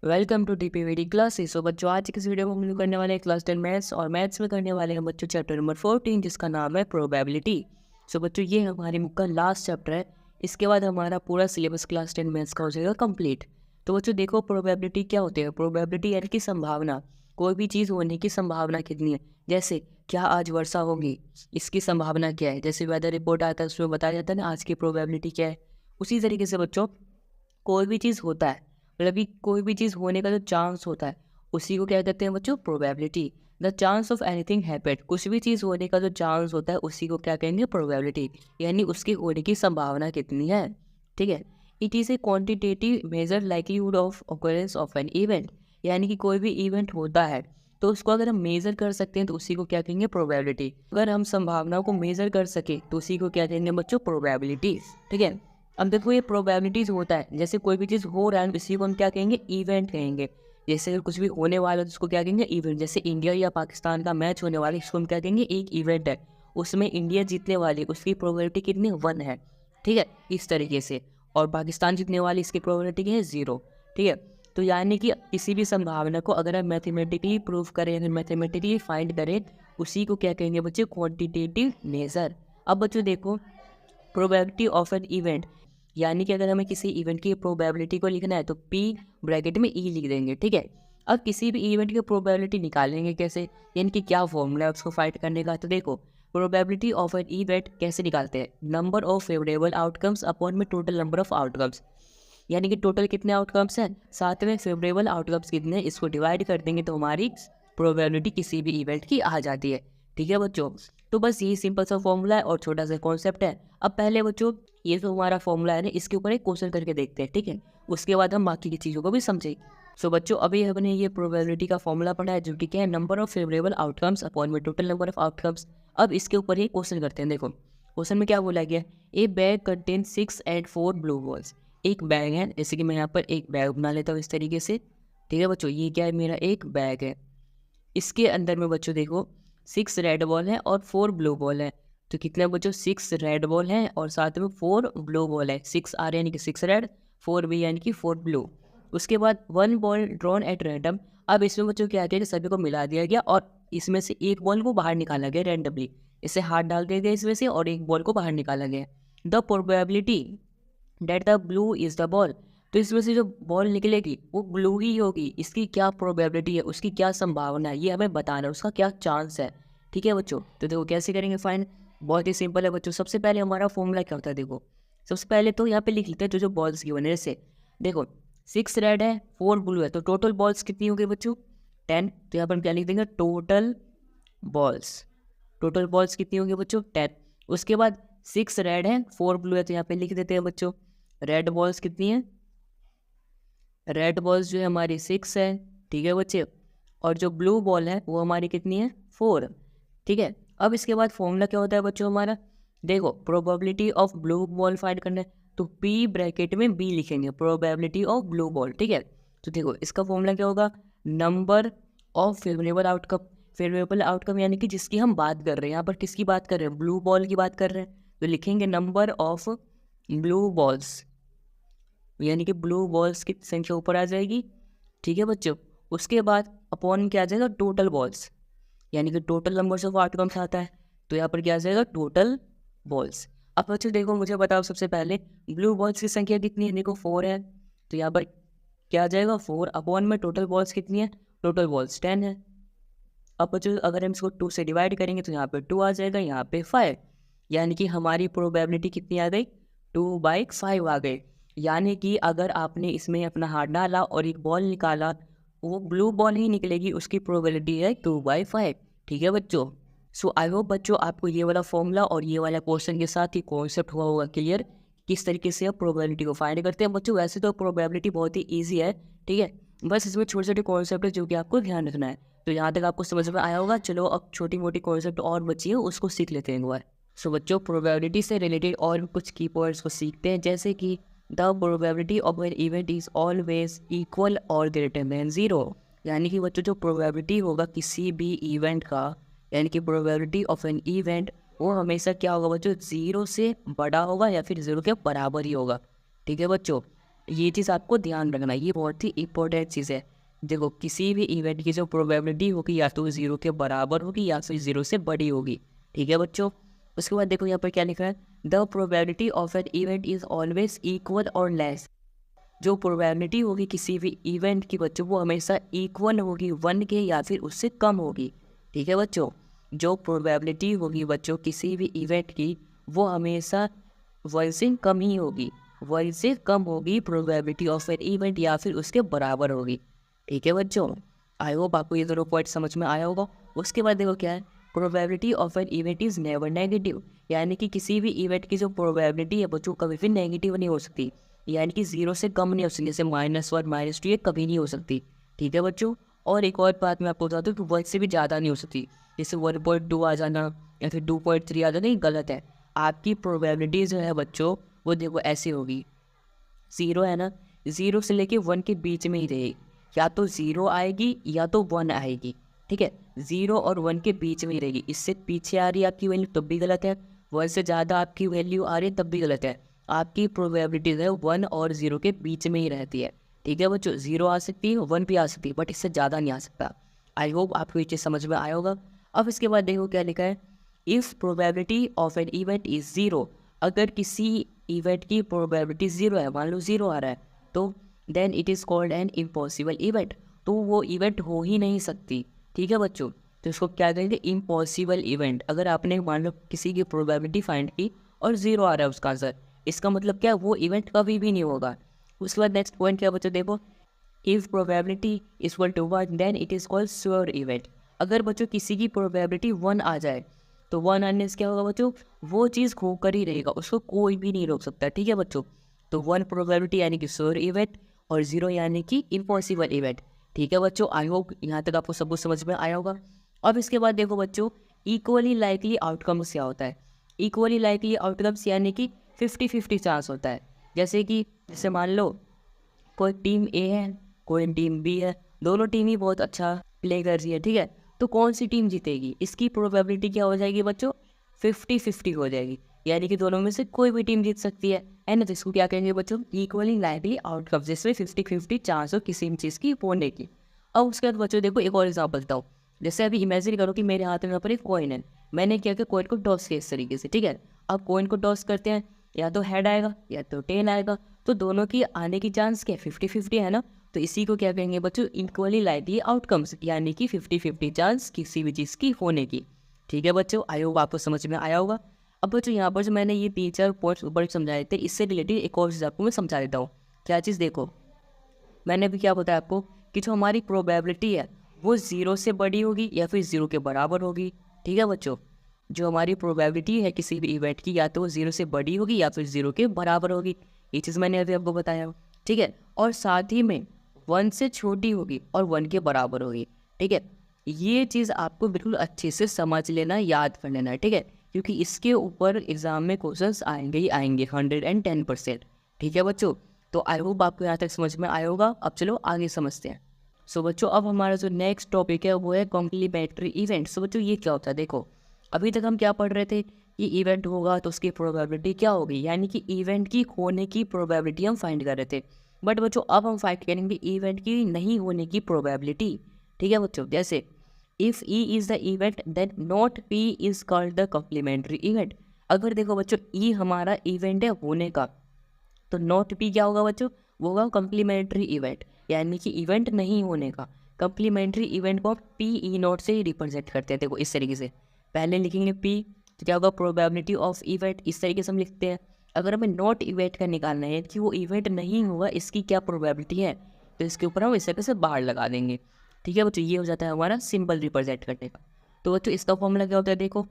Welcome to DPVD classes. So बच्चों, आज की इस वीडियो में हम लोग करने वाले हैं क्लास 10 मैथ्स, और मैथ्स में करने वाले हैं बच्चों चैप्टर नंबर 14, जिसका नाम है प्रोबेबिलिटी। सो बच्चों, ये हमारे बुक का लास्ट चैप्टर है। इसके बाद हमारा पूरा सिलेबस क्लास 10 मैथ्स का हो जाएगा कंप्लीट। तो बच्चों देखो, प्रोबेबिलिटी क्या होती है। प्रोबेबिलिटी यानी कि संभावना, कोई भी चीज़ होने की संभावना कितनी है। जैसे क्या आज वर्षा होगी, इसकी संभावना क्या है। जैसे वेदर रिपोर्ट आता है, उसमें बताया जाता है ना आज की प्रोबेबिलिटी क्या है। उसी तरीके से बच्चों, कोई भी चीज़ होता है, मतलब कि कोई भी चीज़ होने का जो चांस होता है, उसी को क्या कहते हैं बच्चों, probability. The chance of anything happened, कुछ भी चीज़ होने का जो चांस होता है उसी को क्या कहेंगे, प्रोबेबिलिटी। यानी उसके होने की संभावना कितनी है। ठीक है। It is a quantitative measure likelihood of occurrence of an event. यानी कि कोई भी इवेंट होता है तो उसको अगर हम मेज़र कर सकते हैं तो उसी को क्या कहेंगे, प्रोबेबिलिटी। अगर हम संभावनाओं को मेज़र कर सके तो उसी को क्या कहेंगे बच्चों, प्रोबेबिलिटी। ठीक है। अब देखो, ये प्रोबेबिलिटीज़ होता है, जैसे कोई भी चीज़ हो रहा है इसी को हम क्या कहेंगे, इवेंट कहेंगे। जैसे अगर कुछ भी होने वाला है तो उसको क्या कहेंगे, इवेंट। जैसे इंडिया या पाकिस्तान का मैच होने वाला है, इसको हम क्या कहेंगे, एक इवेंट है। उसमें इंडिया जीतने वाली, उसकी प्रोबेबिलिटी कितनी, 1 है। ठीक है, इस तरीके से। और पाकिस्तान जीतने वाली, इसकी प्रोबेबिलिटी क्या है, 0। ठीक है। तो यानी कि किसी भी संभावना को अगर हम मैथमेटिकली प्रूव करें, अगर मैथमेटिकली फाइंड करें, उसी को क्या कहेंगे बच्चे, क्वान्टिटेटिव मेजर। अब बच्चों देखो, प्रोबेबिलिटी ऑफ एन इवेंट, यानी कि अगर हमें किसी इवेंट की प्रोबेबिलिटी को लिखना है तो पी ब्रैकेट में ई लिख देंगे। ठीक है। अब किसी भी इवेंट की प्रोबेबिलिटी निकालेंगे कैसे, यानी कि क्या फॉर्मूला है उसको फाइंड करने का। तो देखो, प्रोबेबिलिटी ऑफ एन इवेंट कैसे निकालते हैं, number of favourable outcomes upon में टोटल नंबर ऑफ आउटकम्स। यानी कि टोटल कितने आउटकम्स हैं, साथ में फेवरेबल आउटकम्स कितने हैं, इसको डिवाइड कर देंगे तो हमारी प्रोबेबिलिटी किसी भी इवेंट की आ जाती है। ठीक है बच्चों। तो बस यही सिंपल सा फॉर्मूला है और छोटा सा कॉन्सेप्ट है। अब पहले बच्चों, ये जो हमारा फॉर्मूला है ना, इसके ऊपर एक क्वेश्चन करके देखते हैं। ठीक है। उसके बाद हम बाकी की चीज़ों को भी समझें। सो बच्चों, अभी हमने ये प्रोबेबिलिटी का फॉर्मूला पढ़ा है, जो कि क्या है, number of favourable outcomes upon में टोटल नंबर ऑफ आउटकम्स। अब इसके ऊपर ये क्वेश्चन करते हैं। देखो, क्वेश्चन में क्या बोला गया, ए bag contain 6 and 4 blue balls. एक बैग है, जैसे कि मैं यहाँ पर एक बैग बना लेता हूँ इस तरीके से। ठीक है बच्चों, ये क्या है, मेरा एक बैग है। इसके अंदर में बच्चों देखो, 6 रेड बॉल है और 4 ब्लू बॉल है। तो कितने बच्चों, 6 रेड बॉल हैं और साथ में 4 ब्लू बॉल है। 6 आर यानी कि 6 रेड, 4 बी यानी कि 4 ब्लू। उसके बाद 1 बॉल ड्रॉन एट रैंडम। अब इसमें बच्चों क्या किया कि सभी को मिला दिया गया और इसमें से एक बॉल को बाहर निकाला गया रैंडमली। इसे हाथ डाल दिया गया इसमें से और एक बॉल को बाहर निकाला गया। The probability that the blue is the ball. तो इसमें से जो बॉल निकलेगी वो ब्लू ही होगी। इसकी क्या प्रोबेबिलिटी है, उसकी क्या संभावना है, ये हमें बताना है, उसका क्या चांस है। ठीक है बच्चों। तो देखो कैसे करेंगे फाइन, बहुत ही सिंपल है बच्चों। सबसे पहले हमारा फॉर्मूला क्या होता है, देखो सबसे पहले तो यहाँ पे लिख लेते हैं जो बॉल्स की वजह से। देखो 6 रेड है, 4 ब्लू है, तो टोटल बॉल्स कितनी होगी बच्चों, 10। तो यहाँ पर हम क्या लिख देंगे, टोटल बॉल्स। टोटल बॉल्स कितनी होंगी बच्चों, 10। उसके बाद 6 रेड है, 4 ब्लू है, तो यहाँ पे लिख देते हैं बच्चों, रेड बॉल्स कितनी है, रेड बॉल्स जो है हमारी 6 है। ठीक है बच्चे। और जो ब्लू बॉल है वो हमारी कितनी है, 4। ठीक है। अब इसके बाद फॉर्मूला क्या होता है बच्चों हमारा, देखो probability of blue ball find करना है तो पी ब्रैकेट में बी लिखेंगे, प्रोबेबिलिटी ऑफ ब्लू बॉल। ठीक है। तो देखो इसका फॉर्मूला क्या होगा, number of favourable outcome. Favourable outcome यानी कि जिसकी हम बात कर रहे हैं, यहाँ पर किसकी बात कर रहे हैं, ब्लू बॉल की बात कर रहे हैं, तो लिखेंगे नंबर ऑफ ब्लू बॉल्स, यानी कि ब्लू बॉल्स की संख्या ऊपर आ जाएगी। ठीक है बच्चों। उसके बाद अपॉन क्या आ जाएगा, टोटल बॉल्स, यानी कि टोटल नंबर्स ऑफ आउटकम्स आता है, तो यहाँ पर क्या आ जाएगा, टोटल बॉल्स। अब बच्चों देखो, मुझे बताओ सबसे पहले ब्लू बॉल्स की संख्या कितनी है, देखो 4 है, तो यहाँ पर क्या आ जाएगा, 4 अपॉन में टोटल बॉल्स कितनी है, टोटल बॉल्स 10 है। अब बच्चों अगर हम इसको 2 से डिवाइड करेंगे तो यहाँ पे 2 आ जाएगा, यहाँ पे 5, यानी कि हमारी प्रोबेबिलिटी कितनी आ गई, 2/5 आ गई। यानी कि अगर आपने इसमें अपना हाथ डाला और एक बॉल निकाला, वो ब्लू बॉल ही निकलेगी, उसकी प्रोबेबिलिटी है 2/5। ठीक है बच्चों। सो आई होप बच्चों आपको ये वाला फॉर्मूला और ये वाला क्वेश्चन के साथ ही कॉन्सेप्ट हुआ होगा क्लियर, किस तरीके से आप प्रोबेबिलिटी को फाइंड करते हैं। बच्चों वैसे तो प्रोबेबिलिटी बहुत ही ईजी है, ठीक है, बस इसमें छोटे छोटे कॉन्सेप्ट है जो कि आपको ध्यान रखना है। तो यहाँ तक आपको समझ में आया होगा। चलो अब छोटी मोटी कॉन्सेप्ट और बची है, उसको सीख लेते हैं एक बार। सो बच्चों, प्रोबेबिलिटी से रिलेटेड और भी कुछ की पॉइंट्स को सीखते हैं, जैसे कि the probability of an event is always equal और ग्रेटर देन 0। यानी कि बच्चों जो प्रोबेबिलिटी होगा किसी भी इवेंट का, यानी कि प्रोबेबिलिटी ऑफ एन इवेंट, वो हमेशा क्या होगा बच्चों, 0 से बड़ा होगा या फिर 0 के बराबर ही होगा। ठीक है बच्चों। ये चीज़ आपको ध्यान रखना है, ये बहुत ही इंपॉर्टेंट चीज़ है। देखो किसी भी इवेंट की जो प्रोबेबिलिटी होगी या तो 0 के बराबर होगी या फिर 0 से बड़ी होगी, ठीक है बच्चों। उसके बाद देखो यहाँ पर क्या लिखा है, the probability of an event is always equal और लेस। जो प्रोबेबिलिटी होगी किसी भी इवेंट की बच्चों वो हमेशा इक्वल होगी 1 के या फिर उससे कम होगी, ठीक है बच्चों। जो प्रोबेबिलिटी होगी बच्चों किसी भी इवेंट की वो हमेशा 1 से कम ही होगी, 1 से कम होगी प्रोबेबिलिटी ऑफ एन इवेंट या फिर उसके बराबर होगी, ठीक है बच्चों। आई होप आपको ये दोनों पॉइंट समझ में आया होगा। उसके बाद देखो क्या है, probability of an event is never negative, यानी कि किसी भी इवेंट की जो प्रोबेबिलिटी है बच्चों कभी भी नेगेटिव नहीं हो सकती, यानी कि 0 से कम नहीं हो सकती, जैसे -1 -2 ये कभी नहीं हो सकती, ठीक है बच्चों। और एक और बात मैं आपको बताता हूँ कि 1 से भी ज़्यादा नहीं हो सकती, जैसे 1.2 आ जाना या फिर 2.3 आ जाना, ये गलत है। आपकी प्रोबेबिलिटी जो है बच्चों वो देखो ऐसी होगी, 0 है ना, 0 से लेके 1 के बीच में ही रहेगी, या तो 0 आएगी या तो 1 आएगी, ठीक है। 0 और 1 के बीच में ही रहेगी, इससे पीछे आ रही है आपकी वैल्यू तब भी गलत है, 1 से ज़्यादा आपकी वैल्यू आ रही है तब भी गलत है। आपकी प्रोबेबिलिटी है 1 और 0 के बीच में ही रहती है, ठीक है बच्चों। 0 आ सकती है, 1 भी आ सकती है, बट इससे ज़्यादा नहीं आ सकता। आई होप आपको ये चीज़ समझ में आया होगा। अब इसके बाद देखो क्या लिखा है, if probability of an event is 0, अगर किसी इवेंट की प्रोबेबिलिटी 0 है, मान लो 0 आ रहा है, तो then it is called an impossible event, तो वो इवेंट हो ही नहीं सकती, ठीक है बच्चों। तो इसको क्या कहेंगे, इम्पॉसिबल इवेंट। अगर आपने मान लो किसी की प्रोबेबिलिटी फाइंड की और 0 आ रहा है उसका आंसर, इसका मतलब क्या, वो इवेंट कभी भी नहीं होगा। उसके बाद नेक्स्ट पॉइंट क्या बच्चों देखो, if probability equal to 1 then it is called sure event. अगर बच्चों किसी की प्रोबेबिलिटी 1 आ जाए तो 1 आने से क्या होगा बच्चों, वो चीज़ होकर ही रहेगा, उसको कोई भी नहीं रोक सकता, ठीक है बच्चों। तो 1 प्रोबेबिलिटी यानी कि श्योर इवेंट और 0 यानी कि इम्पॉसिबल इवेंट, ठीक है बच्चों। आई होप यहाँ तक आपको सब कुछ समझ में आया होगा। अब इसके बाद देखो बच्चों, इक्वली लाइकली आउटकम्स क्या होता है। इक्वली लाइकली आउटकम्स यानी कि 50-50 चांस होता है। जैसे मान लो कोई टीम ए है, कोई टीम बी है, दोनों टीम ही बहुत अच्छा प्ले कर रही है, ठीक है। तो कौन सी टीम जीतेगी, इसकी प्रोबेबिलिटी क्या हो जाएगी बच्चों, 50-50 हो जाएगी, यानी कि दोनों में से कोई भी टीम जीत सकती है ना। तो इसको क्या कहेंगे बच्चों, इक्वली लाइकली आउटकम, जिसमें 50-50 चांस हो किसी भी चीज़ की होने की। अब उसके बाद बच्चों देखो एक और एग्जाम्पल देता हूँ। जैसे अभी इमेजिन करो कि मेरे हाथ में यहाँ पर एक कॉइन है, मैंने क्या किया, कॉइन को टॉस किया इस तरीके से, ठीक है। अब कॉइन को टॉस करते हैं, या तो हेड आएगा या तो टेल आएगा, तो दोनों की आने की चांस क्या, 50-50 है ना। तो इसी को क्या कहेंगे बच्चों, इक्वली लाइकली आउटकम्स, यानी कि 50-50 चांस किसी भी चीज़ की होने की, ठीक है बच्चों। आई होप आपको समझ में आया होगा। अब बच्चों यहाँ पर जो मैंने ये 3-4 पॉइंट्स ऊपर समझाए थे, इससे रिलेटेड एक और चीज़ आपको मैं समझा देता हूँ। क्या चीज़ देखो, मैंने अभी क्या बताया आपको कि जो हमारी प्रोबेबिलिटी है वो 0 से बड़ी होगी या फिर 0 के बराबर होगी, ठीक है बच्चों। जो हमारी प्रोबेबिलिटी है किसी भी इवेंट की, या तो वो 0 से बड़ी होगी या फिर 0 के बराबर होगी, ये चीज़ मैंने अभी आपको बताया, ठीक है। और साथ ही में 1 से छोटी होगी और 1 के बराबर होगी, ठीक है। ये चीज़ आपको बिल्कुल अच्छे से समझ लेना, याद कर लेना है, ठीक है, क्योंकि इसके ऊपर एग्ज़ाम में क्वेश्चंस आएंगे ही आएंगे 110%, ठीक है बच्चों। तो आई होप आपको यहाँ तक समझ में आया होगा। अब चलो आगे समझते हैं। सो बच्चों अब हमारा जो नेक्स्ट टॉपिक है वो है कॉम्प्लीमेंट्री इवेंट। सो बच्चों ये क्या होता है, देखो अभी तक हम क्या पढ़ रहे थे कि इवेंट होगा तो उसकी प्रोबेबिलिटी क्या होगी, यानी कि इवेंट की होने की प्रोबेबिलिटी हम फाइंड कर रहे थे। बट बच्चों अब हम फाइंड करेंगे इवेंट की नहीं होने की प्रोबेबिलिटी, ठीक है बच्चों। जैसे if E is the event then not P is called the complementary event. अगर देखो बच्चों ई हमारा इवेंट है होने का, तो नॉट पी क्या होगा बच्चों, वो होगा कम्प्लीमेंट्री इवेंट, यानी कि इवेंट नहीं होने का। कम्प्लीमेंट्री इवेंट को पी ई नॉट से ही रिप्रेजेंट करते हैं। देखो इस तरीके से पहले लिखेंगे पी, तो क्या होगा प्रोबेबिलिटी ऑफ इवेंट, इस तरीके से हम लिखते हैं। अगर हमें नॉट इवेंट का निकालना है कि वो इवेंट नहीं होगा, इसकी क्या प्रोबेबिलिटी है, तो इसके ऊपर हम इस तरीके से बार लगा देंगे, ठीक है बच्चों। ये हो जाता है हमारा सिंबल रिप्रेजेंट करने का। तो बच्चों इसका फॉर्मूला क्या होता है, देखो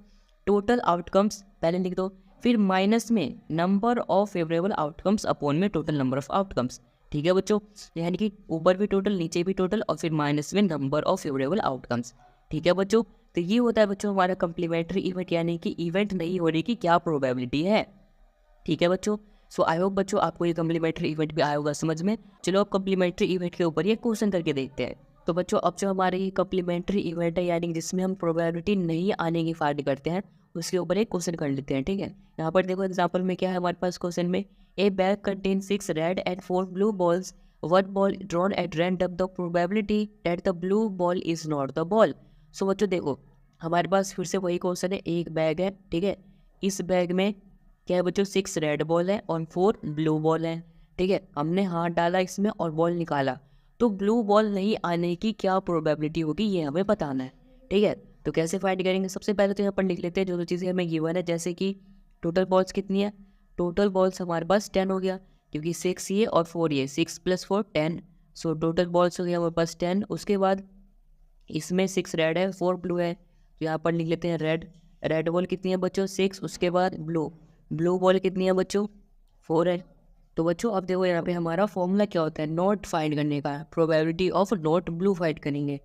टोटल आउटकम्स पहले लिख दो, फिर माइनस में number of favourable outcomes upon में टोटल नंबर ऑफ आउटकम्स, ठीक है बच्चों। यानी कि ऊपर भी टोटल नीचे भी टोटल और फिर माइनस में नंबर ऑफ फेवरेबल आउटकम्स, ठीक है बच्चों। तो ये होता है बच्चों हमारा कम्प्लीमेंट्री इवेंट, यानी कि इवेंट नहीं होने की क्या प्रोबेबिलिटी है, ठीक है बच्चों। सो आई होप बच्चों आपको ये कम्प्लीमेंट्री इवेंट भी आया होगा समझ में। चलो अब कम्प्लीमेंट्री इवेंट के ऊपर ये क्वेश्चन करके देखते हैं। तो बच्चों अब जो हमारे ये कम्प्लीमेंट्री इवेंट है, यानी जिसमें हम प्रोबेबिलिटी नहीं आने की फाइंड करते हैं, उसके ऊपर एक क्वेश्चन कर लेते हैं, ठीक है। यहाँ पर देखो एग्जाम्पल में क्या है हमारे पास क्वेश्चन में, a bag contain 6 red and 4 blue balls, one ball drawn at random, the probability that the blue ball is not the ball. So बच्चों देखो हमारे पास फिर से वही क्वेश्चन है, एक बैग है, ठीक है, इस बैग में क्या है बच्चों, 6 रेड बॉल है और 4 ब्लू बॉल है, ठीक है। हमने हाथ डाला इसमें और बॉल निकाला, तो ब्लू बॉल नहीं आने की क्या प्रोबेबिलिटी होगी ये हमें बताना है, ठीक है। तो कैसे फाइंड करेंगे, सबसे पहले तो यहाँ पर लिख लेते हैं जो जो चीज़ें हमें गिवन है, जैसे कि टोटल बॉल्स कितनी है, टोटल बॉल्स हमारे पास 10 हो गया, क्योंकि 6 ये और 4 ये, 6 + 4 10, सो टोटल बॉल्स हो गया हमारे पास 10। उसके बाद इसमें 6 रेड है 4 ब्लू है, तो यहाँ पर लिख लेते हैं रेड, रेड बॉल कितनी है बच्चों 6, उसके बाद ब्लू, ब्लू बॉल कितनी है बच्चों 4 है। तो बच्चों अब देखो यहाँ पे हमारा फॉर्मूला क्या होता है, नॉट फाइंड करने का, probability of not blue find करेंगे,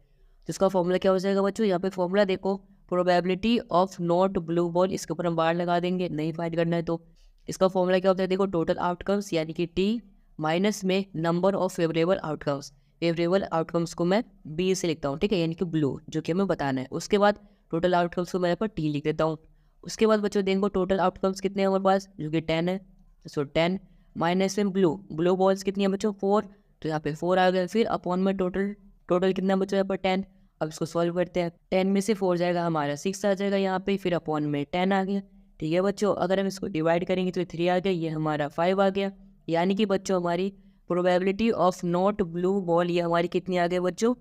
जिसका फॉर्मूला क्या हो जाएगा बच्चों, यहाँ पे फॉर्मूला देखो, probability of not blue ball, इसके ऊपर हम बार लगा देंगे, नहीं फाइंड करना है तो इसका फॉर्मूला क्या होता है, देखो टोटल आउटकम्स यानी कि टी माइनस में number of favourable outcomes, favourable outcomes को मैं बी से लिखता हूँ, ठीक है, यानी कि ब्लू, जो कि हमें बताना है। उसके बाद टोटल आउटकम्स को मैं यहाँ पर टी लिख देता हूँ। उसके बाद बच्चों देखो टोटल आउटकम्स कितने हैं हमारे पास, जो कि 10 है, सो 10 माइनस में ब्लू, ब्लू बॉल्स कितनी है बच्चों 4, तो यहाँ पे 4 आ गया, फिर अपॉन में टोटल, टोटल कितना है बच्चों यहाँ पर 10। अब इसको सॉल्व करते हैं, 10 में से 4 जाएगा हमारा 6 आ जाएगा यहाँ पे, फिर अपॉन में 10 आ गया, ठीक है बच्चों। अगर हम इसको डिवाइड करेंगे तो 3 आ गया, ये हमारा 5 आ गया, यानी कि बच्चों हमारी probability of not blue ball ये हमारी कितनी आ गई बच्चों,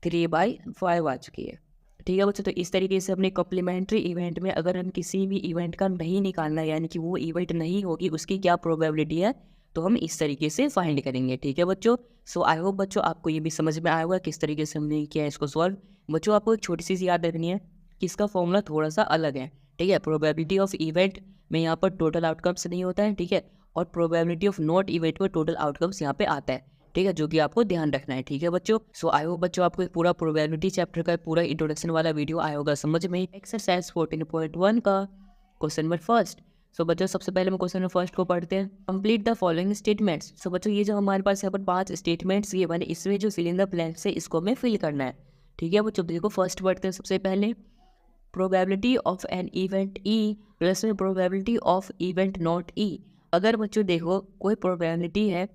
3/5 आ चुकी है, ठीक है बच्चों। तो इस तरीके से अपने कॉम्प्लीमेंट्री इवेंट में अगर हम किसी भी इवेंट का नहीं निकालना है, यानी कि वो इवेंट नहीं होगी, उसकी क्या प्रोबेबिलिटी है, तो हम इस तरीके से फाइंड करेंगे, ठीक है बच्चों। सो आई होप बच्चों आपको ये भी समझ में आया होगा किस तरीके से हमने किया है इसको सॉल्व। बच्चों आपको एक छोटी सी याद रखनी है कि इसका फॉर्मूला थोड़ा सा अलग है, ठीक है। प्रोबेबिलिटी ऑफ इवेंट में यहाँ पर टोटल आउटकम्स नहीं होता है, ठीक है, और प्रोबेबिलिटी ऑफ नॉट इवेंट में टोटल आउटकम्स यहाँ पे आता है, ठीक है, जो कि आपको ध्यान रखना है, ठीक है बच्चों। सो आई होप बच्चों आपको पूरा प्रोबेबिलिटी चैप्टर का पूरा इंट्रोडक्शन वाला वीडियो आया होगा समझ में। एक्सरसाइज 14.1 का क्वेश्चन नंबर फर्स्ट। सो बच्चों सबसे पहले हम क्वेश्चन नंबर फर्स्ट को पढ़ते हैं, कंप्लीट द फॉलोइंग स्टेटमेंट्स। सो बच्चों ये जो हमारे पास यहाँ पर 5 स्टेटमेंट्स ये बने, इसमें जो फिल इन द ब्लैंक्स है इसको हमें फिल करना है, ठीक है बच्चों। देखो फर्स्ट पढ़ते हैं सबसे पहले, probability of an event E plus में प्रोबेबिलिटी ऑफ इवेंट नॉट ई। अगर बच्चों देखो कोई प्रोबेबिलिटी है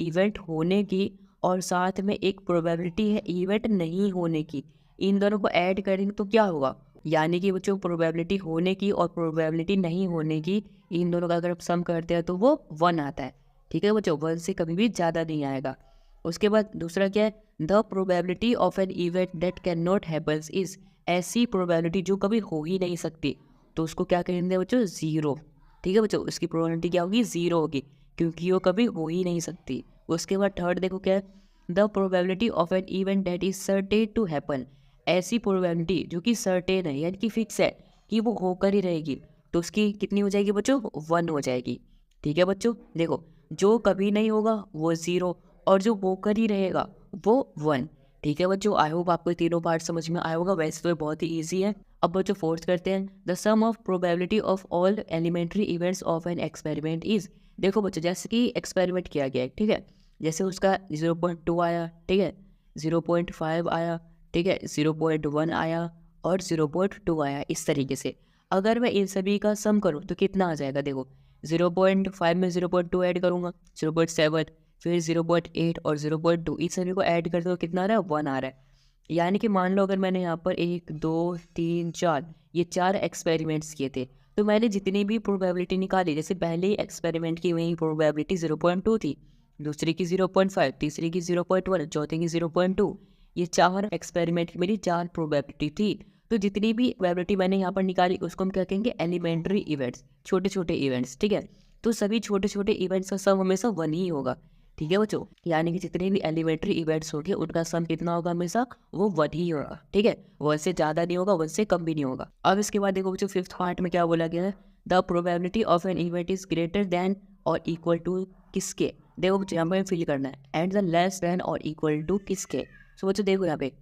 इवेंट होने की और साथ में एक प्रोबेबिलिटी है इवेंट नहीं होने की, इन दोनों को ऐड करेंगे तो क्या होगा, यानी कि बच्चों प्रोबेबिलिटी होने की और प्रोबेबिलिटी नहीं होने की, इन दोनों का अगर आप सम करते हैं तो वो 1 आता है, ठीक है बच्चों, 1 से कभी भी ज़्यादा नहीं आएगा। उसके बाद दूसरा क्या है, the probability of an event that can not happens is, ऐसी प्रोबेबिलिटी जो कभी हो ही नहीं सकती, तो उसको क्या कहेंगे बच्चों 0, ठीक है बच्चों, उसकी प्रोबेबिलिटी क्या होगी 0 होगी, क्योंकि वो कभी हो ही नहीं सकती। उसके बाद थर्ड देखो क्या है, the probability of an event that is certain to happen, ऐसी प्रोबेबिलिटी जो कि सर्टेन है यानी कि फिक्स है कि वो होकर ही रहेगी, तो उसकी कितनी हो जाएगी बच्चों 1 हो जाएगी, ठीक है बच्चों। देखो जो कभी नहीं होगा वो 0 और जो होकर ही रहेगा वो 1, ठीक है बच्चों। आई होप आपको तीनों पार्ट समझ में आया होगा, वैसे तो ये बहुत ही ईजी है। अब बच्चों फोर्थ करते हैं, the sum of probability of all elementary events of an experiment is. देखो बच्चों जैसे कि एक्सपेरिमेंट किया गया है, ठीक है, जैसे उसका 0.2 आया, ठीक है, 0.5 आया, ठीक है, 0.1 आया और 0.2 आया, इस तरीके से अगर मैं इन सभी का सम करूँ तो कितना आ जाएगा, देखो 0.5 में 0.2 ऐड करूँगा 0.7, फिर 0.8 और 0.2, इस सभी को ऐड करते हो कितना आ रहा है 1 आ रहा है। यानी कि मान लो अगर मैंने यहाँ पर 1 2 3 4 ये 4 एक्सपेरिमेंट्स किए थे, तो मैंने जितनी भी प्रोबेबिलिटी निकाली, जैसे पहले एक्सपेरिमेंट की वही प्रोबेबिलिटी 0.2 थी, दूसरी की 0.5, तीसरी की 0.1, चौथे की 0.2, ये 4 एक्सपेरिमेंट की मेरी 4 प्रोबेबिलिटी थी। तो जितनी भी प्रोबेबिलिटी मैंने यहाँ पर निकाली उसको हम क्या कहेंगे एलिमेंट्री इवेंट्स, छोटे छोटे इवेंट्स, ठीक है। तो सभी छोटे छोटे इवेंट्स का सम हमेशा 1 ही होगा, ठीक है बच्चों, यानी कि जितने भी एलिमेंट्री इवेंट्स होंगे उनका सम कितना होगा हमेशा वो 1 ही होगा, ठीक है, 1 से ज़्यादा नहीं होगा 1 से कम भी नहीं होगा। अब इसके बाद देखो बच्चों फिफ्थ पार्ट में क्या बोला गया है, the probability of an event is greater than और इक्वल टू किसके, देखो बच्चों यहाँ पर फिल करना है, एंड द लेस देन और इक्वल टू किसके। सो बच्चों देखो यहाँ पे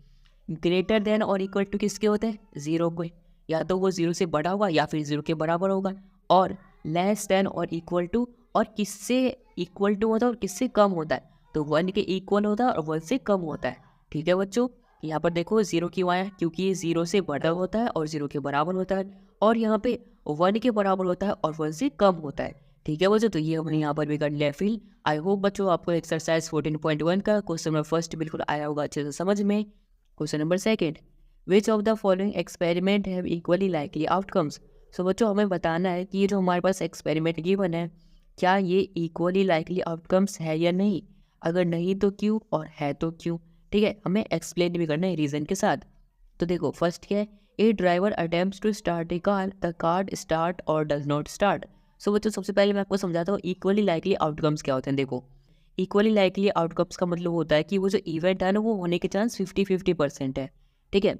ग्रेटर देन और इक्वल टू किसके होते हैं 0 को, या तो वो 0 से बड़ा होगा या फिर 0 के बराबर होगा, और लेस देन और इक्वल टू, और किससे इक्वल टू होता है और किससे कम होता है, तो 1 के इक्वल होता है और 1 से कम होता है, ठीक है बच्चों। यहाँ पर देखो 0 क्यों आया, क्योंकि ये 0 से बड़ा होता है और 0 के बराबर होता है, और यहाँ पे 1 के बराबर होता है और 1 से कम होता है, ठीक है बच्चों, तो ये हमने यहाँ पर भी कर लिया फिल। आई होप बच्चों आपको एक्सरसाइज 14.1 का क्वेश्चन नंबर फर्स्ट बिल्कुल आया होगा अच्छे से समझ में। Question number second, which of the following experiment have equally likely outcomes. So बच्चों हमें बताना है कि ये जो हमारे पास एक्सपेरिमेंट गिवन है क्या ये इक्वली लाइकली आउटकम्स है या नहीं, अगर नहीं तो क्यों और है तो क्यों। ठीक है, हमें एक्सप्लेन भी करना है रीज़न के साथ। तो देखो फर्स्ट क्या है, a driver attempts to start a car, the car start और डज नॉट स्टार्ट। सो बच्चों सबसे पहले मैं आपको समझाता हूँ इक्वली लाइकली आउटकम्स क्या होते हैं। देखो इक्वली लाइकली आउटकम्स का मतलब होता है कि वो जो इवेंट है ना वो होने के चांस 50-50% है। ठीक है,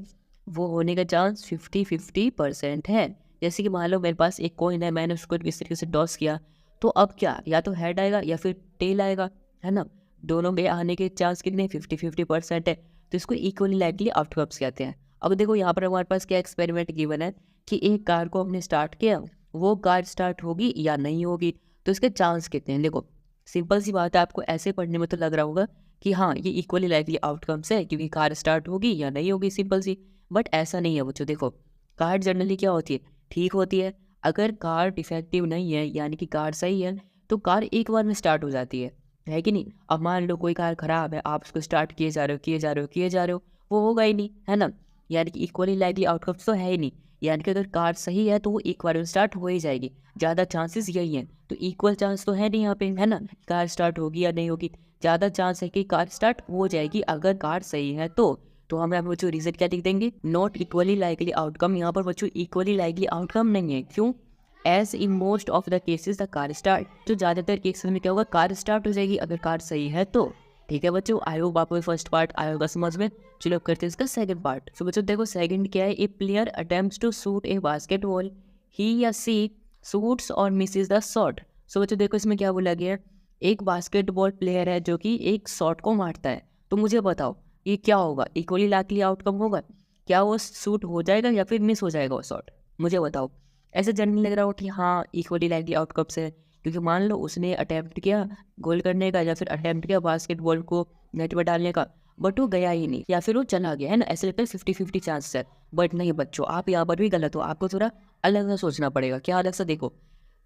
वो होने का चांस 50-50% है। जैसे कि मान लो मेरे पास एक कॉइन है, मैंने उसको इस तरीके से टॉस किया, तो अब क्या या तो हेड आएगा या फिर टेल आएगा, है ना। दोनों में आने के चांस कितने 50-50% है, तो इसको इक्वली लाइकली आउटकम्स कहते हैं। अब देखो यहाँ पर हमारे पास क्या एक्सपेरिमेंट गिवन है कि एक कार को हमने स्टार्ट किया, वो कार स्टार्ट होगी या नहीं होगी, तो इसके चांस कितने हैं। देखो सिंपल सी बात है, आपको ऐसे पढ़ने में तो लग रहा होगा कि हाँ ये इक्वली लाइकली आउटकम्स है क्योंकि कार स्टार्ट होगी या नहीं होगी, सिंपल सी। बट ऐसा नहीं है बच्चों। देखो कार जनरली क्या होती है, ठीक होती है। अगर कार डिफेक्टिव नहीं है यानी कि कार सही है तो कार एक बार में स्टार्ट हो जाती है कि नहीं। अब मान लो कोई कार खराब है, आप उसको स्टार्ट किए जा रहे हो किए जा रहे हो किए जा रहे हो, वो होगा ही नहीं, है ना। यानी कि इक्वली लाइकली आउटकम्स तो है ही नहीं। यानी कि अगर कार सही है तो वो एक बार में स्टार्ट हो ही जाएगी, ज़्यादा चांसेस यही हैं। तो इक्वल चांस तो है नहीं यहाँ पे, है ना। कार स्टार्ट होगी या नहीं होगी, ज़्यादा चांस है कि कार स्टार्ट हो जाएगी अगर कार सही है तो हम यहाँ पे बच्चों रीजन क्या लिख देंगे, नॉट इक्वली लाइकली आउटकम। यहाँ पर बच्चों इक्वली लाइकली आउटकम नहीं है, क्यों, as in most of the cases the car start. तो ज़्यादातर केसेस में क्या होगा, कार स्टार्ट हो जाएगी अगर कार सही है तो। ठीक है बच्चों, आई होप आपको फर्स्ट पार्ट आया होगा समझ में। चलो अब करते हैं इसका सेकंड पार्ट। तो बच्चों देखो सेकंड क्या है, a player attempts to shoot a basketball, he या सी शूट्स और मिसेस द शॉट। सो बच्चों देखो इसमें क्या बोला गया है, एक बास्केटबॉल प्लेयर है जो कि एक शॉट को मारता है। तो मुझे बताओ ये क्या होगा, इक्वली लाइकली आउटकम होगा, क्या वो शूट हो जाएगा या फिर मिस हो जाएगा वो शॉट, मुझे बताओ। ऐसे जनरली लग रहा हो कि हाँ इक्वली लाइकली आउटकम्स है, क्योंकि मान लो उसने अटैम्प्ट किया गोल करने का या फिर अटैम्प्ट किया बास्केटबॉल को नेट में डालने का, बट वो गया ही नहीं या फिर वो चला गया, है ना। ऐसे लगता है 50-50 चांस है। बट नहीं बच्चों, आप यहाँ पर भी गलत हो, आपको थोड़ा अलग सा सोचना पड़ेगा। क्या अलग सा, देखो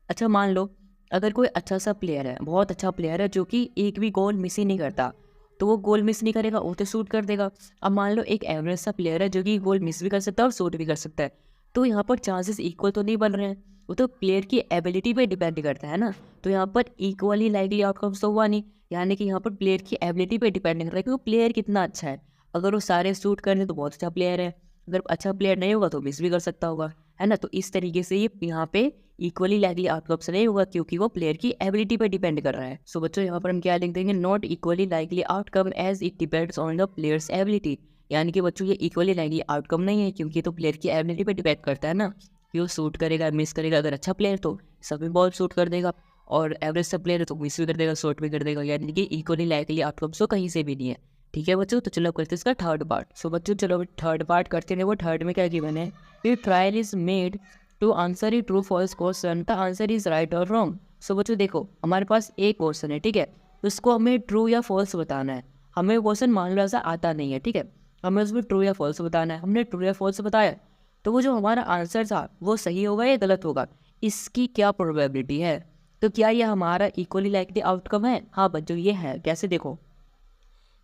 अच्छा मान लो अगर कोई अच्छा सा प्लेयर है, बहुत अच्छा प्लेयर है जो कि एक भी गोल मिस ही नहीं करता, तो वो गोल मिस नहीं करेगा, वो तो शूट कर देगा। अब मान लो एक एवरेज सा प्लेयर है जो कि गोल मिस भी कर सकता है और शूट भी कर सकता है, तो यहाँ पर चांसेस इक्वल तो नहीं बन रहे हैं, वो तो प्लेयर की एबिलिटी पे डिपेंड करता है ना। तो यहाँ पर इक्वली लाइकली आउटकम्स तो हुआ नहीं, यानी कि यहाँ पर प्लेयर की एबिलिटी पे डिपेंड कर रहा है कि वो प्लेयर कितना अच्छा है। अगर वो सारे शूट कर ले तो बहुत अच्छा प्लेयर है, अगर अच्छा प्लेयर नहीं होगा तो मिस भी कर सकता होगा, है ना। तो इस तरीके से ये यहाँ पे इक्वली लाइकली आउटकम्स नहीं होगा क्योंकि वो प्लेयर की एबिलिटी पे डिपेंड कर रहा है। सो बच्चों यहाँ पर हम क्या लिख देंगे, not equally likely outcome as it depends on the players ability. यानी कि बच्चों ये इक्वली लाइकली आउटकम नहीं है क्योंकि तो प्लेयर की एबिलिटी पे डिपेंड करता है ना कि वो शूट करेगा मिस करेगा। अगर अच्छा प्लेयर तो सभी बॉल शूट कर देगा, और एवरेज सा प्लेयर है तो मिस भी कर देगा शॉट भी कर देगा। यानी कि इक्वली लाइकली आउटकम्स तो कहीं से भी नहीं है। ठीक है बच्चों, तो चलो करते हैं इसका थर्ड पार्ट। सो बच्चों चलो थर्ड पार्ट करते हैं। वो थर्ड में क्या गिवन है, फिर trial is made to answer a true false question, the answer is right और रॉन्ग। सो बच्चों देखो हमारे पास एक क्वेश्चन है, ठीक है, उसको हमें ट्रू या फॉल्स बताना है। हमें क्वेश्चन मान लो ऐसा आता नहीं है, ठीक है, हमें उसमें ट्रू या फॉल्स बताना है। हमने ट्रू या फॉल्स बताया तो वो जो हमारा आंसर था वो सही होगा या गलत होगा, इसकी क्या प्रोबेबिलिटी है। तो क्या ये हमारा इक्वली लाइकली आउटकम है? हाँ बच्चों ये है। कैसे, देखो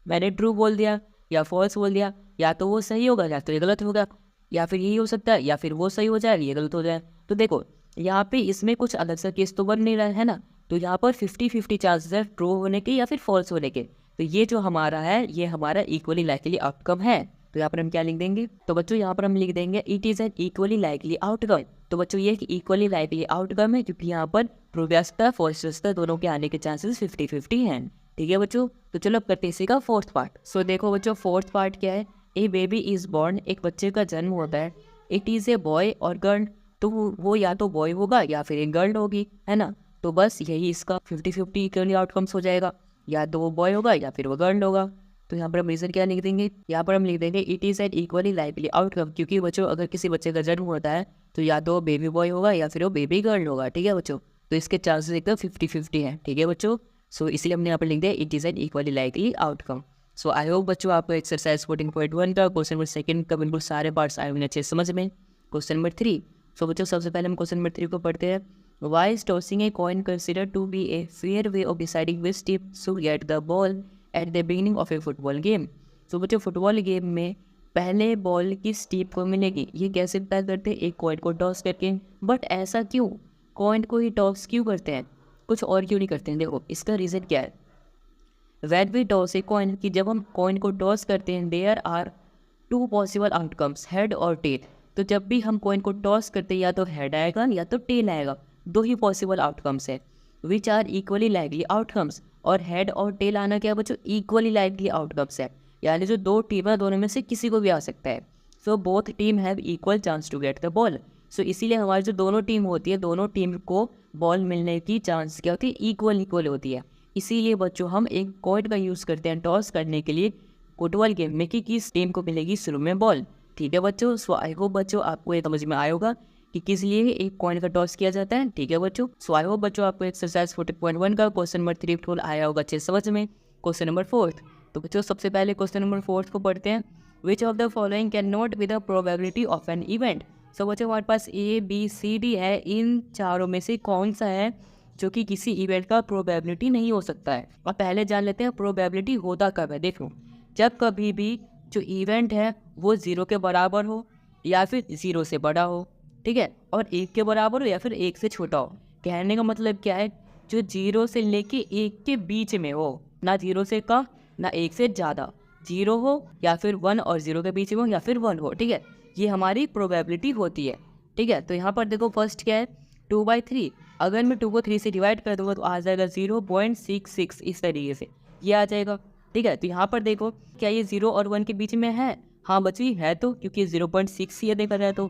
मैंने ट्रू बोल दिया या फॉल्स बोल दिया, या तो वो सही होगा या तो ये गलत होगा, या फिर यही हो सकता है या फिर वो सही हो जाए ये गलत हो जाए। तो देखो यहाँ पे इसमें कुछ अलग सा केस तो बन नहीं रहा है ना, तो यहाँ पर 50-50 चांसेस है ट्रू होने के या फिर फॉल्स होने के। तो ये जो हमारा है ये हमारा इक्वली लाइकली आउटकम है। तो यहाँ पर हम क्या लिख देंगे, तो बच्चों यहाँ पर हम लिख देंगे it is an equally likely outcome. तो बच्चों ये इक्वली लाइकली आउटकम है क्योंकि यहाँ पर ट्रू भी आ सकता है फॉल्स भी आ सकता है, दोनों के आने के चांसेस 50-50 हैं। ठीक है बच्चों, तो चलो अब करते हैं इसी का फोर्थ पार्ट। सो देखो बच्चों फोर्थ पार्ट क्या है, ए बेबी इज बॉर्न, एक बच्चे का जन्म होता है, इट इज़ ए बॉय और गर्ल, तो वो या तो बॉय होगा या फिर एक गर्ल होगी, है ना। तो बस यही इसका 50-50 इक्वली आउटकम्स हो जाएगा, या तो वो बॉय होगा या फिर वो गर्ल होगा। तो यहाँ पर हम रीजन क्या लिख देंगे, यहाँ पर हम लिख देंगे it is an equally likely outcome, क्योंकि बच्चों अगर किसी बच्चे का जन्म होता है तो या तो वो बेबी बॉय होगा या फिर वो बेबी गर्ल होगा। ठीक है बच्चों, तो इसके चांसेस एकदम 50-50 हैं। ठीक है बच्चों, सो इसलिए हमने यहाँ पर लिख दिया it is an equally likely outcome. So I hope बच्चों आपको एक्सरसाइज 14.1 का क्वेश्चन नंबर सेकंड का बिल्कुल सारे पार्ट्स आए हुए अच्छे समझ में। क्वेश्चन नंबर 3, सो बच्चों सबसे पहले हम क्वेश्चन नंबर 3 को पढ़ते हैं। Why is tossing a coin considered to be a fair way of deciding which team should get the ball at the beginning of a football game? तो बच्चों फुटबॉल गेम में पहले बॉल किस team को मिलेगी ये कैसे तय करते हैं? एक कॉइन को टॉस करके। बट ऐसा क्यों? कॉइन को ही टॉस क्यों करते हैं, कुछ और क्यों नहीं करते हैं? देखो इसका रीज़न क्या है। When we toss a coin, कि जब हम कॉइन को टॉस करते हैं, there are two possible outcomes, head और टेल। तो जब भी हम कॉइन को टॉस करते हैं या तो हेड आएगा या तो टेल आएगा, दो ही पॉसिबल आउटकम्स है, which are equally likely outcomes. और हेड और टेल आना क्या है बच्चों? इक्वली लाइकली आउटकम्स है, यानी जो दो टीम है दोनों में से किसी को भी आ सकता है। So both team have equal chance to get the ball. So इसीलिए हमारी जो दोनों टीम होती है, दोनों टीम को बॉल मिलने की चांस क्या होती है? इक्वल होती है। इसीलिए बच्चों हम एक कॉइन का यूज़ करते हैं टॉस करने के लिए फुटबॉल गेम में कि किस टीम को मिलेगी शुरू में बॉल। ठीक है बच्चों, सो आई होप बच्चों आपको ये समझ में आया होगा कि किस लिए एक कॉइन का टॉस किया जाता है। ठीक है बच्चों, सो आई होप बच्चों आपको एक्सरसाइज 40.1 का क्वेश्चन नंबर 3 आया होगा अच्छे समझ में। क्वेश्चन नंबर 4, तो बच्चों सबसे पहले क्वेश्चन नंबर 4 को पढ़ते हैं। Which of the following can not be the probability of an event. So बच्चों हमारे पास ABCD है, इन चारों में से कौन सा है जो कि किसी इवेंट का प्रोबेबिलिटी नहीं हो सकता है? और पहले जान लेते हैं प्रोबेबिलिटी होता कब है। देखो जब कभी भी जो इवेंट है वो 0 के बराबर हो या फिर 0 से बड़ा हो, ठीक है, और 1 के बराबर हो या फिर 1 से छोटा हो। कहने का मतलब क्या है? जो 0 से लेके 1 के बीच में हो, ना 0 से कम ना 1 से ज़्यादा, 0 हो या फिर 1 और 0 के बीच में हो या फिर 1 हो, ठीक है, ये हमारी प्रोबेबिलिटी होती है। ठीक है, तो यहाँ पर देखो फर्स्ट क्या है? 2/3। अगर मैं 2 को 3 से डिवाइड कर दूँगा तो आ जाएगा 0.66, इस तरीके से ये आ जाएगा। ठीक है, तो यहाँ पर देखो क्या ये 0 और 1 के बीच में है? हाँ बच्ची है, तो क्योंकि 0.6 ये देखा जाए तो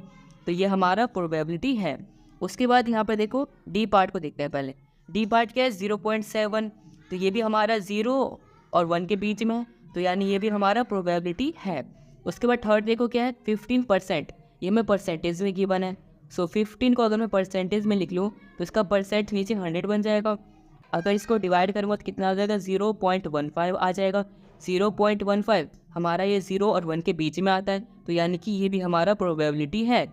ये हमारा प्रोबेबिलिटी है। उसके बाद यहाँ पर देखो डी पार्ट को देखते हैं पहले। डी पार्ट क्या है? 0.7, तो ये भी हमारा 0 और 1 के बीच में है, तो यानी ये भी हमारा प्रोबेबिलिटी है। उसके बाद थर्ड देखो क्या है? 15%, ये में परसेंटेज में गिवन है। सो 15 को अगर मैं परसेंटेज में लिख लूँ तो इसका परसेंट नीचे 100 बन जाएगा। अगर इसको डिवाइड करूँगा तो कितना आ जाएगा? 0.15 आ जाएगा। 0.15 हमारा ये 0 और 1 के बीच में आता है, तो यानी कि ये भी हमारा प्रोबेबिलिटी है।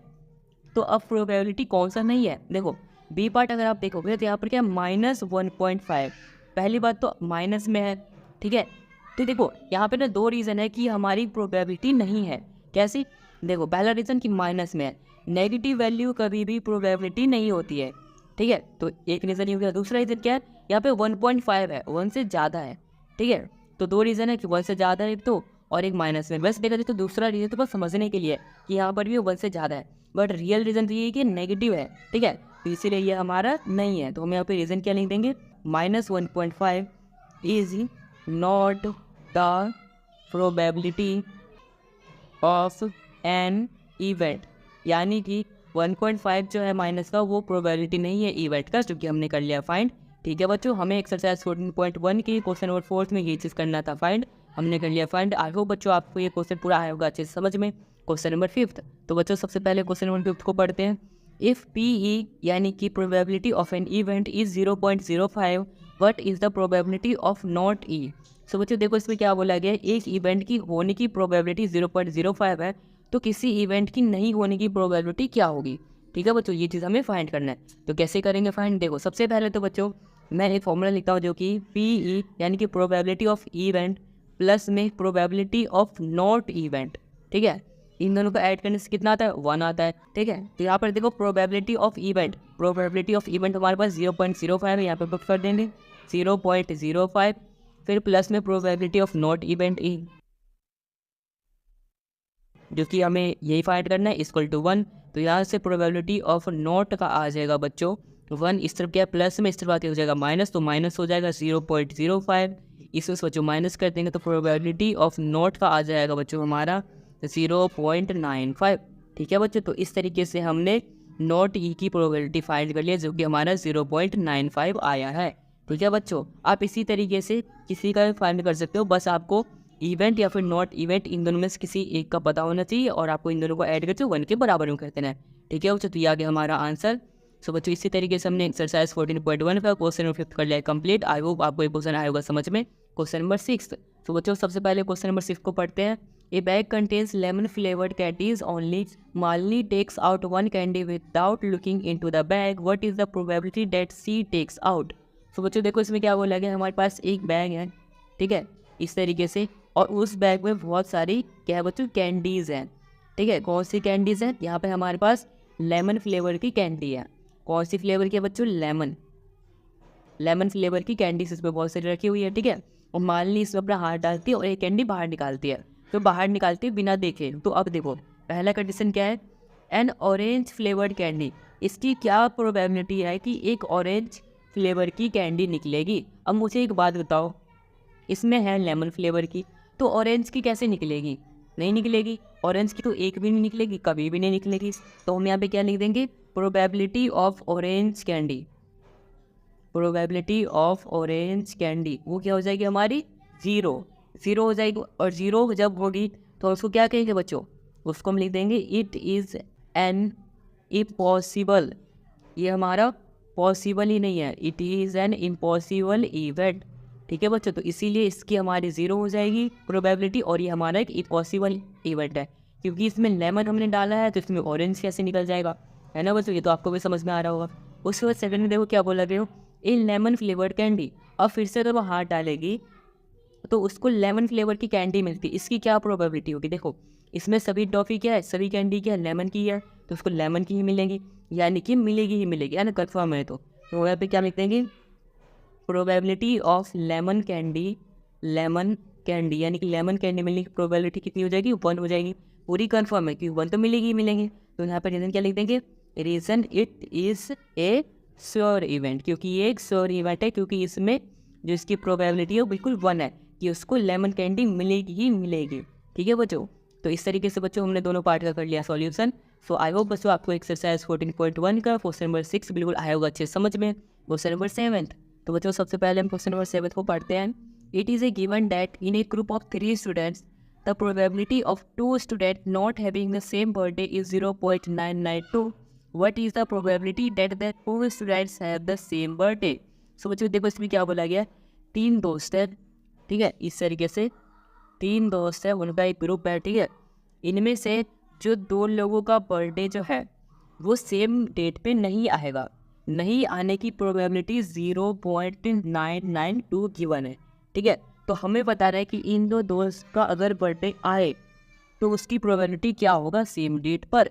तो अब प्रोबेबिलिटी कौन सा नहीं है? देखो बी पार्ट अगर आप देखोगे तो यहाँ पर क्या है? -1.5। पहली बात तो माइनस में है, ठीक है, तो देखो यहाँ पे ना दो रीज़न है कि हमारी प्रोबेबिलिटी नहीं है। कैसे? देखो पहला रीज़न कि माइनस में है, नेगेटिव वैल्यू कभी भी प्रोबेबिलिटी नहीं होती है, ठीक है, तो एक रीज़न ये हो गया। दूसरा रीज़न क्या है? यहाँ पे 1.5 है, 1 से ज़्यादा है, ठीक है, तो दो रीज़न है कि 1 से ज़्यादा है तो, और एक माइनस में। वैसे देखा जाए तो दूसरा रीज़न तो बस समझने के लिए कि यहाँ पर भी 1 से ज़्यादा है, बट रियल रीज़न तो ये है कि नेगेटिव है, ठीक है, तो इसीलिए ये हमारा नहीं है। तो हम यहाँ पे रीज़न क्या लिख देंगे? -1.5 is not the probability of an event, यानी कि 1.5 जो है माइनस का वो प्रोबेबिलिटी नहीं है इवेंट का, क्योंकि हमने कर लिया फाइंड। ठीक है बच्चों, हमें एक्सरसाइज 14.1 की क्वेश्चन नंबर 4 में ये चीज़ करना था फाइंड, हमने कर लिया फाइंड। आई होप बच्चों आपको ये क्वेश्चन पूरा आया होगा अच्छे से समझ में। क्वेश्चन नंबर 5, तो बच्चों सबसे पहले क्वेश्चन नंबर 5 को पढ़ते हैं। इफ़ PE यानी कि probability of an event is 0.05, what is the probability of not E। सो बच्चों देखो इसमें क्या बोला गया है? एक इवेंट की होने की प्रोबेबिलिटी 0.05 है, तो किसी इवेंट की नहीं होने की प्रोबेबिलिटी क्या होगी? ठीक है बच्चों, ये चीज़ हमें फाइंड करना है। तो कैसे करेंगे फाइंड? देखो सबसे पहले तो बच्चों मैं एक फॉर्मूला लिखता हूँ जो कि PE यानी कि प्रोबेबिलिटी ऑफ इवेंट प्लस में प्रोबेबिलिटी ऑफ नॉट इवेंट, ठीक है, इन दोनों को ऐड करने से कितना आता है? 1 आता है, ठीक है। तो यहाँ पर देखो प्रोबेबिलिटी ऑफ इवेंट हमारे पास 0.05 है, यहाँ पर पुट कर देंगे 0.05, फिर प्लस में probability of not event E, जो कि हमें यही फाइंड करना है, इक्वल टू 1। तो यहाँ से प्रोबेबिलिटी ऑफ नॉट का आ जाएगा बच्चों 1, इस तरफ क्या प्लस में, इस तरफ आके हो जाएगा माइनस, तो माइनस हो जाएगा 0.05, इसमें बच्चों माइनस कर देंगे तो प्रोबेबिलिटी ऑफ नॉट का आ जाएगा बच्चों हमारा 0.95। ठीक है बच्चों, तो इस तरीके से हमने नॉट E की प्रोबेबिलिटी फाइंड कर लिया, जो कि हमारा 0.95 आया है। ठीक है बच्चों, आप इसी तरीके से किसी का भी फाइंड कर सकते हो, बस आपको इवेंट या फिर नॉट इवेंट इन दोनों में से किसी एक का पता होना चाहिए, और आपको इन दोनों को ऐड करके 1 के बराबर में कर देना है। ठीक है बच्चों, तो ये आ गया हमारा आंसर। सो बच्चों इसी तरीके से हमने एक्सरसाइज 14.1 का क्वेश्चन नंबर 5 कर लिया है कंप्लीट। आई होप आपको ये क्वेश्चन आया होगा समझ में। क्वेश्चन नंबर 6, तो बच्चों सबसे पहले क्वेश्चन नंबर 6 को पढ़ते हैं। A bag contains lemon flavoured candies only, Malini takes out one candy without looking into the bag, what is the probability that she takes out. तो बच्चों देखो इसमें क्या बोला गया, हमारे पास एक बैग है, ठीक है, इस तरीके से, और उस बैग में बहुत सारी क्या है बच्चों, कैंडीज़ हैं, ठीक है। कौन सी कैंडीज़ हैं, यहाँ पे हमारे पास लेमन फ्लेवर की कैंडी है। कौन सी फ्लेवर की है बच्चों, लेमन फ्लेवर की कैंडीज इसमें बहुत सारी रखी हुई है, ठीक है। और मालिनी इसमें अपना हाथ डालती है और एक कैंडी बाहर निकालती है, तो बाहर निकालती है बिना देखे। तो अब देखो पहला कंडीशन क्या है, एन ऑरेंज फ्लेवर्ड कैंडी, इसकी क्या प्रोबेबिलिटी है कि एक ऑरेंज फ्लेवर की कैंडी निकलेगी। अब मुझे एक बात बताओ, इसमें है लेमन फ्लेवर की, तो ऑरेंज की कैसे निकलेगी, नहीं निकलेगी। ऑरेंज की तो एक भी नहीं निकलेगी, कभी भी नहीं निकलेगी। तो हम यहाँ पे क्या लिख देंगे, probability of orange candy, probability of orange candy वो क्या हो जाएगी हमारी, ज़ीरो हो जाएगी। और ज़ीरो जब होगी तो उसको क्या कहेंगे बच्चों, उसको हम लिख देंगे इट इज़ एन इम्पॉसिबल, ये हमारा पॉसिबल ही नहीं है, it is an impossible event, ठीक है बच्चों। तो इसीलिए इसकी हमारी ज़ीरो हो जाएगी प्रोबेबिलिटी, और ये हमारा एक इम्पॉसिबल इवेंट है, क्योंकि इसमें लेमन हमने डाला है तो इसमें ऑरेंज कैसे निकल जाएगा, है ना बच्चों। ये तो आपको भी समझ में आ रहा होगा। उसके बाद सेकंड में देखो क्या बोला गया, इन लेमन फ्लेवर्ड कैंडी, अब फिर से तो वो हाथ डालेगी तो उसको लेमन फ्लेवर की कैंडी मिलती है, इसकी क्या प्रोबेबिलिटी होगी, देखो इसमें सभी टॉफ़ी क्या है, सभी कैंडी क्या है, लेमन की है, तो उसको लेमन की ही मिलेगी, यानी कि मिलेगी ही मिलेगी, है ना, कन्फर्म है। तो यहाँ पे क्या लिख देंगे, प्रोबेबिलिटी ऑफ लेमन कैंडी यानी कि लेमन कैंडी मिलने की प्रोबेबिलिटी कितनी हो जाएगी, 1 हो जाएगी, पूरी कन्फर्म है क्योंकि 1 तो मिलेगी ही मिलेंगे। तो यहाँ पर रीज़न क्या लिख देंगे, reason it is A sure event, क्योंकि ये एक श्योर इवेंट है, क्योंकि इसमें जो इसकी प्रोबेबिलिटी है वो बिल्कुल 1 है कि उसको लेमन कैंडी मिलेगी ही मिलेगी, ठीक है बच्चों। तो इस तरीके से बच्चों हमने दोनों पार्ट का कर लिया सॉल्यूशन। सो आई होप बच्चों आपको एक्सरसाइज 14.1 का क्वेश्चन नंबर 6 बिल्कुल आया होगा अच्छे समझ में। क्वेश्चन नंबर 7, तो बच्चों सबसे पहले हम क्वेश्चन नंबर 7 को पढ़ते हैं। It is a given that in a group of 3 students the probability of 2 student not having the same birthday is 0.992, what is the probability that the 2 students have the same birthday. So बच्चों देखो इसमें क्या बोला गया, 3 दोस्त हैं, ठीक है, इस तरीके से 3 दोस्त हैं, उनका एक ग्रुप है, ठीक है। इनमें से जो 2 लोगों का बर्थडे जो है वो सेम डेट पे नहीं आएगा, नहीं आने की प्रोबेबिलिटी 0.992 गिवन है, ठीक है। तो हमें बता रहा है कि इन 2 दोस्त का अगर बर्थडे आए तो उसकी प्रोबेबिलिटी क्या होगा सेम डेट पर,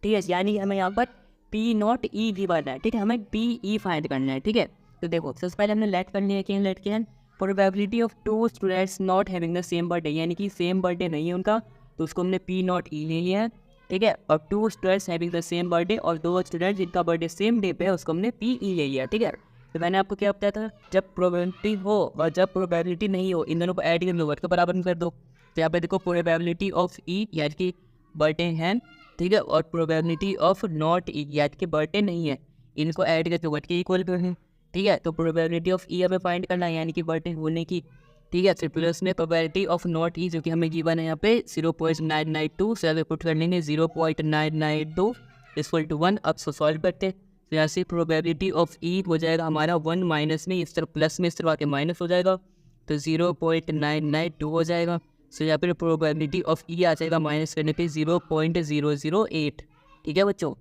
ठीक है। यानी हमें यहाँ पर P0E गिवन है, ठीक है, हमें PE फाइंड करना है, ठीक है। तो देखो सबसे पहले हमने लेट कर लिया कि लेट के probability of 2 students not having the same birthday, यानी कि सेम बर्थडे नहीं है उनका, तो उसको हमने P0E ले लिया है, ठीक है। और 2 students having the same birthday, और 2 स्टूडेंट्स जिनका बर्थडे सेम डे पे है उसको हमने PE ले लिया, ठीक है। तो मैंने आपको क्या बताया था, जब प्रोबेबिलिटी हो और जब प्रोबेबिलिटी नहीं हो इन दोनों को ऐड कर लो, वर्ड के बराबर में कर दो। तो यहाँ पे देखो प्रोबेबिलिटी ऑफ E यानी कि बर्थडे है, ठीक है, और प्रोबेबिलिटी ऑफ नॉट E यानी कि बर्थडे नहीं है, इनको ऐड करके वर्ड के इक्वल कर हैं, ठीक है। तो प्रोबेबिलिटी ऑफ E हमें फाइंड करना है यानी कि बर्थडे होने की, ठीक है। फिर प्लस में प्रोबेबिलिटी ऑफ नॉट E जो कि हमें गिवन है यहाँ पे 0.992, से पुट कर लेंगे 0.992 इक्वल टू 1। अब सॉल्व करते हैं, तो यहाँ से प्रोबेबिलिटी ऑफ E हो जाएगा हमारा 1 माइनस में इस तरफ प्लस में इस तरफ आके माइनस हो जाएगा, तो 0.992 हो जाएगा। सो यहाँ पर प्रोबेबिलिटी ऑफ E आ जाएगा माइनस करने पे 0.008, ठीक है बच्चों।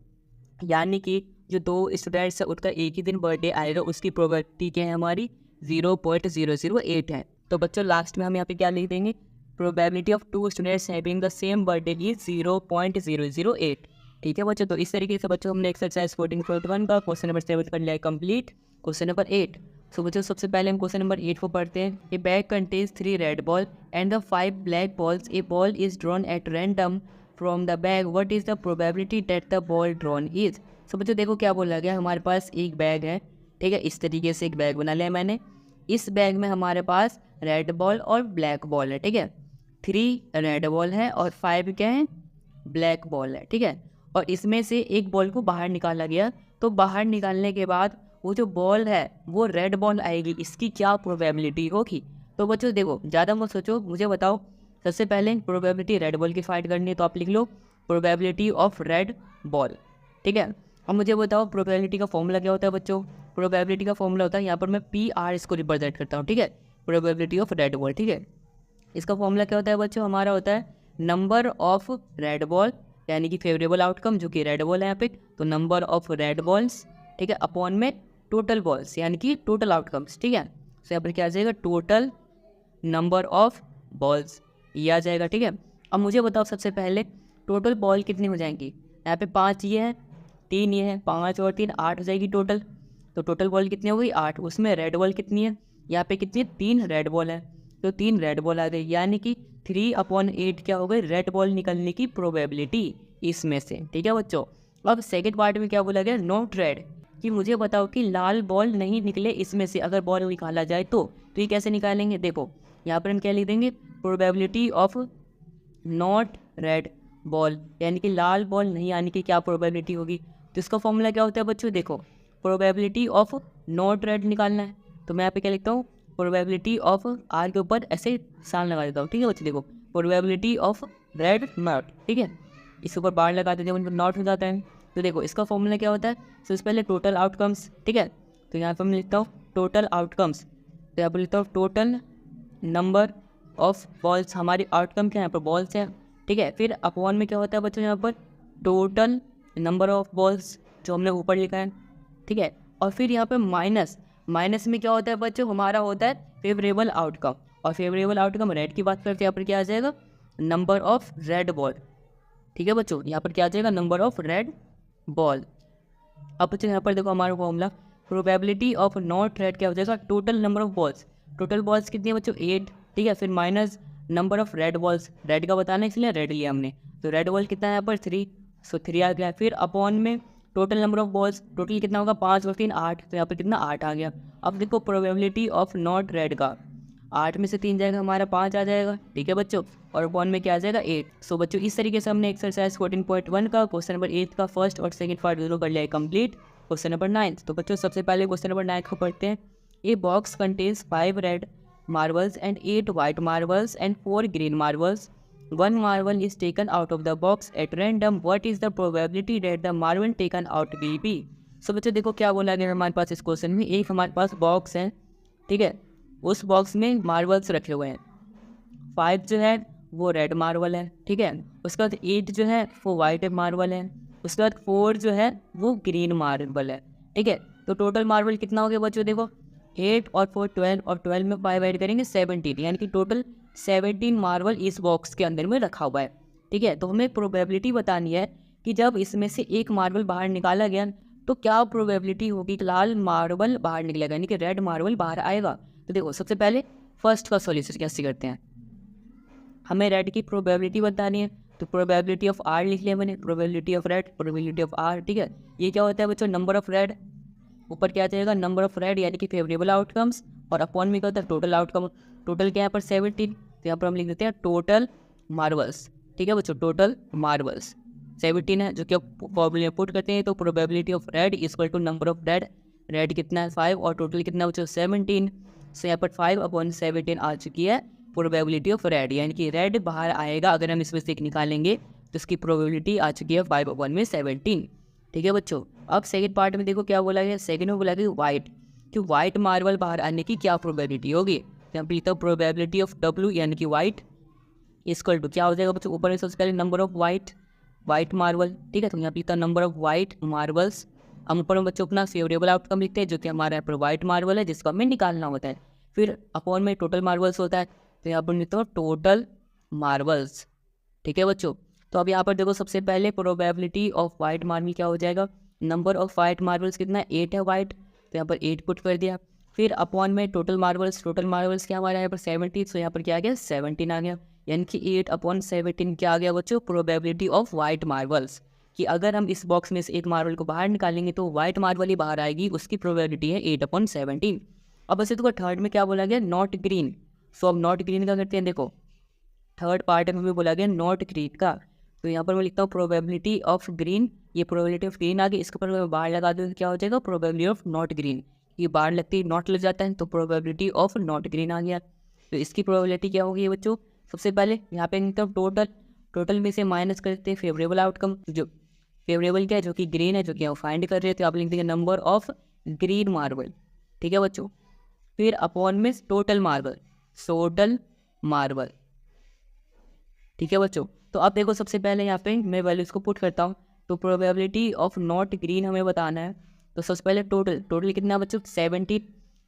यानी कि जो 2 स्टूडेंट्स है उनका एक ही दिन बर्थडे आएगा, उसकी प्रोबेबिलिटी क्या है हमारी 0.008 है। तो बच्चों लास्ट में हम यहाँ पे क्या लिख देंगे, probability of 2 students having the same birthday is 0.008, ठीक है बच्चों। तो इस तरीके से बच्चों हमने एक्सरसाइज 14.1 का क्वेश्चन नंबर 7 कर लिया कंप्लीट। क्वेश्चन नंबर 8, सो बच्चों सबसे पहले हम क्वेश्चन नंबर 8 को पढ़ते हैं। A bag contains 3 red ball and the 5 black balls, a ball is drawn at random from the bag, what is the probability that the ball drawn is. So बच्चों देखो क्या बोला गया, हमारे पास एक बैग है, ठीक है, इस तरीके से एक बैग बना लिया मैंने। इस बैग में हमारे पास रेड बॉल और ब्लैक बॉल है, ठीक है, 3 रेड बॉल है और 5 क्या है, ब्लैक बॉल है, ठीक है। और इसमें से एक बॉल को बाहर निकाला गया, तो बाहर निकालने के बाद वो जो बॉल है वो रेड बॉल आएगी, इसकी क्या प्रोबेबिलिटी होगी। तो बच्चों देखो ज़्यादा मत सोचो, मुझे बताओ। सबसे पहले प्रोबेबिलिटी रेड बॉल की फाइंड करनी है, तो आप लिख लो प्रोबेबिलिटी ऑफ रेड बॉल, ठीक है। अब मुझे बताओ प्रोबेबिलिटी का फॉर्मूला क्या होता है बच्चों, प्रोबेबिलिटी का फॉर्मूला होता है, यहाँ पर मैं PR इसको रिप्रेजेंट करता हूँ, ठीक है, प्रोबेबिलिटी ऑफ रेड बॉल, ठीक है। इसका फॉर्मूला क्या होता है बच्चों, हमारा होता है नंबर ऑफ रेड बॉल यानी कि फेवरेबल आउटकम जो कि रेड बॉल है यहाँ पे, तो नंबर ऑफ रेड बॉल्स, ठीक है, अपॉन में टोटल बॉल्स यानी कि टोटल आउटकम्स, ठीक है। तो यहाँ पर क्या आ जाएगा, टोटल नंबर ऑफ बॉल्स, ये आ जाएगा, ठीक है। अब मुझे बताओ सबसे पहले टोटल बॉल कितनी हो जाएंगी, यहाँ पे 5 ये है, 3 ये है, 5 और 3 8 हो जाएगी टोटल। तो टोटल बॉल कितनी हो गई 8, उसमें रेड बॉल कितनी है, यहाँ पे कितनी है 3 रेड बॉल है, तो 3 रेड बॉल आ गई, यानी कि 3/8 क्या हो गई रेड बॉल निकलने की प्रोबेबिलिटी इसमें से, ठीक है बच्चों। अब सेकेंड पार्ट में क्या बोला गया, नॉट रेड, कि मुझे बताओ कि लाल बॉल नहीं निकले इसमें से, अगर बॉल निकाला जाए तो ये कैसे निकालेंगे, देखो यहाँ पर हम क्या लिख देंगे, probability of not red ball, यानी कि लाल बॉल नहीं आने की क्या प्रोबेबिलिटी होगी। तो इसका फॉर्मूला क्या होता है बच्चों, देखो प्रोबेबिलिटी ऑफ नॉट रेड निकालना है, तो मैं यहाँ पे क्या लिखता हूँ, प्रोबेबिलिटी ऑफ आर के ऊपर ऐसे साइन लगा देता हूँ, ठीक है बच्चों। देखो प्रोबेबिलिटी ऑफ रेड नॉट, ठीक है, इसके ऊपर बार लगा देते हैं, नॉट हो जाता है। तो देखो इसका फॉर्मूला क्या होता है, सबसे पहले टोटल आउटकम्स, ठीक है, तो यहाँ पर मैं लिखता हूँ टोटल आउटकम्स, तो यहाँ पर लिखता हूँ टोटल नंबर ऑफ बॉल्स, हमारी आउटकम क्या है यहाँ पर बॉल्स हैं, ठीक है। फिर अपॉन में क्या होता है बच्चों, यहाँ पर टोटल नंबर ऑफ बॉल्स जो हमने ऊपर लिखा है, ठीक है। और फिर यहाँ पे माइनस में क्या होता है बच्चों, हमारा होता है फेवरेबल आउटकम, और फेवरेबल आउटकम रेड की बात करते हैं, यहाँ पर क्या आ जाएगा, नंबर ऑफ रेड बॉल, ठीक है बच्चों, यहाँ पर क्या आ जाएगा, नंबर ऑफ रेड बॉल। अब बच्चों यहाँ पर देखो हमारा formula, probability of not red क्या हो जाएगा, total number of balls, total balls कितनी है बच्चों 8, ठीक है, फिर minus number of red balls, red का बताना है इसलिए रेड लिया हमने, तो रेड बॉल कितना है यहाँ पर 3, सो 3 आ गया। फिर अपॉन में total number of balls, total कितना होगा 5 और 3 8, तो यहाँ पर कितना 8 आ गया। अब देखो प्रोबेबिलिटी ऑफ नॉट रेड का, 8 में से 3 जाएगा हमारा 5 आ जाएगा, ठीक है बच्चों, और अपॉन में क्या आ जाएगा 8। सो बच्चों इस तरीके से हमने एक्सरसाइज 14.1 का क्वेश्चन नंबर 8 का फर्स्ट और सेकंड पार्ट दोनों कर लिया है कंप्लीट। क्वेश्चन नंबर 9, तो बच्चों सबसे पहले क्वेश्चन नंबर 9 को पढ़ते हैं। A box contains 5 red marbles and 8 white marbles and 4 green marbles. One marble is taken out of the box at random. What is the probability that the marble taken out will be? So बच्चों देखो क्या बोला गया हमारे पास इस question में, एक हमारे पास बॉक्स है, ठीक है, उस बॉक्स में मार्बल्स रखे हुए हैं, 5 जो है वो रेड मार्बल है, ठीक है, उसके बाद 8 जो है वो वाइट मार्बल है, उसके बाद 4 जो है वो ग्रीन मार्बल है, ठीक है। तो टोटल मार्बल कितना हो गया बच्चों, देखो 8 और 4 12, और 12 में 5 ऐड करेंगे 17, यानी कि टोटल 17 मार्बल इस बॉक्स के अंदर में रखा हुआ है, ठीक है। तो हमें प्रोबेबिलिटी बतानी है कि जब इसमें से एक मार्बल बाहर निकाला गया तो क्या प्रोबेबिलिटी होगी कि लाल मार्बल बाहर निकलेगा, यानी कि रेड मार्बल बाहर आएगा। तो देखो सबसे पहले फर्स्ट का सॉल्यूशन कैसे करते हैं, हमें रेड की प्रोबेबिलिटी बतानी है, तो प्रोबेबिलिटी ऑफ आर लिख लिया मैंने, probability of red, probability of R, ठीक है। ये क्या होता है बच्चों, नंबर ऑफ रेड, ऊपर क्या आ जाएगा नंबर ऑफ रेड यानी कि फेवरेबल आउटकम्स, और अपॉन में क्या होता है टोटल आउटकम, टोटल क्या है यहाँ पर 17, तो यहाँ पर हम लिख देते हैं टोटल मार्बल्स, ठीक है बच्चों, टोटल मार्बल्स 17 है, जो कि फॉर्मूले पुट करते हैं, तो probability of red equal to number of red, red कितना है 5 और टोटल कितना बच्चों 17, सो यहाँ पर 5/17 आ चुकी है प्रोबेबिलिटी ऑफ रेड, यानी कि रेड बाहर आएगा अगर हम इसमें से एक निकालेंगे, तो इसकी प्रोबेबिलिटी आ चुकी है 5/17, ठीक है बच्चों। अब सेकंड पार्ट में देखो क्या बोला गया, सेकंड में बोला गया वाइट, कि वाइट मार्बल बाहर आने की क्या प्रोबेबिलिटी होगी, तो यहाँ पर प्रोबेबिलिटी ऑफ W यानी कि वाइट इक्वल टू क्या हो जाएगा बच्चों, ऊपर में सबसे पहले नंबर ऑफ वाइट मार्बल, ठीक है, तो यहाँ पर लिखता नंबर ऑफ वाइट मार्बल्स, हम ऊपर में बच्चों अपना फेवरेबल आउटकम लिखते हैं जो कि हमारे यहाँ पर वाइट मार्बल है जिसको हमें निकालना होता है, फिर अपॉन में टोटल मार्बल्स होता है, तो यहाँ पर लिखता हूँ टोटल मार्बल्स, ठीक है बच्चों। तो अब यहाँ पर देखो सबसे पहले प्रोबेबिलिटी ऑफ वाइट मार्बल क्या हो जाएगा, नंबर ऑफ वाइट मार्बल्स कितना है 8 है वाइट, तो यहाँ पर 8 पुट कर दिया, फिर अपॉन में टोटल मार्बल्स क्या हमारे यहाँ पर 70, तो यहाँ पर क्या आ गया 17 आ गया, यानी कि 8/17 क्या आ गया बच्चों, प्रोबेबिलिटी ऑफ वाइट मार्बल्स, कि अगर हम इस बॉक्स में से एक मार्बल को बाहर निकालेंगे तो वाइट मार्बल ही बाहर आएगी, उसकी प्रोबेबिलिटी है 8/17। अब वैसे तो थर्ड में क्या बोला गया, नॉट ग्रीन, सो अब नॉट ग्रीन का करते हैं, देखो थर्ड पार्ट में भी बोला गया नॉट ग्रीन का, तो यहाँ पर मैं लिखता हूँ प्रोबेबिलिटी ऑफ ग्रीन, ये प्रोबेबिलिटी ऑफ ग्रीन आ गई, इसके ऊपर मैं बार लगा दूँ तो क्या हो जाएगा प्रोबेबिलिटी ऑफ नॉट ग्रीन, ये बार लगती है नॉट लग जाता है तो प्रोबेबिलिटी ऑफ नॉट ग्रीन आ गया। तो इसकी प्रोबेबिलिटी क्या होगी बच्चों, सबसे पहले यहाँ पे लिखता टोटल में से माइनस करते हैं फेवरेबल आउटकम, जो फेवरेबल क्या है जो कि ग्रीन है, जो कि हम फाइंड कर रहे थे, आप लिख देंगे नंबर ऑफ ग्रीन मार्बल, ठीक है बच्चों, फिर अपॉन में टोटल मार्बल ठीक है बच्चों। तो अब देखो सबसे पहले यहाँ पे मैं वैल्यूज़ को पुट करता हूँ। तो प्रोबेबिलिटी ऑफ नॉट ग्रीन हमें बताना है। तो सबसे पहले टोटल कितना बच्चों 17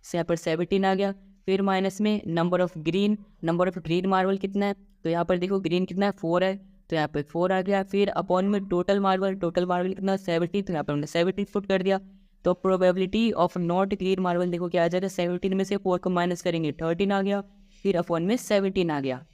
से यहाँ पर 17 आ गया। फिर माइनस में नंबर ऑफ ग्रीन मार्बल कितना है, तो यहाँ पर देखो ग्रीन कितना है 4 है, तो यहाँ पे 4 आ गया। फिर अपॉन में टोटल मार्बल कितना 70, तो यहाँ पर हमने 70 पुट कर दिया। तो probability of not green marble देखो क्या आ जाएगा, 17 में से 4 को माइनस करेंगे 13 आ गया। फिर अपॉन में 17 आ गया,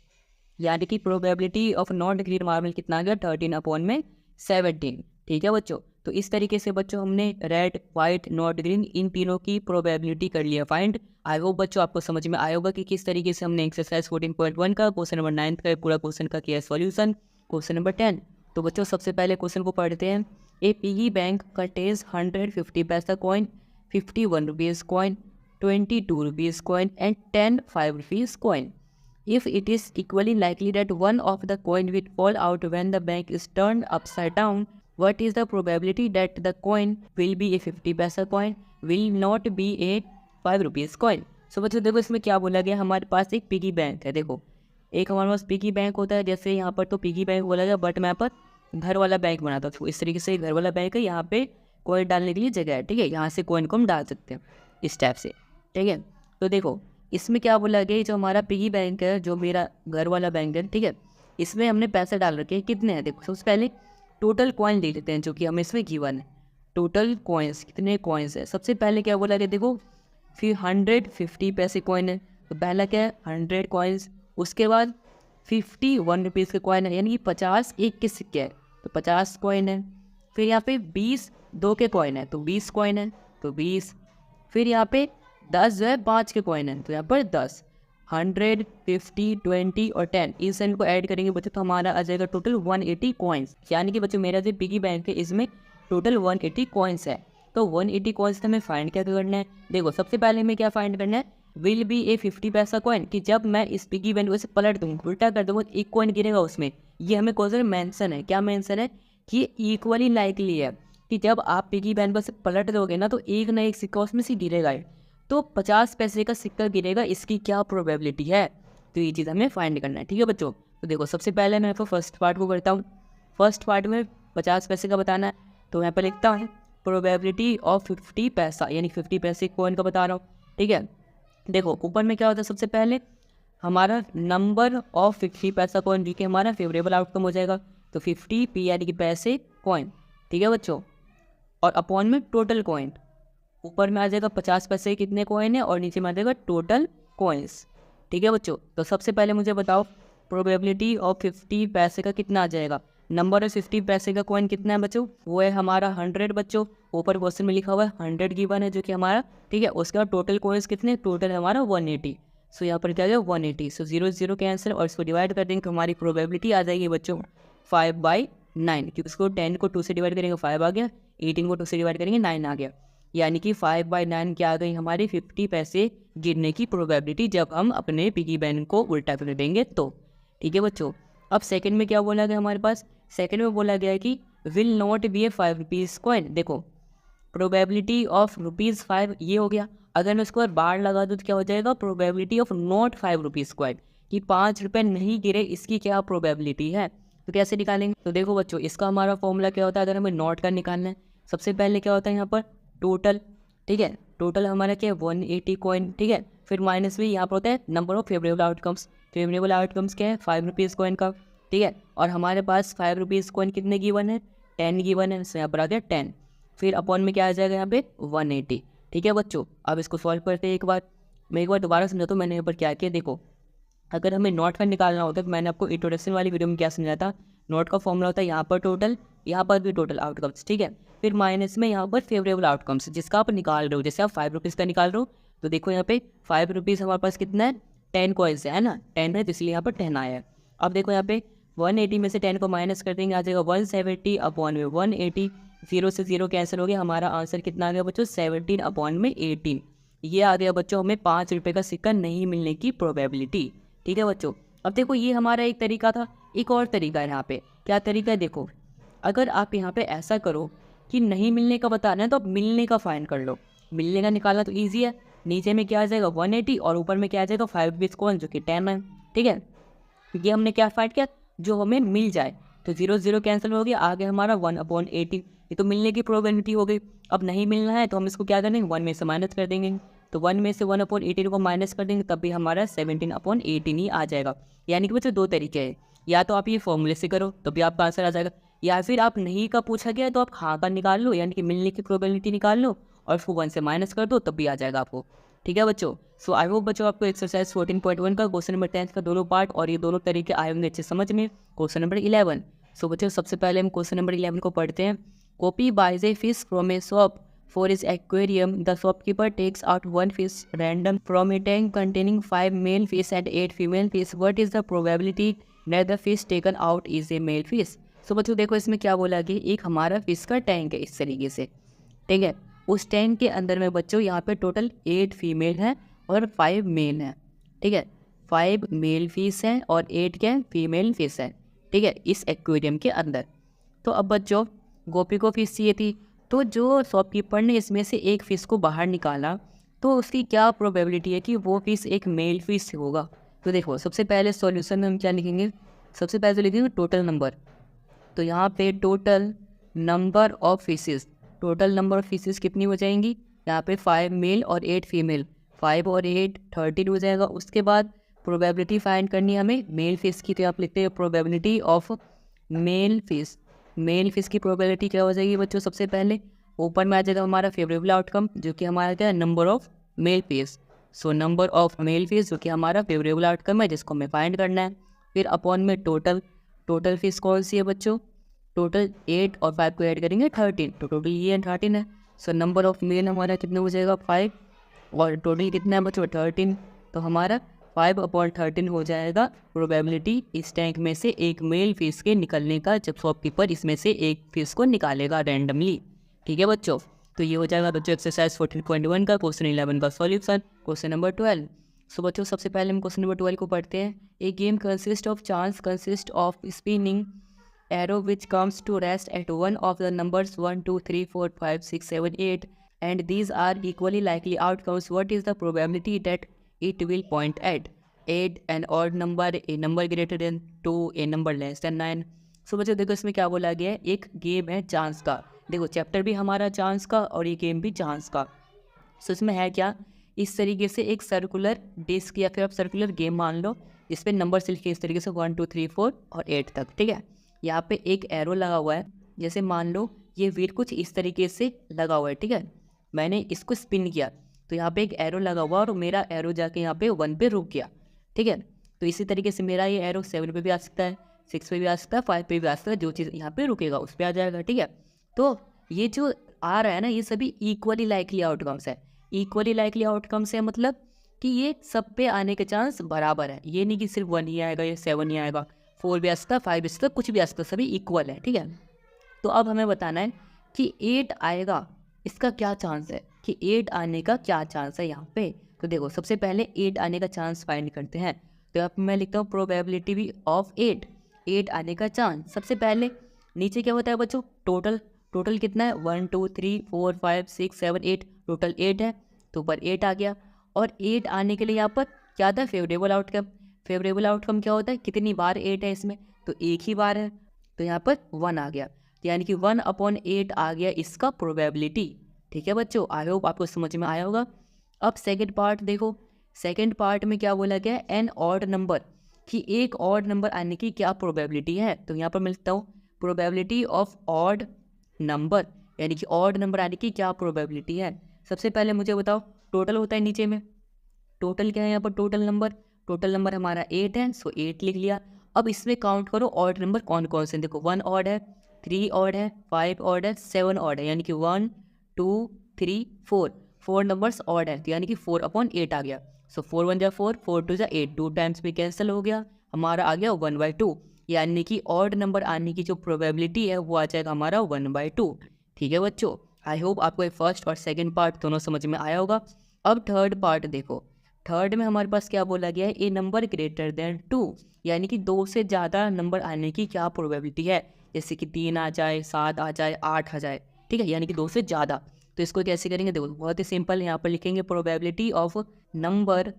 यानी कि probability of not green marble कितना आ गया 13 अपॉन में 17। ठीक है बच्चों। तो इस तरीके से बच्चों हमने red, white, not green in तीनों की प्रोबेबिलिटी कर लिया फाइंड। आई होप बच्चों आपको समझ में आया होगा कि किस तरीके से हमने एक्सरसाइज 14.1 का क्वेश्चन नंबर 9 का पूरा क्वेश्चन का किया सॉल्यूशन। Question number 10। तो बच्चों सबसे पहले क्वेश्चन को पढ़ते हैं। ए पिगी बैंक कंटेन्स 150 पैसा coin, 51 rupees coin, 22 rupees coin and 10 5 rupees coin. If it is equally likely that one of the coin will fall out when the bank is turned upside down, what is the probability that the coin will be a 50 पैसा coin, will not be a 5 rupees coin? So बच्चों देखो इसमें क्या बोला गया, हमारे पास एक piggy bank है। देखो एक हमारे पास पिगी बैंक होता है, जैसे यहाँ पर तो पिगी बैंक बोला गया, बट मैं यहाँ पर घर वाला बैंक बनाता हूँ। इस तरीके से घर वाला बैंक है, यहाँ पे कॉइन डालने के लिए जगह है। ठीक है, यहाँ से कॉइन को हम डाल सकते हैं इस टाइप से। ठीक है, तो देखो इसमें क्या बोला गया, जो हमारा पिगी बैंक है, जो मेरा घर वाला बैंक है, ठीक है, इसमें हमने पैसे डाल रखे हैं। कितने हैं देखो, सबसे पहले टोटल कॉइन ले लेते हैं जो कि हमें इसमें गिवन है। टोटल कॉइन्स कितने कॉइन्स है, सबसे पहले क्या बोला गया देखो, फिर 150 पैसे कॉइन है, तो पहला क्या है 100 कॉइन्स। उसके बाद 51 रुपीज़ के कॉइन है, यानी कि 50 एक के सिक्के है, तो 50 कॉइन है। फिर यहाँ पे 20 2 के कॉइन है, तो 20 कॉइन है, तो 20। फिर यहाँ पे 10 जो है 5 के कॉइन है, तो यहाँ पर 10। 100, 50, 20 और 10 इन सब को ऐड करेंगे बच्चों, तो हमारा आ जाएगा टोटल 180 कॉइन्स। यानी कि बच्चों मेरा जो पिगी बैंक है इसमें टोटल 180 कॉइन्स है। तो 180 कॉइन्स हमें फाइंड क्या करना है, देखो सबसे पहले हमें क्या फाइंड करना है, विल बी ए 50 पैसा कॉइन, कि जब मैं इस पिगी बैंक को ऐसे पलट दूँ, उल्टा कर दूँगा, एक कॉइन गिरेगा उसमें। ये हमें क्वेश्चन मेंशन है, क्या मेंशन है कि इक्वली लाइकली है कि जब आप पिगी बैंक को से पलट दोगे ना, तो एक ना एक सिक्का उसमें से गिरेगा। तो 50 पैसे का सिक्का गिरेगा, इसकी क्या प्रोबेबिलिटी है, तो ये चीज़ हमें फाइंड करना है। ठीक है बच्चों, तो देखो सबसे पहले मैं आपको फर्स्ट पार्ट को करता हूँ। फर्स्ट पार्ट में 50 पैसे का बताना है, तो यहाँ पर लिखता हूँ प्रोबेबिलिटी ऑफ 50 पैसा, यानी 50 पैसे कॉइन का बता रहा हूँ। ठीक है, देखो ऊपर में क्या होता है, सबसे पहले हमारा नंबर ऑफ 50 पैसा कॉइन, जो कि हमारा फेवरेबल आउटकम हो जाएगा, तो 50 पी यानी कि पैसे कॉइन। ठीक है बच्चों, और अपॉन में टोटल कॉइन, ऊपर में आ जाएगा 50 पैसे कितने कॉइन है, और नीचे में आ जाएगा टोटल कॉइन्स। ठीक है बच्चों, तो सबसे पहले मुझे बताओ प्रोबेबिलिटी ऑफ 50 पैसे का कितना आ जाएगा। नंबर ऑफ 50 पैसे का कॉइन कितना है बच्चों, वो है हमारा 100 बच्चों। ऊपर क्वेश्चन में लिखा हुआ है 100 गिवन है, जो कि हमारा, ठीक है। उसके बाद टोटल कॉइन्स कितने, टोटल हमारा 180। सो यहाँ पर क्या जाएगा 180। सो 0 0 के आंसर, और इसको डिवाइड कर देंगे तो हमारी प्रोबेबिलिटी आ जाएगी बच्चों 5/9, क्योंकि उसको 10 को 2 से डिवाइड करेंगे 5 आ गया, 18 को 2 से डिवाइड करेंगे 9 आ गया, यानी कि 5/9 क्या आ गई हमारी 50 पैसे गिरने की प्रोबेबिलिटी, जब हम अपने पिगी बैंक को उल्टा कर देंगे तो। ठीक है बच्चों, अब सेकंड में क्या बोला गया हमारे पास, सेकंड में बोला गया है कि will not be A 5 rupees coin. देखो प्रोबेबिलिटी ऑफ ₹5 ये हो गया, अगर मैं उसको बार लगा दूँ तो क्या हो जाएगा, probability of not 5 rupees coin, कि 5 रुपये नहीं गिरे, इसकी क्या प्रोबेबिलिटी है। तो कैसे निकालेंगे, तो देखो बच्चों इसका हमारा फॉर्मूला क्या होता है, अगर हमें नॉट का निकालना है, सबसे पहले क्या होता है यहाँ पर टोटल। ठीक है, टोटल हमारा क्या है 180 कॉइन। ठीक है, फिर माइनस भी यहाँ पर होता है number of favourable outcomes. Favourable outcomes क्या है 5 रुपीज़ कॉइन का। ठीक है, और हमारे पास 5 रुपीज़ कॉइन कितने गिवन है, 10 गिवन है, यहाँ पर आ गया 10। फिर अपॉन में क्या आ जाएगा यहाँ पे 180। ठीक है बच्चों, अब इसको सॉल्व करते हैं एक बार, मैं एक बार दोबारा समझाता हूँ मैंने यहाँ पर क्या किया। देखो अगर हमें नॉट का निकालना होता है, तो मैंने आपको इंट्रोडक्शन वाली वीडियो में क्या समझाया था, नॉट का फॉर्मूला होता है यहाँ पर टोटल, यहाँ पर भी टोटल आउटकम्स। ठीक है, फिर माइनस में यहाँ पर फेवरेबल आउटकम्स, जिसका आप निकाल रहे हो, जैसे आप 5 रुपीज़ का निकाल रहे हो, तो देखो यहाँ पे 5 रुपीज़ हमारे पास कितना है, 10 कॉइन्स है ना, 10 है, तो इसलिए यहाँ पर 10 आया है। अब देखो यहाँ पे 180 में से 10 को माइनस कर देंगे, आ जाएगा 170 अपॉन में 180, 0 से 0 कैंसिल हो गया, हमारा आंसर कितना आ गया बच्चों 17 अपॉन में 18। ये आ गया बच्चों हमें 5 रुपये का सिक्का नहीं मिलने की प्रोबेबिलिटी। ठीक है बच्चों, अब देखो ये हमारा एक तरीका था, एक और तरीका है यहाँ पे, क्या तरीका है, देखो अगर आप यहाँ पे ऐसा करो कि नहीं मिलने का बताना है, तो आप मिलने का फाइन कर लो। मिलने का निकालना तो ईजी है, नीचे में क्या आ जाएगा 180, और ऊपर में क्या आ जाएगा 5 रुपीज़ कॉइन, जो कि 10 है। ठीक है, ये हमने क्या फाइंड किया, जो हमें मिल जाए। तो 0 0 कैंसिल हो गया, आगे हमारा 1/18, ये तो मिलने की प्रोबेबिलिटी हो गई। अब नहीं मिलना है तो हम इसको क्या करेंगे, 1 में से माइनस कर देंगे। तो 1 में से 1/18 को माइनस कर देंगे, तब भी हमारा 17/18 ही आ जाएगा। यानी कि बच्चों 2 तरीके हैं, या तो आप ये फॉर्मूले से करो तो भी आपका आंसर आ जाएगा, या फिर आप नहीं का पूछा गया है तो आप हाँ का निकाल लो, यानी कि मिलने की प्रोबेबिलिटी निकाल लो और उसको 1 से माइनस कर दो, तब भी आ जाएगा आपको। ठीक है बच्चों। सो आई होप बच्चों आपको एक्सरसाइज 14.1 का क्वेश्चन नंबर 10 का दोनों पार्ट और ये दोनों तरीके आए होंगे अच्छे समझ में। Question number 11। सो बच्चों सबसे पहले हम क्वेश्चन नंबर 11 को पढ़ते हैं। Gopi buys a fish from a shop for his aquarium. The shopkeeper takes out 1 fish random from a tank containing 5 male fish and 8 female fish. What is the probability that the fish taken out is a male fish? So बच्चों देखो इसमें क्या बोला कि एक हमारा fish का tank है इस तरीके से, ठीक है। उस टैंक के अंदर में बच्चों यहाँ पे टोटल 8 फीमेल हैं और 5 मेल हैं, ठीक है। 5 मेल फिश हैं और 8 क्या फीमेल फिश हैं, ठीक है, इस एक्वेरियम के अंदर। तो अब बच्चों गोपी को फिश चाहिए थी, तो जो शॉपकीपर ने इसमें से एक फ़िश को बाहर निकाला तो उसकी क्या प्रोबेबिलिटी है कि वो फ़िश एक मेल फ़िश होगा। तो देखो सबसे पहले सॉल्यूशन में हम क्या लिखेंगे, सबसे पहले तो लिखेंगे टोटल नंबर। तो यहाँ पे total number of fishes, total number of fishes कितनी हो जाएंगी, यहाँ पे 5 मेल और 8 फीमेल, 5 और 8 13 हो जाएगा। उसके बाद प्रोबेबिलिटी फाइंड करनी है हमें मेल फिश की, तो आप लिखते हैं probability of male fish. Male fish की प्रोबेबिलिटी क्या हो जाएगी बच्चों, सबसे पहले ऊपर में आ जाएगा हमारा फेवरेबल आउटकम जो कि हमारा क्या है number of male fish. So number of male fish जो कि हमारा फेवरेबल आउटकम है जिसको हमें फाइंड करना है। फिर अपॉन में टोटल, टोटल फिश कौन सी है बच्चों, टोटल 8 और 5 को ऐड करेंगे 13, तो टोटल ये 13 है। सो नंबर ऑफ मेल हमारा कितना हो जाएगा 5 और टोटल कितना है बच्चों 13, तो हमारा 5/13 हो जाएगा प्रोबेबिलिटी इस टैंक में से एक मेल फिश के निकलने का, जब शॉपकीपर इसमें से एक फिश को निकालेगा रैंडमली। ठीक है बच्चों, तो ये हो जाएगा बच्चों एक्सरसाइज 14.1 का क्वेश्चन 11 का सॉल्यूशन। Question number 12। सो बच्चों सबसे पहले हम क्वेश्चन नंबर 12 को पढ़ते हैं। A game consist of chance consist of spinning arrow which comes to rest at one of the numbers 1 2 3 4 5 6 7 8 and these are equally likely outcomes. What is the probability that it will point at? 8 an odd number, a number greater than 2, a number less than 9. सो बच्चों देखो इसमें क्या बोला गया है, एक game है chance का। देखो चैप्टर भी हमारा चांस का और ये गेम भी चांस का। सो इसमें है क्या, इस तरीके से एक सर्कुलर डिस्क या फिर आप सर्कुलर गेम मान लो, इस पर नंबर से लिखे इस तरीके से 1 2 3 4 और 8 तक, ठीक है। यहाँ पे एक एरो लगा हुआ है, जैसे मान लो ये व्हील कुछ इस तरीके से लगा हुआ है, ठीक है। मैंने इसको स्पिन किया तो यहाँ पे एक एरो लगा हुआ और मेरा एरो जाके यहाँ पे 1 पे रुक गया, ठीक है। तो इसी तरीके से मेरा ये एरो 7 पे भी आ सकता है, 6 पे भी आ सकता है, 5 पे भी आ सकता है, जो चीज़ यहाँ पे रुकेगा उस पर आ जाएगा, ठीक है। तो ये जो आ रहा है ना, ये सभी इक्वली लाइकली आउटकम्स है। इक्वली लाइकली आउटकम्स है मतलब कि ये सब पे आने के चांस बराबर है, ये नहीं कि सिर्फ 1 ही आएगा या 7 ही आएगा, 4 भी आ सकता है, 5 भी आ सकता है, कुछ भी आ सकता है, सभी इक्वल है, ठीक है। तो अब हमें बताना है कि 8 आएगा, इसका क्या चांस है, कि 8 आने का क्या चांस है यहाँ पे। तो देखो सबसे पहले 8 आने का चांस फाइंड करते हैं। तो अब मैं लिखता हूँ प्रोबेबिलिटी भी ऑफ 8 आने का चांस। सबसे पहले नीचे क्या होता है बच्चों, टोटल, टोटल कितना है 1 2 3 4 5 6 7 8, टोटल 8 है, तो ऊपर 8 आ गया। और 8 आने के लिए यहाँ पर क्या था, फेवरेबल आउटकम। फेवरेबल आउटकम क्या होता है, कितनी बार 8 है इसमें, तो एक ही बार है, तो यहाँ पर 1 आ गया, यानी कि 1/8 आ गया इसका प्रोबेबिलिटी। ठीक है बच्चों, आई होप आपको समझ में आया होगा। अब सेकंड पार्ट देखो, सेकंड पार्ट में क्या बोला गया है, एन ऑड नंबर, कि एक ऑड नंबर आने की क्या प्रोबेबिलिटी है। तो यहाँ पर मैं लिखता हूँ प्रोबेबिलिटी ऑफ ऑड नंबर, यानी कि ऑड नंबर आने की क्या प्रोबेबिलिटी है। सबसे पहले मुझे बताओ, टोटल होता है नीचे में, टोटल क्या है यहाँ पर, टोटल नंबर हमारा 8 है, सो 8 लिख लिया। अब इसमें काउंट करो ऑड नंबर कौन कौन से, देखो 1 ऑड है, 3 ऑड है, 5 ऑड है, 7 ऑड है, यानी कि 1 2 3 4 नंबर्स ऑड है, तो यानी कि 4/8 आ गया। सो 4 1 जा 4, 4 2 जा 8, 2 टाइम्स भी कैंसिल हो गया, हमारा आ गया 1/2, यानी कि ऑड नंबर आने की जो प्रोबेबिलिटी है वो आ जाएगा हमारा 1/2। ठीक है बच्चों, आई होप आपको फर्स्ट और सेकेंड पार्ट दोनों समझ में आया होगा। अब थर्ड पार्ट देखो, थर्ड में हमारे पास क्या बोला गया है, ए नंबर ग्रेटर देन 2, यानी कि 2 से ज़्यादा नंबर आने की क्या प्रोबेबिलिटी है, जैसे कि 3 आ जाए, 7 आ जाए, 8 आ जाए, ठीक है, यानी कि 2 से ज़्यादा। तो इसको कैसे करेंगे, देखो बहुत ही सिंपल, यहाँ पर लिखेंगे probability of number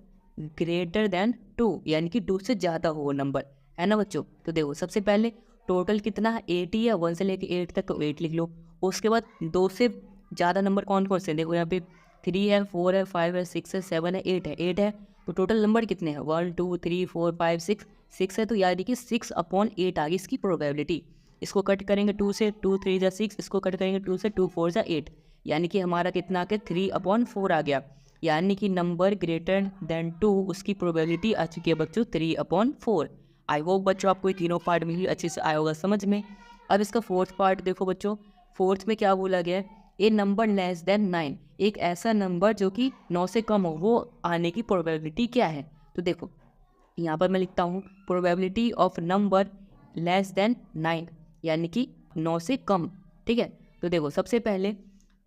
greater than 2, यानी कि 2 से ज़्यादा हो नंबर, है ना बच्चों। तो देखो सबसे पहले टोटल कितना है 8 ही है, 1 से लेके 8 तक, तो 8 लिख लो। उसके बाद 2 से ज़्यादा नंबर कौन कौन से हैं, देखो यहाँ पे 3 है, 4 है, 5 है, 6 है, 7 है, 8 है। तो टोटल नंबर कितने हैं 1 2 3 4 5 6 है, तो यानी कि 6/8 आ गई इसकी प्रोबेबिलिटी। इसको कट करेंगे 2 से, 2 3 जा 6, इसको कट करेंगे 2 से, 2 4 जा 8, यानी कि हमारा कितना आ गया 3/4 आ गया। यानी कि नंबर ग्रेटर देन 2 उसकी प्रोबेबिलिटी आ चुकी है बच्चों 3/4। आई होप बच्चों आपको ये तीनों पार्ट में ही अच्छे से आया होगा समझ में। अब इसका फोर्थ पार्ट देखो बच्चों, फोर्थ में क्या बोला गया है, ए नंबर लेस देन 9, एक ऐसा नंबर जो कि 9 से कम हो, वो आने की प्रोबेबिलिटी क्या है। तो देखो यहाँ पर मैं लिखता हूँ probability of number less than 9, यानी कि 9 से कम। ठीक है, तो देखो सबसे पहले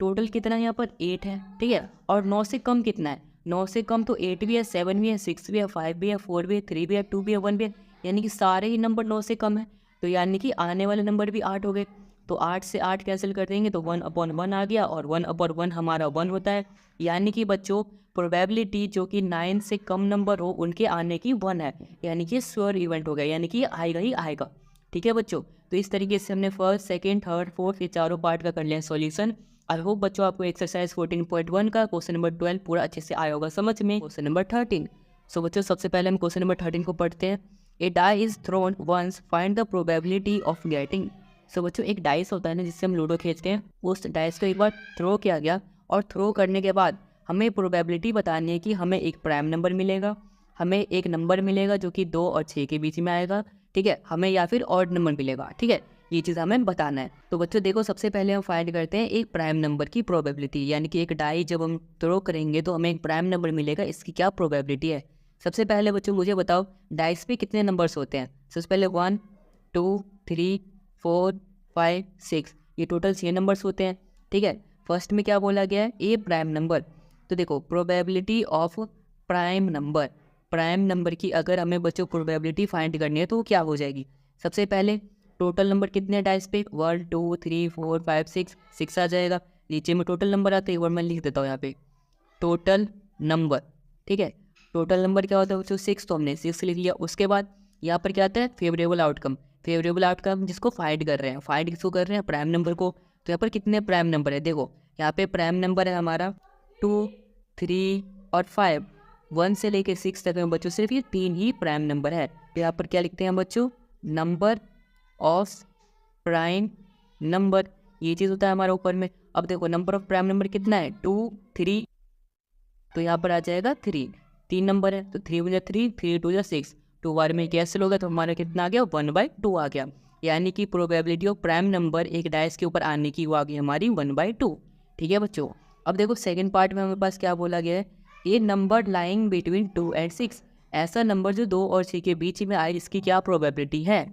टोटल कितना है यहाँ पर 8 है, ठीक है, और 9 से कम कितना है, 9 से कम तो 8 भी है, 7 भी है, 6 भी है, 5 भी है, 4 भी है, 3 भी है, 2 भी है, 1 भी है, यानी कि सारे ही नंबर 9 से कम है। तो यानी कि आने वाले नंबर भी 8 हो गए, तो 8 से 8 कैंसिल कर देंगे तो 1/1 आ गया, और 1/1 हमारा 1 होता है। यानी कि बच्चों प्रोबेबिलिटी जो कि 9 से कम नंबर हो उनके आने की 1 है, यानी कि श्योर इवेंट हो गया, यानी कि आएगा ही आएगा। ठीक है बच्चों, तो इस तरीके से हमने फर्स्ट सेकंड थर्ड फोर्थ ये चारों पार्ट का कर लिया सॉल्यूशन। आई होप बच्चों आपको एक्सरसाइज 14.1 का क्वेश्चन नंबर 12 पूरा अच्छे से आया होगा समझ में। क्वेश्चन नंबर 13, सो बच्चों सबसे पहले हम क्वेश्चन नंबर 13 को पढ़ते हैं। A die is thrown once, find the probability of getting. So बच्चों एक डाइस होता है ना जिससे हम लूडो खेलते हैं, उस डाइस को एक बार थ्रो किया गया, और थ्रो करने के बाद हमें प्रोबेबिलिटी बतानी है कि हमें एक प्राइम नंबर मिलेगा, हमें एक नंबर मिलेगा जो कि 2 और 6 के बीच में आएगा, ठीक है, हमें या फिर ऑड नंबर मिलेगा। ठीक है, ये चीज़ हमें बताना है। तो बच्चों देखो सबसे पहले हम फाइंड करते हैं एक प्राइम नंबर की प्रोबेबिलिटी, यानी कि एक डाई जब हम थ्रो करेंगे तो हमें एक प्राइम नंबर मिलेगा, इसकी क्या प्रोबेबिलिटी है। सबसे पहले बच्चों मुझे बताओ डाइस पे कितने नंबर्स होते हैं। सबसे पहले 1 2 3 4 5 6, ये टोटल 6 नंबर्स होते हैं। ठीक है, फर्स्ट में क्या बोला गया है ए प्राइम नंबर। तो देखो probability of prime number, prime number की अगर हमें बच्चों प्रोबेबिलिटी फाइंड करनी है तो क्या हो जाएगी। सबसे पहले टोटल नंबर कितने डाइस पे 1 2 3 4 5 6 आ जाएगा। नीचे में टोटल नंबर आते हैं, एक बार मैं लिख देता हूँ यहाँ पे टोटल नंबर। ठीक है, टोटल नंबर क्या होता है बच्चों 6, तो हमने 6 लिख लिया। उसके बाद यहाँ पर क्या आता है फेवरेबल आउटकम, फेवरेबल आउटकम जिसको फाइंड कर रहे हैं, फाइंड किसको कर रहे हैं प्राइम नंबर को। तो यहाँ पर कितने प्राइम नंबर है, देखो यहाँ पे प्राइम नंबर है हमारा 2 3 और 5, 1 से लेके 6 तक में बच्चों सिर्फ ये 3 ही प्राइम नंबर है। तो यहाँ पर क्या लिखते हैं बच्चों नंबर ऑफ प्राइम नंबर, ये चीज़ होता है हमारा ऊपर में। अब देखो नंबर ऑफ प्राइम नंबर कितना है 2 3, तो यहाँ पर आ जाएगा 3 नंबर है, तो 3 × 3 3 2 6, 2 बार में कैंसिल होगा, तो हमारा कितना आ गया 1/2 आ गया। यानी कि प्रोबेबिलिटी ऑफ प्राइम नंबर एक डाइस के ऊपर आने की वो आ गई हमारी 1/2। ठीक है बच्चों, अब देखो सेकंड पार्ट में हमारे पास क्या बोला गया है, ये नंबर लाइंग बिटवीन 2 और 6, ऐसा नंबर जो 2 और 6 के बीच में आए इसकी क्या प्रोबेबिलिटी है।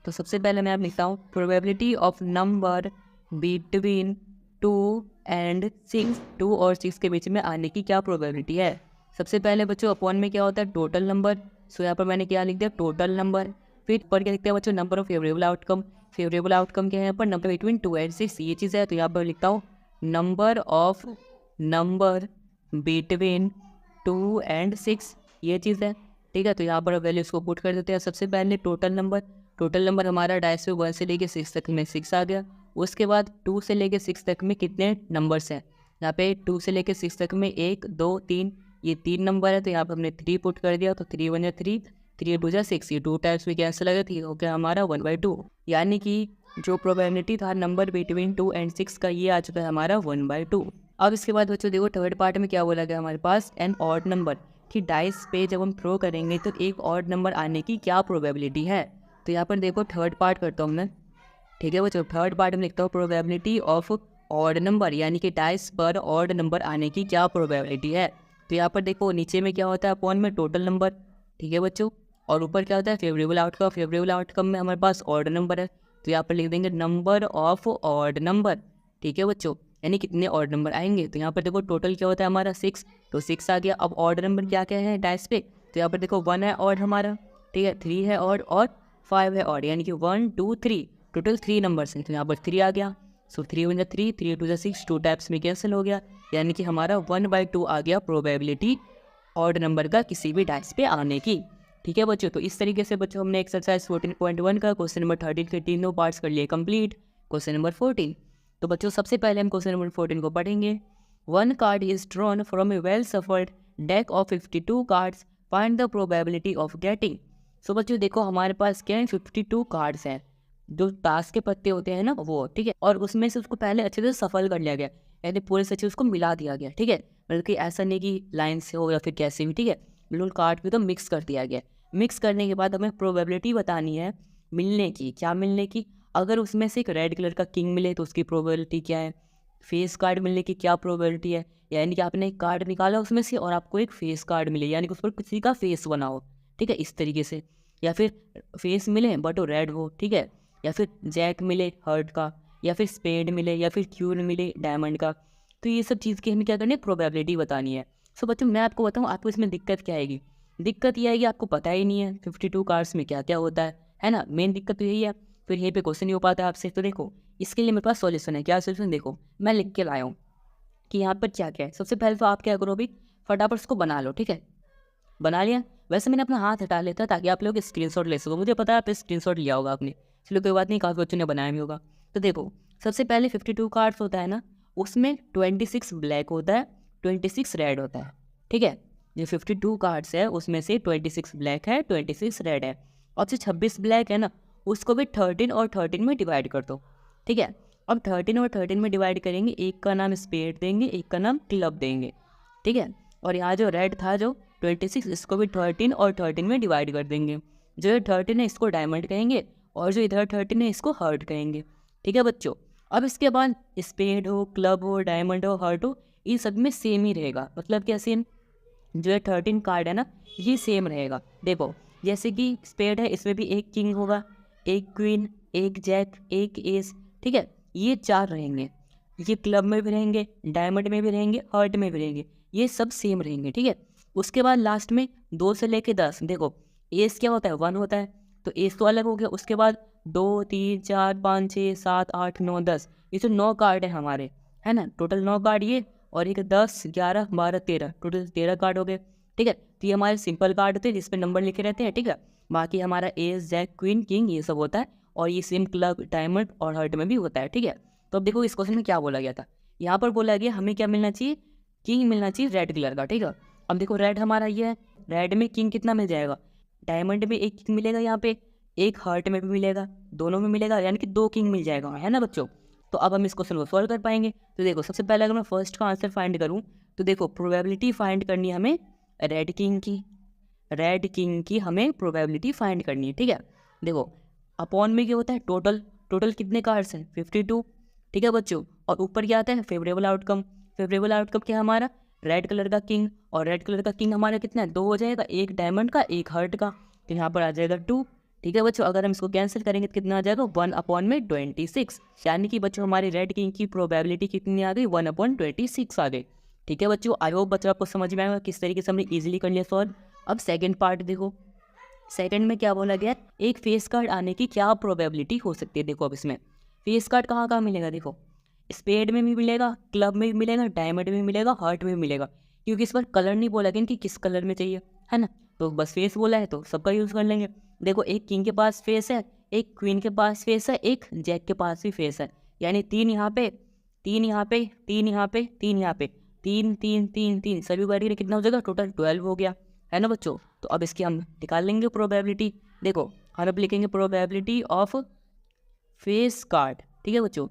तो सबसे पहले मैं आप लिखता हूँ प्रोबेबिलिटी ऑफ नंबर बिटवीन 2 और 6, 2 और 6 के बीच में आने की क्या प्रोबेबिलिटी है। सबसे पहले बच्चों अपॉन में क्या होता है टोटल नंबर, सो यहाँ पर मैंने क्या लिख दिया टोटल नंबर। फिर पर क्या लिखते हैं बच्चों number of favourable outcome, favourable outcome क्या है यहाँ पर नंबर बिटवीन 2 और 6, ये चीज़ है, तो यहाँ पर लिखता हूँ नंबर ऑफ नंबर बिटवीन 2 और 6, ये चीज़ है। ठीक है, तो यहाँ पर वैल्यूज़ को पुट कर देते हैं। सबसे पहले टोटल नंबर हमारा डाइस पे 1 से लेके 6 तक में 6 आ गया। उसके बाद 2 से लेके 6 तक में कितने नंबर्स हैं, यहाँ पे 2 से लेके 6 तक में 1 2 3, ये 3 नंबर है, तो यहाँ पर हमने 3 पुट कर दिया, तो 3 × 1 = 3, 3 × 2 = 6, ये 2 टाइम्स में कैंसिल आ गया, ठीक हो गया हमारा 1/2। यानी कि जो प्रोबेबिलिटी था नंबर बिटवीन 2 और 6 का ये आ चुका है हमारा 1/2। अब इसके बाद बच्चों देखो थर्ड पार्ट में क्या बोला गया हमारे पास एन ऑड नंबर, कि डाइस पे जब हम थ्रो करेंगे तो एक ऑड नंबर आने की क्या प्रोबेबिलिटी है। तो यहाँ पर देखो थर्ड पार्ट करता हूँ मैं। ठीक है बच्चों, थर्ड पार्ट में लिखता हूँ प्रोबेबिलिटी ऑफ ऑड नंबर, यानी कि डाइस पर ऑड नंबर आने की क्या प्रोबेबिलिटी है। तो यहाँ पर देखो नीचे में क्या होता है अपॉन में टोटल नंबर, ठीक है बच्चों, और ऊपर क्या होता है फेवरेबल आउटकम, फेवरेबल आउटकम में हमारे पास ऑड नंबर है, तो यहाँ पर लिख देंगे नंबर ऑफ ऑड नंबर। ठीक है बच्चों, यानी कितने ऑड नंबर आएंगे। तो यहाँ पर देखो टोटल क्या होता है हमारा 6, तो 6 आ गया। अब ऑड नंबर क्या क्या है डाइस पे, तो यहाँ पर देखो 1 है ऑड हमारा, ठीक है, 3 है ऑड और 5 है ऑड, यानी कि 1 2 3 टोटल 3 नंबर्स हैं, तो यहाँ पर 3 आ गया। सो 3 × 1 = 3, 3 × 2 = 6, 2 टाइप्स में कैंसिल हो गया, यानी कि हमारा 1/2 आ गया प्रोबेबिलिटी ऑड नंबर का किसी भी डाइस पे आने की। ठीक है बच्चों, तो इस तरीके से बच्चों हमने एक्सरसाइज 14.1 का क्वेश्चन नंबर 13 के तीनों पार्ट्स कर लिए कंप्लीट। क्वेश्चन नंबर 14, तो बच्चों सबसे पहले हम क्वेश्चन नंबर 14 को पढ़ेंगे। One card is drawn from a well shuffled deck of 52 cards, find the probability of getting. So बच्चों देखो हमारे पास क्या है, 52 कार्ड्स हैं, जो ताश के पत्ते होते हैं ना वो, ठीक है, और उसमें से उसको पहले अच्छे से सफल कर लिया गया, यानी पूरे से अच्छे उसको मिला दिया गया, ठीक है, मतलब कि ऐसा नहीं कि लाइन से हो या फिर कैसे भी, ठीक है, बिल्कुल कार्ड भी तो मिक्स कर दिया गया। मिक्स करने के बाद हमें प्रोबेबिलिटी बतानी है मिलने की। क्या मिलने की? अगर उसमें से एक रेड कलर का किंग मिले तो उसकी प्रोबेबिलिटी क्या है, फेस कार्ड मिलने की क्या प्रोबेबिलिटी है, यानी कि आपने एक कार्ड निकाला उसमें से और आपको एक फेस कार्ड मिले, यानी कि उस पर किसी का फेस बना हो, ठीक है, इस तरीके से, या फिर फेस मिले बट वो रेड हो, ठीक है, या फिर जैक मिले हर्ट का, या फिर स्पेड मिले, या फिर क्यून मिले डायमंड का। तो ये सब चीज़ की हमें क्या करनी है, प्रोबेबिलिटी बतानी है। सो बच्चों मैं आपको बताऊँ आपको इसमें दिक्कत क्या आएगी। दिक्कत ये आएगी आपको पता ही नहीं है 52 कार्ड्स में क्या क्या होता है ना, मेन दिक्कत तो यही है। फिर यहीं पे क्वेश्चन नहीं हो पाता है आपसे। तो देखो इसके लिए मेरे पास सॉल्यूशन है। क्या सॉल्यूशन? देखो मैं लिख के लाया हूँ कि यहाँ पर क्या क्या है। सबसे पहले तो आप क्या करो अभी, फटाफट उसको बना लो, ठीक है, बना लिया। वैसे मैंने अपना हाथ हटा लेता ताकि आप लोग स्क्रीनशॉट ले सको, मुझे पता है आप स्क्रीनशॉट लिया होगा आपने, चलो कोई बात नहीं, काफ़ी बच्चों ने बनाया भी होगा। तो देखो सबसे पहले 52 कार्ड्स होता है ना, उसमें 26 ब्लैक होता है, 26 रेड होता है, ठीक है। जो 52 कार्ड्स है उसमें से 26 ब्लैक है, 26 रेड है, और जो 26 ब्लैक है ना उसको भी 13 और 13 में डिवाइड कर दो, ठीक है। अब 13 और 13 में डिवाइड करेंगे, एक का नाम स्पेड देंगे, एक का नाम क्लब देंगे, ठीक है। और यहाँ जो रेड था जो 26, इसको भी 13 और 13 में डिवाइड कर देंगे। जो ये 13 है इसको डायमंड कहेंगे, और जो इधर 13 है इसको हर्ट कहेंगे, ठीक है बच्चों। अब इसके बाद स्पेड हो, क्लब हो, डायमंड हो, हर्ट हो, इन सब में सेम ही रहेगा। मतलब क्या सेम? जो ये 13 कार्ड है ना ये सेम रहेगा। देखो जैसे कि स्पेड है, इसमें भी एक किंग होगा, एक क्वीन, एक जैक, एक एस, ठीक है, ये 4 रहेंगे। ये क्लब में भी रहेंगे, डायमंड में भी रहेंगे, हर्ट में भी रहेंगे, ये सब सेम रहेंगे, ठीक है। उसके बाद लास्ट में 2 से लेके 10, देखो एस क्या होता है, 1 होता है, तो एस तो अलग हो गया। उसके बाद 2, 3, 4, 5, 6, 7, 8, 9, 10, ये तो 9 कार्ड है हमारे, है ना, टोटल 9 कार्ड ये, और एक 10, 11, 12, 13, टोटल 13 कार्ड हो गए, ठीक है। तो ये हमारे सिंपल कार्ड थे जिस पे नंबर लिखे रहते हैं, ठीक है। बाकी हमारा एस, जैक, क्वीन, किंग ये सब होता है, और ये सेम क्लब, डायमंड और हर्ट में भी होता है, ठीक है। तो अब देखो इस क्वेश्चन में क्या बोला गया था, यहाँ पर बोला गया हमें क्या मिलना चाहिए, किंग मिलना चाहिए रेड कलर का, ठीक है। अब देखो रेड हमारा ये है, रेड में किंग कितना मिल जाएगा, डायमंड में एक किंग मिलेगा, यहाँ पे एक हर्ट में भी मिलेगा, दोनों में मिलेगा, यानी कि 2 किंग मिल जाएगा, है ना बच्चों। तो अब हम इस क्वेश्चन को सॉल्व कर पाएंगे। तो देखो सबसे पहले अगर मैं फर्स्ट का आंसर फाइंड करूँ, तो देखो प्रोबेबिलिटी फाइंड करनी है हमें रेड किंग की, रेड किंग की हमें प्रोबेबिलिटी फाइंड करनी है, ठीक है। देखो अपॉन में क्या होता है, टोटल, टोटल कितने कार्ड्स हैं 52, ठीक है बच्चों, और ऊपर क्या आता है फेवरेबल आउटकम। फेवरेबल आउटकम क्या है हमारा, रेड कलर का किंग, और रेड कलर का किंग हमारा कितना है, 2 हो जाएगा, एक डायमंड का, एक हर्ट का, तो यहाँ पर आ जाएगा 2, ठीक है बच्चों। अगर हम इसको कैंसिल करेंगे तो कितना आ जाएगा, 1/26, यानी कि बच्चों हमारी रेड किंग की प्रोबेबिलिटी कितनी आ गई, 1/26 आ गई, ठीक है बच्चों। आई होप बच्चों आपको समझ में आएगा किस तरीके से हमने इजीली कर लिया सॉल्व। अब सेकंड पार्ट देखो, सेकंड में क्या बोला गया, एक फेस कार्ड आने की क्या प्रोबेबिलिटी हो सकती है। देखो अब इसमें फेस कार्ड कहाँ कहाँ मिलेगा, देखो स्पेड में भी मिलेगा, क्लब में भी मिलेगा, डायमंड में मिलेगा, हार्ट में भी मिलेगा, क्योंकि इस पर कलर नहीं बोला गया कि किस कलर में चाहिए, है ना, तो बस फेस बोला है तो सबका यूज़ कर लेंगे। देखो एक किंग के पास फेस है, एक क्वीन के पास फेस है, एक जैक के पास भी फेस है, यानी 3 यहाँ पे, 3 यहाँ पे, 3 यहाँ पे, 3 यहाँ पे, 3 3 3 3 सभी बैठ कितना हो जाएगा, टोटल 12 हो गया, है ना बच्चों। तो अब इसकी हम निकाल लेंगे प्रोबेबिलिटी। देखो हम अब लिखेंगे प्रोबेबिलिटी ऑफ फेस कार्ड, ठीक है बच्चों,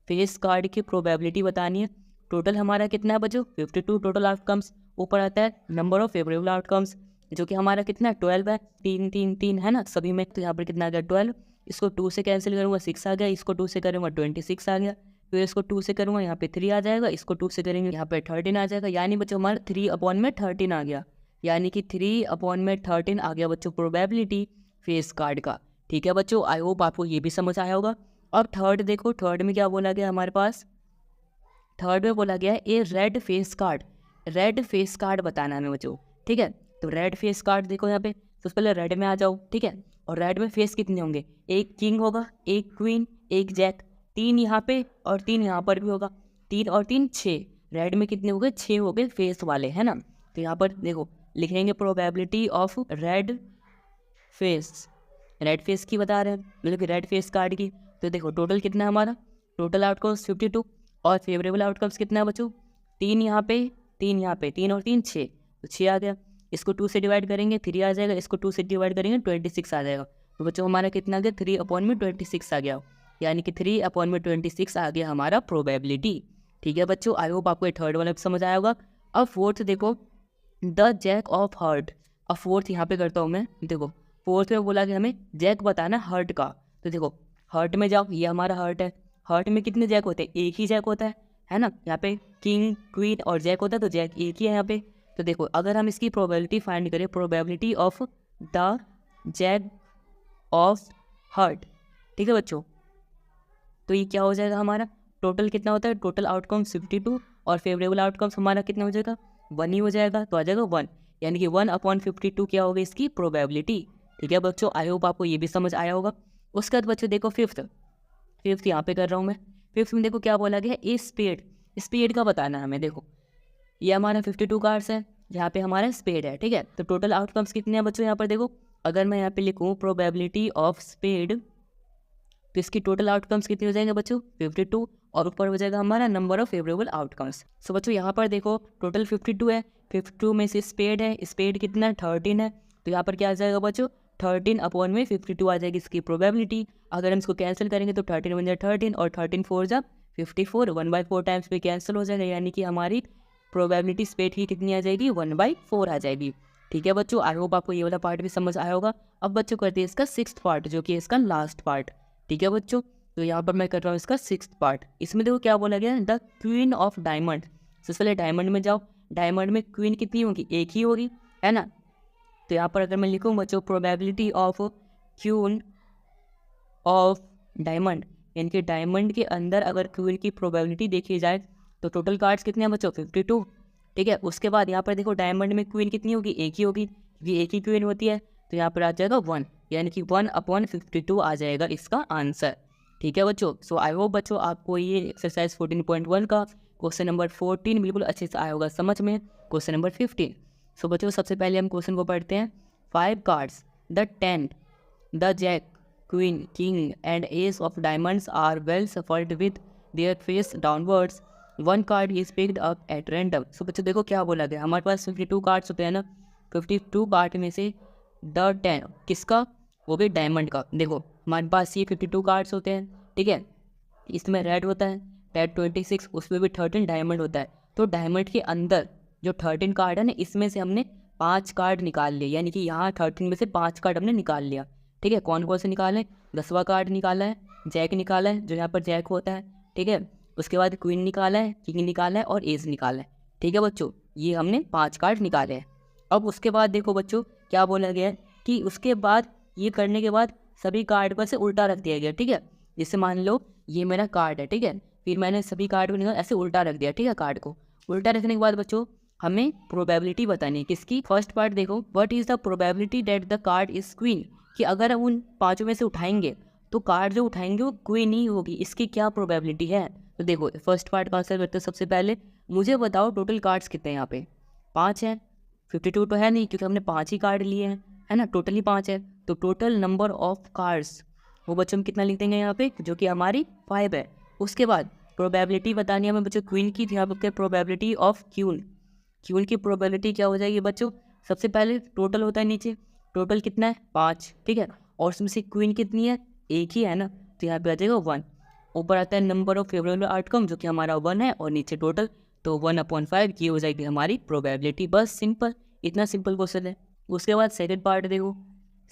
फेस कार्ड की प्रोबेबिलिटी बतानी है। टोटल हमारा कितना है बच्चों, 52 टोटल आउटकम्स, ऊपर आता है नंबर ऑफ फेवरेबल आउटकम्स जो कि हमारा कितना है 12 है, 3 3 3 है ना सभी में, तो यहाँ पर कितना आ गया 12, इसको 2 से कैंसिल करूँगा 6 आ गया, इसको 2 से करूँगा 26 आ गया, फिर इसको 2 से करूँगा यहाँ पे 3 आ जाएगा, इसको 2 से करेंगे यहाँ पे 13 आ जाएगा, यानी बच्चों हमारा 3/13 आ गया, यानी कि 3/13 आ गया बच्चों प्रोबेबिलिटी फेस कार्ड का, ठीक है बच्चों। आई होप आपको ये भी समझ आया होगा। अब थर्ड देखो, थर्ड में क्या बोला गया हमारे पास, थर्ड में बोला गया है a red face card, red face card बताना है बच्चों, ठीक है। तो रेड फेस कार्ड देखो यहाँ पे, तो पहले रेड में आ जाओ, ठीक है, और रेड में फेस कितने होंगे, एक किंग होगा, एक क्वीन, एक जैक, 3 यहाँ पे और 3 यहाँ पर भी होगा, 3 और 3 6, रेड में कितने हो गए 6 हो गए फेस वाले, है ना। तो यहाँ पर देखो लिखेंगे probability of red face, red face की बता रहे हैं, मतलब कि रेड फेस कार्ड की। तो देखो टोटल कितना है हमारा, टोटल आउटकम्स 52 और फेवरेबल आउटकम्स कितना है बच्चों, 3 यहाँ पे, 3 यहाँ पे, 3 और 3 6, तो 6 आ गया। इसको 2 से डिवाइड करेंगे 3 आ जाएगा, इसको 2 से डिवाइड करेंगे 26 आ जाएगा। तो बच्चों हमारा कितना आ गया, 3/26 आ गया, यानी कि 3/26 आ गया हमारा प्रोबेबिलिटी। ठीक है बच्चों, आई होप आपको ये थर्ड वाला समझ आया होगा। अब फोर्थ देखो, द जैक ऑफ हर्ट। अब फोर्थ यहाँ पे करता हूँ मैं, देखो फोर्थ में बोला कि हमें जैक बताना हर्ट का। तो देखो हर्ट में जाओ, ये हमारा हर्ट है, हर्ट में कितने जैक होते हैं, एक ही जैक होता है ना। यहाँ पे किंग क्वीन और जैक होता है, तो जैक एक ही है यहाँ पे। तो देखो अगर हम इसकी प्रोबेबिलिटी फाइंड करें, probability of the jack of heart, ठीक है बच्चों, तो ये क्या हो जाएगा हमारा, टोटल कितना होता है, टोटल आउटकम्स 52 और फेवरेबल आउटकम्स हमारा कितना हो जाएगा, 1 ही हो जाएगा, तो आ जाएगा 1, यानी कि 1/52 क्या होगी इसकी प्रोबेबिलिटी। ठीक है बच्चों, आई होप आपको ये भी समझ आया होगा। उसके बाद बच्चों देखो फिफ्थ यहाँ पे कर रहा हूँ मैं। फिफ्थ में देखो क्या बोला गया है, स्पेड का बताना है हमें। देखो ये हमारा 52 कार्ड्स है, यहाँ पे हमारा स्पेड है, ठीक है। तो टोटल आउटकम्स कितने हैं बच्चों, यहाँ पर देखो अगर मैं यहाँ पे लिखूँ प्रोबेबिलिटी ऑफ स्पेड, तो इसकी टोटल आउटकम्स कितने हो जाएंगे बच्चों, 52, और ऊपर हो जाएगा हमारा number of favourable outcomes. So बच्चों यहाँ पर देखो टोटल 52 है, 52 में से स्पेड है, स्पेड कितना है 13 है, तो यहाँ पर क्या आ जाएगा बच्चों, 13/52 आ जाएगी इसकी प्रोबेबिलिटी। अगर हम इसको कैंसिल करेंगे तो 13 बन जाए 13 और 13 4 जा 54, 1/4 टाइम्स पे कैंसिल हो जाएगा, यानी कि हमारी प्रोबेबिलिटी स्पेड की कितनी आ जाएगी, 1/4 आ जाएगी। ठीक है बच्चों, आई होप आपको ये वाला पार्ट भी समझ आया होगा। अब बच्चों करते हैं इसका 6th पार्ट, जो कि इसका लास्ट पार्ट। ठीक है बच्चों, तो यहाँ पर मैं कर रहा हूँ इसका 6th पार्ट। इसमें देखो क्या बोला गया है, द क्वीन ऑफ डायमंड। सबसे पहले डायमंड में जाओ, डायमंड में क्वीन कितनी होगी, एक ही होगी, है ना। तो यहाँ पर अगर मैं लिखूँ बच्चों probability of queen of diamond, यानी कि डायमंड के अंदर अगर क्वीन की प्रोबेबिलिटी देखी जाए तो टोटल कार्ड्स कितने हैं बच्चों, 52। ठीक है, उसके बाद यहाँ पर देखो डायमंड में क्वीन कितनी होगी, एक ही होगी, क्योंकि एक ही क्वीन होती है, तो यहाँ पर आ जाएगा 1, यानी कि 1/52 आ जाएगा इसका आंसर। ठीक है बच्चों, सो आई होप बच्चों आपको ये एक्सरसाइज 14.1 का क्वेश्चन नंबर 14 बिल्कुल अच्छे से आया होगा समझ में। क्वेश्चन नंबर 15, सो बच्चों सबसे पहले हम क्वेश्चन को पढ़ते हैं। 5 cards, the 10, the jack, queen, king and ace of diamonds are well shuffled with their face downwards, 1 card is picked up at random. So बच्चों देखो क्या बोला गया, हमारे पास 52 कार्ड्स होते हैं ना, 52 कार्ड में से द 10 किसका, वो भी डायमंड का। देखो हमारे पास ये 52 कार्ड्स होते हैं, ठीक है, इसमें रेड होता है, रेड 26, उसमें भी 13 डायमंड होता है। तो डायमंड के अंदर जो 13 कार्ड है ना, इसमें से हमने 5 कार्ड निकाल लिए, यानी कि यहाँ 13 में से 5 कार्ड हमने निकाल लिया। ठीक है, कौन कौन से निकाले, 10वां कार्ड निकाला है, जैक निकाला है, जो यहाँ पर जैक होता है, ठीक है, उसके बाद क्वीन निकाला है, किंग निकाला है और एस निकाला है। ठीक है बच्चों, ये हमने 5 कार्ड निकाले हैं। अब उसके बाद देखो बच्चों क्या बोला गया है कि उसके बाद ये करने के बाद सभी कार्ड पर से उल्टा रख दिया गया। ठीक है, जैसे मान लो ये मेरा कार्ड है, ठीक है, फिर मैंने सभी कार्ड को निकाल ऐसे उल्टा रख दिया। ठीक है, कार्ड को उल्टा रखने के बाद बच्चों हमें प्रोबेबिलिटी बतानी है किसकी। फर्स्ट पार्ट देखो, what is the probability that the card is queen, कि अगर हम उन 5 में से उठाएंगे तो कार्ड जो उठाएंगे वो क्वीन ही होगी, इसकी क्या प्रोबेबिलिटी है। तो देखो फर्स्ट पार्ट का आंसर करते हैं। सबसे पहले मुझे बताओ टोटल कार्ड्स कितने हैं, यहाँ पे 5 हैं, 52 तो है नहीं क्योंकि हमने 5 ही कार्ड लिए हैं, है ना, टोटली 5 है। तो टोटल नंबर ऑफ कार्ड्स वो बच्चों हम कितना लिख देंगे यहाँ पे, जो कि हमारी 5 है। उसके बाद प्रोबेबिलिटी बतानी है हमें बच्चों क्वीन की, यहाँ पे प्रोबेबिलिटी ऑफ क्यून की प्रोबेबिलिटी क्या हो जाएगी बच्चों, सबसे पहले टोटल होता है नीचे, टोटल कितना है 5, ठीक है, और उसमें से क्वीन कितनी है, एक ही है ना, तो यहाँ पे आ जाएगा 1। ऊपर आता है नंबर ऑफ फेवरेबल आउटकम, जो कि हमारा 1 है, और नीचे टोटल, तो 1/5 ये हो जाएगी हमारी प्रोबेबिलिटी। बस सिंपल, इतना सिंपल क्वेश्चन है। उसके बाद सेकंड पार्ट देखो,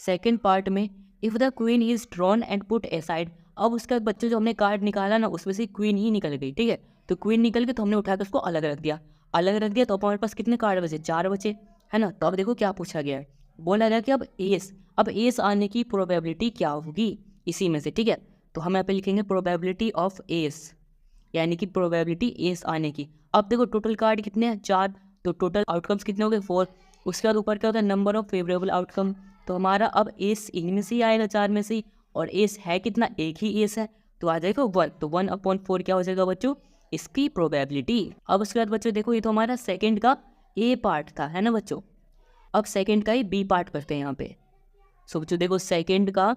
सेकंड पार्ट में if the queen is drawn and put aside. अब उसके बाद बच्चों जो हमने कार्ड निकाला ना, उसमें से क्वीन ही निकल गई, ठीक है, तो क्वीन निकल गई तो हमने उठाकर उसको अलग रख दिया, तो अब हमारे पास कितने कार्ड बचे, 4 बचे, है ना। तो अब देखो क्या पूछा गया है, बोला गया कि अब एस आने की प्रोबेबिलिटी क्या होगी इसी में से, ठीक है। तो हम यहाँ पे लिखेंगे प्रोबेबिलिटी ऑफ एस, यानी कि प्रोबेबिलिटी एस आने की। अब देखो टोटल कार्ड कितने हैं, 4, तो टोटल आउटकम्स कितने हो गए, 4। उसके बाद ऊपर क्या होता है नंबर ऑफ फेवरेबल आउटकम, तो हमारा अब एस इनमें से ही आएगा 4 में से, और एस है कितना, एक ही एस है, तो आ जाएगा 1। तो 1/4 क्या हो जाएगा बच्चों, इसकी प्रोबेबिलिटी। अब उसके बाद बच्चों देखो ये तो हमारा सेकंड का ए पार्ट था, है ना बच्चों। अब सेकंड का ही बी पार्ट करते हैं यहाँ पे। सो बच्चों देखो सेकंड का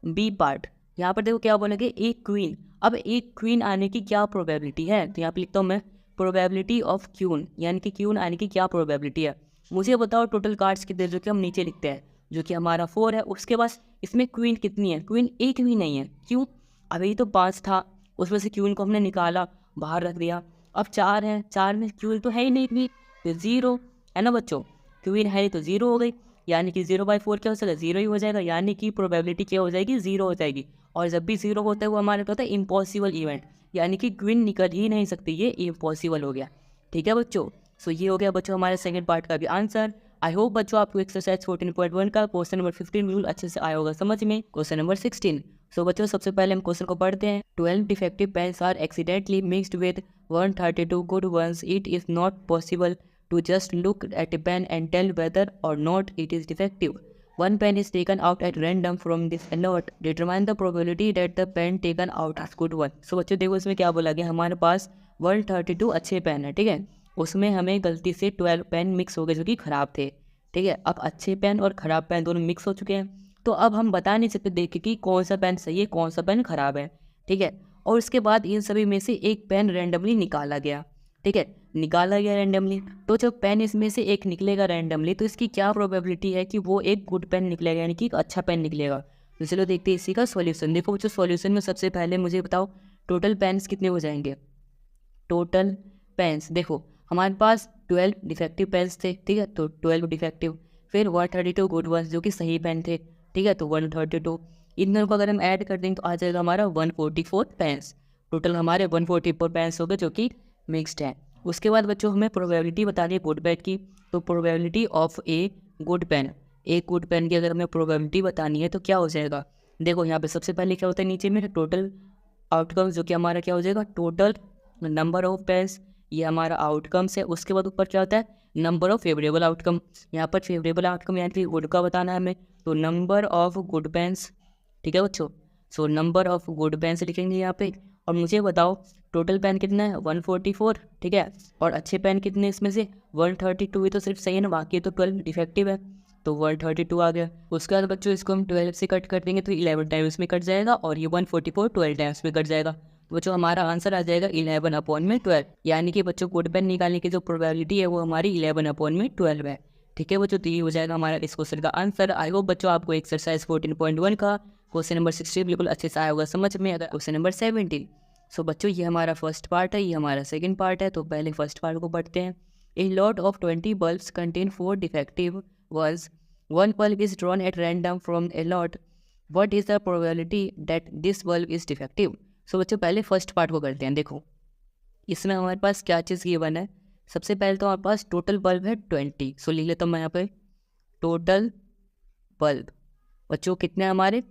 बी पार्ट, यहाँ पर देखो क्या बोलेंगे, एक क्वीन। अब एक क्वीन आने की क्या प्रोबेबिलिटी है, तो यहाँ पे लिखता हूँ मैं प्रोबेबिलिटी ऑफ क्यून, यानी कि क्यून आने की क्या प्रोबेबिलिटी है। मुझे बताओ टोटल कार्ड्स कितने, जो कि हम नीचे लिखते हैं, जो कि हमारा 4 है। उसके बाद इसमें क्वीन कितनी है, क्वीन एक भी नहीं है। क्यों, अभी तो 5 था, उसमें से क्वीन को हमने निकाला, बाहर रख दिया। अब 4 है, 4 में क्वीन तो है ही नहीं, क्वीन तो 0 है ना बच्चों, क्वीन है नहीं तो 0 हो गई, यानी कि 0/4 क्या हो जाएगा, 0 ही हो जाएगा, यानी कि प्रोबेबिलिटी क्या हो जाएगी, 0 हो जाएगी। और जब भी 0 होता है वो हमारे होता है इम्पॉसिबल इवेंट, यानी कि क्वीन निकल ही नहीं सकती, ये इम्पॉसिबल हो गया। ठीक है बच्चों, सो ये हो गया बच्चों हमारे सेकंड पार्ट का भी आंसर। आई होप बच्चों आपको एक्सरसाइज 14.1 का क्वेश्चन नंबर 15 बिल्कुल अच्छे से आया होगा समझ में। Question number 16। सो बच्चों सबसे पहले हम क्वेश्चन को पढ़ते हैं। 12 defective pens are accidentally mixed with 132 good ones. It is not possible to just look at a pen and tell whether or not it is defective. One pen is taken out at random from this alert. Determine the probability that the pen taken out is good one. So बच्चों देखो इसमें क्या बोला गया, हमारे पास 132 अच्छे pen है, ठीक है, उसमें हमें गलती से 12 पेन मिक्स हो गए जो कि ख़राब थे। ठीक है, अब अच्छे पेन और ख़राब पेन दोनों मिक्स हो चुके हैं, तो अब हम बता नहीं सकते देख के कि कौन सा पेन सही है कौन सा पेन ख़राब है। ठीक है, और उसके बाद इन सभी में से एक पेन रैंडमली निकाला गया। ठीक है, निकाला गया रैंडमली, तो जब पेन इसमें से एक निकलेगा रैंडमली, तो इसकी क्या प्रोबेबिलिटी है कि वो एक गुड पेन निकलेगा, यानी कि एक अच्छा पेन निकलेगा। तो चलो देखते हैं इसी का सॉल्यूशन। देखो बच्चों सॉल्यूशन में सबसे पहले मुझे बताओ टोटल पेन्स कितने हो जाएंगे। टोटल पेन्स देखो हमारे पास 12 डिफेक्टिव पेन्स थे, ठीक है, तो 12 डिफेक्टिव, फिर 132 गुड वंस जो कि सही पेन थे, ठीक है, तो 132। इन दोनों को अगर हम ऐड कर देंगे तो आ जाएगा हमारा 144 पेन्स। टोटल हमारे 144 पेन्स हो गए जो कि मिक्सड है। उसके बाद बच्चों हमें प्रोबेबिलिटी बतानी है गुड पेन की, तो probability of a good pen, एक गुड पेन की अगर हमें प्रोबेबिलिटी बतानी है तो क्या हो जाएगा। देखो यहाँ पे सबसे पहले क्या होता है, नीचे में टोटल आउटकम जो कि हमारा क्या हो जाएगा, टोटल नंबर ऑफ पेन्स, ये हमारा आउटकम्स है। उसके बाद ऊपर क्या होता है, नंबर ऑफ फेवरेबल आउटकम। यहाँ पर फेवरेबल आउटकम यानी कि गुड का बताना है हमें, तो नंबर ऑफ गुड पेन्स। ठीक है बच्चों, so number of good pens लिखेंगे यहाँ पे। और मुझे बताओ टोटल पेन कितना है, 144, ठीक है, और अच्छे पेन कितने इसमें से 132 ही तो सिर्फ सही है ना, बाकी तो 12 डिफेक्टिव है, तो 132 आ गया। उसके बाद बच्चों इसको हम 12 से कट कर देंगे तो 11 टाइम्स में कट जाएगा, और ये 144 12 टाइम्स में कट जाएगा। बच्चों हमारा आंसर आ जाएगा 11/12, यानी कि बच्चों गुड पेन निकालने की जो प्रोबेबिलिटी है वो हमारी 11/12 है। ठीक है बच्चों, तो ये हो जाएगा हमारा इस क्वेश्चन का आंसर। आई होप बच्चों आपको एक्सरसाइज 14.1 का क्वेश्चन नंबर 16 बिल्कुल अच्छे से आया होगा समझ में। अगर क्वेश्चन नंबर 17। सो बच्चों ये हमारा फर्स्ट पार्ट है, ये हमारा सेकंड पार्ट है, तो पहले फर्स्ट पार्ट को पढ़ते हैं। A lot of 20 bulbs contain 4 defective ones. One bulb is drawn at random from a lot. What is the probability that this bulb is defective. So बच्चों पहले फर्स्ट पार्ट को करते हैं। देखो इसमें हमारे पास क्या चीज़ गिवन है, सबसे पहले तो हमारे पास टोटल बल्ब है 20। सो लिख लेता हूँ मैं यहाँ पे टोटल बल्ब बच्चों कितने हमारे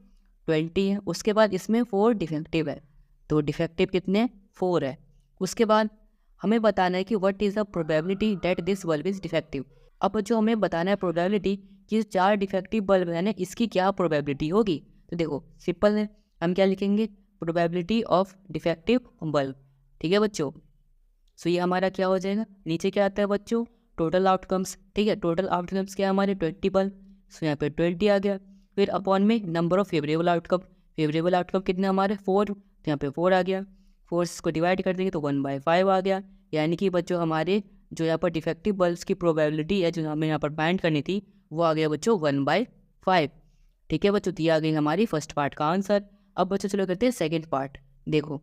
20 है। उसके बाद इसमें 4 डिफेक्टिव है, तो डिफेक्टिव कितने 4 है। उसके बाद हमें बताना है कि what is the probability that this bulb is defective. अब जो हमें बताना है प्रोबेबिलिटी कि 4 डिफेक्टिव बल्ब है ना, इसकी क्या प्रोबेबिलिटी होगी। तो देखो सिंपल है, हम क्या लिखेंगे, प्रोबेबिलिटी ऑफ डिफेक्टिव बल्ब। ठीक है बच्चों, सो ये हमारा क्या हो जाएगा, नीचे क्या आता है बच्चों, टोटल आउटकम्स। ठीक है, टोटल आउटकम्स क्या है हमारे 20 बल्ब, सो यहाँ पे 20 आ गया। फिर अपॉन में number of favourable outcome, favourable outcome कितने हमारे 4, तो यहाँ पे 4 आ गया। 4 को डिवाइड कर देंगे तो 1/5 आ गया, यानी कि बच्चों हमारे जो यहाँ पर डिफेक्टिव बल्ब्स की प्रोबेबिलिटी है जो हमें यहाँ पर फाइंड करनी थी वो आ गया बच्चों 1/5। ठीक है बच्चों, तो ये आ गई हमारी फर्स्ट पार्ट का आंसर। अब बच्चों चलो करते हैं सेकेंड पार्ट। देखो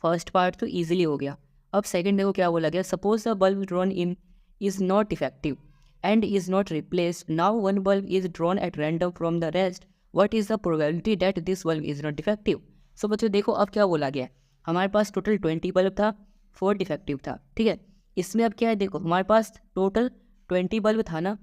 फर्स्ट पार्ट तो ईजिली हो गया, अब सेकेंड देखो क्या बोला गया, suppose the bulb drawn in is not defective and is not replaced. Now one bulb is drawn at random from the rest. What is the probability that this bulb is not defective? So बच्चों देखो अब क्या बोला गया है, हमारे पास total 20 bulb था, 4 defective था। ठीक है, इसमें अब क्या है, देखो हमारे पास टोटल 20 बल्ब था ना,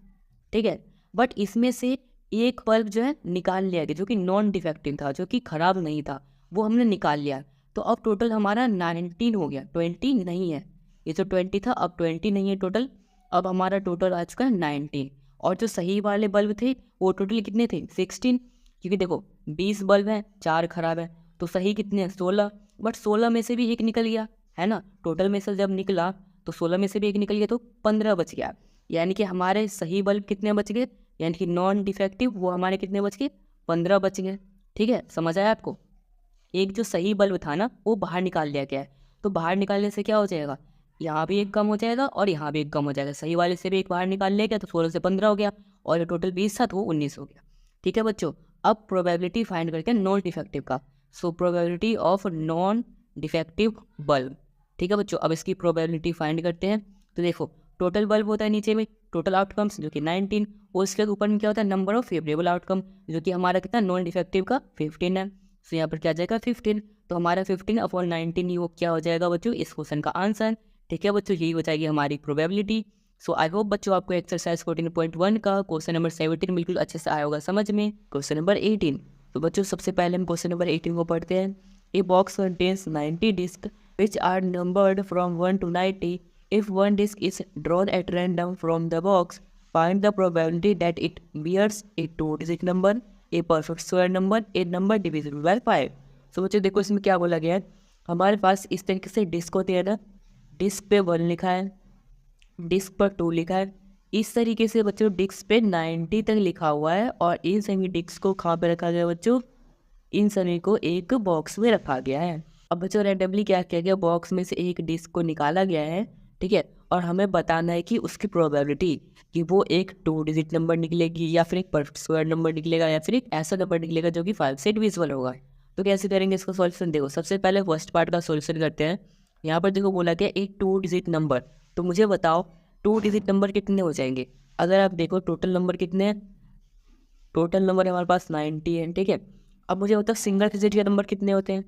ठीक है, बट इसमें से एक बल्ब जो है निकाल लिया गया जो कि नॉन डिफेक्टिव था, जो कि ख़राब नहीं था, वो हमने निकाल लिया। तो अब टोटल हमारा 19 हो गया, 20 नहीं है, ये जो 20 था अब 20 नहीं है टोटल, अब हमारा टोटल आ चुका है 19। और जो सही वाले बल्ब थे वो टोटल कितने थे 16, क्योंकि देखो 20 बल्ब हैं 4 खराब है, तो सही कितने हैं 16, बट 16 में से भी एक निकल गया है ना, टोटल में से जब निकला तो 16 में से भी एक निकल गया तो 15 बच गया, यानी कि हमारे सही बल्ब कितने बच गए यानी कि नॉन डिफेक्टिव वो हमारे कितने बच गए, 15 बच गए। ठीक है, समझ आया आपको। एक जो सही बल्ब था ना वो बाहर निकाल दिया गया है, तो बाहर निकालने से क्या हो जाएगा, यहाँ भी एक कम हो जाएगा और यहाँ भी एक कम हो जाएगा। सही वाले से भी एक बाहर निकाल लिया गया तो 16 से 15 हो गया, और जो टोटल 20 था तो वो 19 हो गया। ठीक है बच्चों, अब प्रोबेबिलिटी फाइंड करके नॉन डिफेक्टिव का। So probability of non defective bulb. ठीक है बच्चों, अब इसकी प्रोबेबिलिटी फाइंड करते हैं। तो देखो टोटल बल्ब होता है नीचे में टोटल आउटकम्स जो कि 19, और उसके ऊपर में क्या होता है नंबर ऑफ फेवरेबल आउटकम जो कि हमारा कितना नॉन डिफेक्टिव का 15 है। तो यहाँ पर क्या जाएगा 15, तो हमारा 15/19 ही वो क्या हो जाएगा बच्चों इस क्वेश्चन का आंसर। ठीक है बच्चों, यही हो जाएगी हमारी प्रोबेबिलिटी। सो आई होप बच्चों आपको एक्सरसाइज 14.1 का क्वेश्चन नंबर 17 बिल्कुल अच्छे से आया होगा समझ में। क्वेश्चन नंबर 18, तो बच्चों सबसे पहले हम क्वेश्चन नंबर 18 को पढ़ते हैं। A box contains 90 disc which are numbered from 1 to 90. If one disk is drawn at random from the box, find the probability that it bears a two-digit number, a perfect square number, a number divisible by 5. So बच्चों देखो इसमें क्या बोला गया है, हमारे पास इस तरीके से डिस्क होती है ना, डिस्क पे 1 लिखा है, डिस्क पर 2 लिखा है, इस तरीके से बच्चों डिस्क पे 90 तक लिखा हुआ है, और इन सभी डिस्क को कहाँ पे रखा गया बच्चों, इन सभी को एक बॉक्स में रखा गया है। अब बच्चों रैंडमली क्या किया गया, बॉक्स में से एक डिस्क को निकाला गया है। ठीक है, और हमें बताना है कि उसकी प्रोबेबिलिटी कि वो एक 2 डिजिट नंबर निकलेगी या फिर एक परफेक्ट स्क्वायर नंबर निकलेगा या फिर एक ऐसा नंबर निकलेगा जो कि 5 से डिविजिबल होगा। तो कैसे करेंगे इसका सॉल्यूशन, देखो सबसे पहले फर्स्ट पार्ट का सॉल्यूशन करते हैं। यहाँ पर देखो बोला गया एक 2 डिजिट नंबर, तो मुझे बताओ 2 डिजिट नंबर कितने हो जाएंगे। अगर आप देखो टोटल नंबर कितने हैं, टोटल नंबर हमारे पास 90 है। ठीक है, अब मुझे बताओ सिंगल डिजिट के नंबर कितने होते हैं,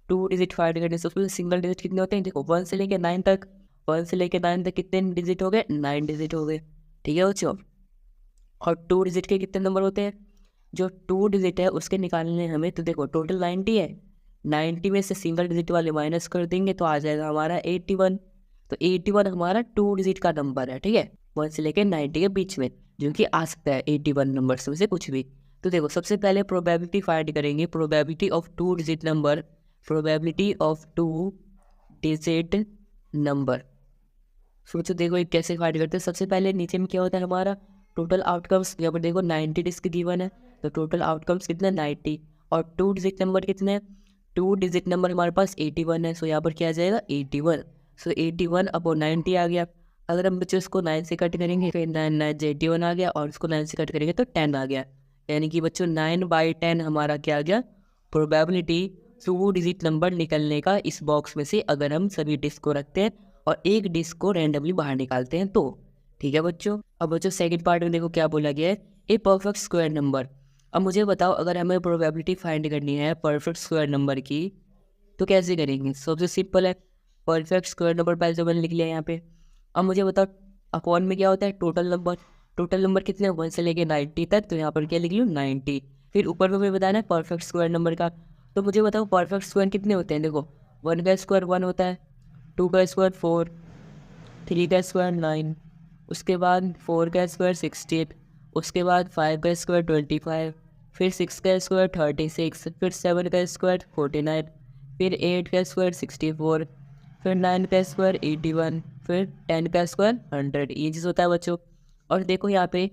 2 डिजिट फाइंड करने से उसमें सिंगल डिजिट कितने होते हैं, देखो 1 से लेकर 9 तक, 1 से लेकर 9 तक कितने डिजिट हो गए, 9 डिजिट हो गए। ठीक है बच्चों, और 2 डिजिट के कितने नंबर होते हैं, जो 2 डिजिट है उसके निकालने हैं हमें। तो देखो टोटल 90 है, 90 में से सिंगल डिजिट वाले माइनस कर देंगे तो आ जाएगा हमारा 81। तो 81 हमारा 2 डिजिट का नंबर है। ठीक है, 1 से लेकर 90 के बीच में, जो कि आ सकता है 81 नंबर में से कुछ भी। तो देखो सबसे पहले प्रोबेबिलिटी फाइंड करेंगे, probability of 2 digit number, probability of 2 digit number. सोचो देखो ये कैसे फाइंड करते हैं। सबसे पहले नीचे में क्या होता है हमारा टोटल आउटकम्स, यहाँ पर देखो 90 डिस्क गिवन है, तो टोटल आउटकम्स कितना 90, और 2 डिजिट नंबर कितने हैं, 2 डिजिट नंबर हमारे पास 81 है। सो यहाँ पर क्या आ जाएगा 81। सो 81/90 आ गया। अगर हम बच्चों इसको 9 से कट करेंगे फिर 9 9 81 आ गया, और इसको 9 से कट करेंगे तो 10 आ गया। यानी कि बच्चों 9/10 हमारा क्या आ गया, प्रोबेबिलिटी 2 डिजिट नंबर निकलने का इस बॉक्स में से, अगर हम सभी डिस्क को रखते हैं और एक डिस्क को रैंडमली बाहर निकालते हैं तो। ठीक है बच्चों, अब बच्चों सेकंड पार्ट में देखो क्या बोला गया है, ए परफेक्ट स्क्वायर नंबर। अब मुझे बताओ अगर हमें प्रोबेबिलिटी फाइंड करनी है परफेक्ट स्क्वायर नंबर की तो कैसे करेंगे। सबसे सिंपल है, परफेक्ट स्क्वायर नंबर पहले से मैंने लिख लिया यहाँ पे। अब मुझे बताओ अपॉन में क्या होता है टोटल नंबर, टोटल नंबर कितने 1 से लेके 90 तक, तो यहाँ पर क्या लिख लूँ 90। फिर ऊपर में मुझे बताना है परफेक्ट स्क्वायर नंबर का, तो मुझे बताओ परफेक्ट स्क्वायर कितने होते हैं। देखो 1 का स्क्वायर 1 होता है, 2 का स्क्वायर 4, 3 का स्क्वायर 9, उसके बाद 4 का स्क्वायर 16, उसके बाद 5 का स्क्वायर 25, फिर 6 का स्क्वायर 36, फिर 7 का स्क्वायर 49, फिर 8 का स्क्वायर 64, फिर 9 का स्क्वायर 81, फिर 10 का स्क्वायर 100। ये चीज़ होता है बच्चों। और देखो यहाँ पे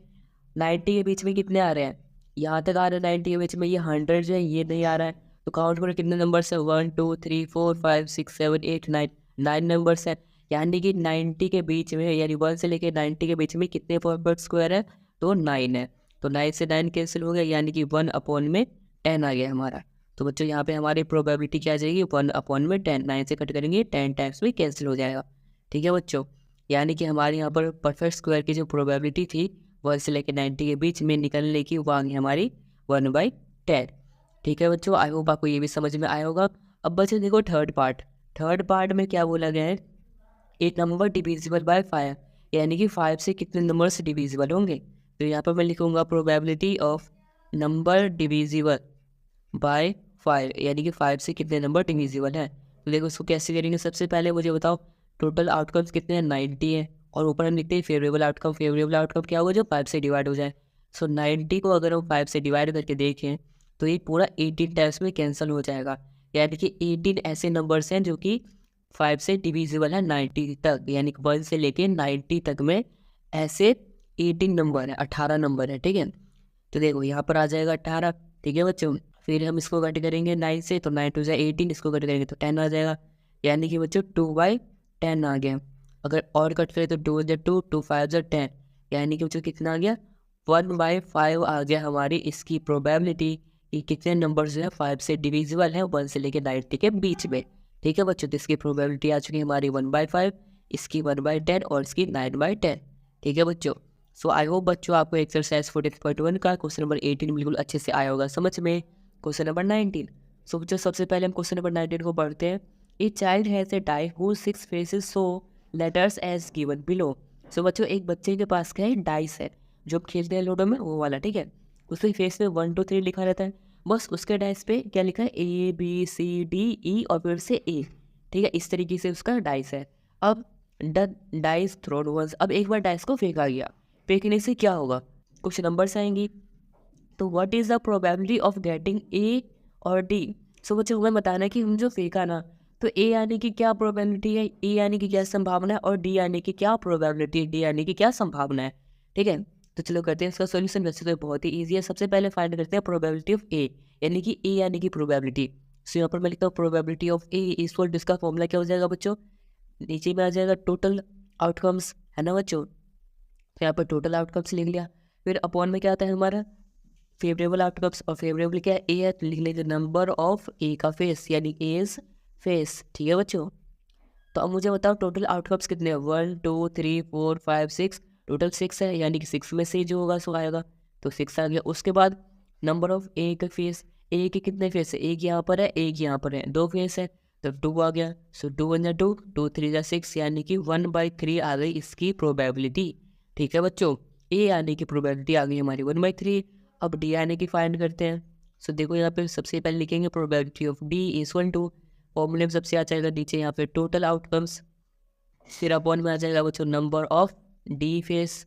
90 के बीच में कितने आ रहे हैं, यहाँ तक आ रहे हैं 90 के बीच में, ये 100 जो है ये नहीं आ रहा है। तो काउंट करो कितने नंबर्स है 1 2 3 4 5 6 7 8 9, 9 नंबर्स हैं। यानी कि 90 के बीच में, यानी 1 से लेकर 90 के बीच में कितने परफेक्ट स्क्वायर है, तो 9 है। तो 9 से 9 कैंसिल हो गया, यानी कि 1/10 आ गया हमारा। तो बच्चों यहाँ पे हमारी प्रोबेबिलिटी क्या आ जाएगी 1/10, 9 से कट करेंगे 10 टाइम्स में कैंसिल हो जाएगा। ठीक है बच्चों, यानी कि हमारे यहाँ पर परफेक्ट स्क्वायर की जो प्रोबेबिलिटी थी 1 से लेकर 90 के बीच में निकलने की, वो आ गई हमारी 1/10। ठीक है बच्चों, आई होप आपको ये भी समझ में आया होगा। अब बच्चों देखो थर्ड पार्ट में क्या बोला गया है, एक नंबर डिविजिबल बाय 5, यानी कि 5 से कितने नंबर से डिविजिबल होंगे। तो यहाँ पर मैं लिखूँगा probability of number divisible by 5, यानी कि 5 से कितने नंबर डिविजिबल हैं। तो देखो उसको कैसे करेंगे, सबसे पहले मुझे बताओ टोटल आउटकम्स कितने हैं 90 है, और ऊपर हम लिखते हैं फेवरेबल आउटकम क्या होगा जो 5 से डिवाइड हो जाए। सो 90 को अगर हम 5 से डिवाइड करके देखें तो ये पूरा 18 टाइम्स में कैंसिल हो जाएगा। यानी कि 18 ऐसे नंबर्स हैं जो कि 5 से डिविजिबल है 90 तक, यानी कि 1 से लेके 90 तक में ऐसे 18 नंबर है, 18 नंबर है, ठीक है। तो देखो यहाँ पर आ जाएगा 18, ठीक है बच्चों। फिर हम इसको कट करेंगे 9 से, तो 9 टू जा 18, इसको कट करेंगे तो 10 आ जाएगा, यानी कि बच्चों 2/10 आ गया। अगर और कट करें तो 2 जा 2, 2 5 जा 10, यानी कि बच्चों कितना आ गया, 1/5 आ गया हमारी इसकी प्रोबेबिलिटी कि कितने नंबर जो है 5 से डिविजिबल है 1 से लेकर 90 के बीच में, ठीक है बच्चों। तो इसकी प्रोबेबिलिटी आ चुकी है हमारी 1/5, इसकी 1/10 और इसकी 9/10, ठीक है बच्चों। सो आई होप बच्चों आपको एक्सरसाइज 14.1 का क्वेश्चन नंबर 18 बिल्कुल अच्छे से आया होगा समझ में। Question number 19। सो बच्चों सबसे पहले हम क्वेश्चन नंबर 19 को पढ़ते हैं। A child has a die whose 6 faces show letters as given below. So बच्चों एक बच्चे के पास क्या है, डाइस है, जो खेलते हैं लूडो में वो वाला, ठीक है। उसके फेस में 1 2 3 लिखा रहता है, बस उसके डाइस पे क्या लिखा है, ABCDE और फिर से A, ठीक है। इस तरीके से उसका डाइस है। अब द डाइस थ्रोन वंस, अब एक बार डाइस को फेंका गया, फेंकने से क्या होगा, कुछ नंबर्स आएंगी। तो what is the probability of getting a और डी। सो बच्चों हमें बताना है कि हम जो फेंका ना, तो ए आने की क्या प्रोबेबिलिटी है, ए आने की क्या संभावना है, और डी आने की क्या प्रोबेबिलिटी है, डी आने की क्या संभावना है, ठीक है। तो चलो करते हैं इसका सॉल्यूशन। वैसे तो बहुत ही ईजी है। सबसे पहले फाइंड करते हैं प्रोबेबिलिटी ऑफ ए, यानी कि ए आने की प्रोबेबिलिटी। सो यहाँ पर मैं लिखता हूँ probability of A equal to, इसका फॉर्मूला क्या हो जाएगा बच्चों, नीचे में आ जाएगा टोटल आउटकम्स, है ना बच्चों। तो यहाँ पर टोटल आउटकम्स लिख लिया। फिर अपॉन में क्या आता है हमारा, फेवरेबल आउटकम्स, और फेवरेबल क्या है, ए है, तो लिख लेंगे नंबर ऑफ ए का फेस, यानी एज फेस, ठीक है बच्चों। तो अब मुझे बताओ टोटल आउटकम्स कितने हैं, 1 2 3 4 5 6, टोटल 6 है, यानी कि 6 में से जो होगा सो आएगा, तो 6 आ गया। उसके बाद नंबर ऑफ ए का फेस, ए के कितने फेस है, एक यहाँ पर है एक यहाँ पर है, 2 फेस है, तो 2 आ गया। सो 2 1 जा 2, 2 3 जा 6, यानी कि 1/3 आ गई इसकी प्रोबेबिलिटी, ठीक है बच्चों। ए आने की प्रोबेबिलिटी आ गई हमारी 1/3। अब डी आने की फाइंड करते हैं। सो देखो यहाँ पे सबसे पहले लिखेंगे probability of D equal to, फॉर्मूले में सबसे आ जाएगा नीचे यहाँ पे टोटल आउटकम्स, फिर अपॉन में आ जाएगा बच्चों number of D face,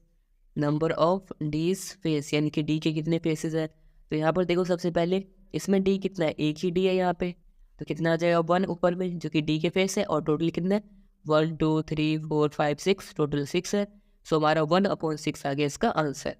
number of D's face, यानी कि डी के कितने फेसेस हैं। तो यहाँ पर देखो सबसे पहले इसमें डी कितना है, एक ही डी है यहाँ पे, तो कितना आ जाएगा 1 ऊपर में, जो कि डी के फेस है, और टोटल कितना है 1 2 3 4 5 6, टोटल 6 है। सो हमारा 1/6 आ गया इसका आंसर,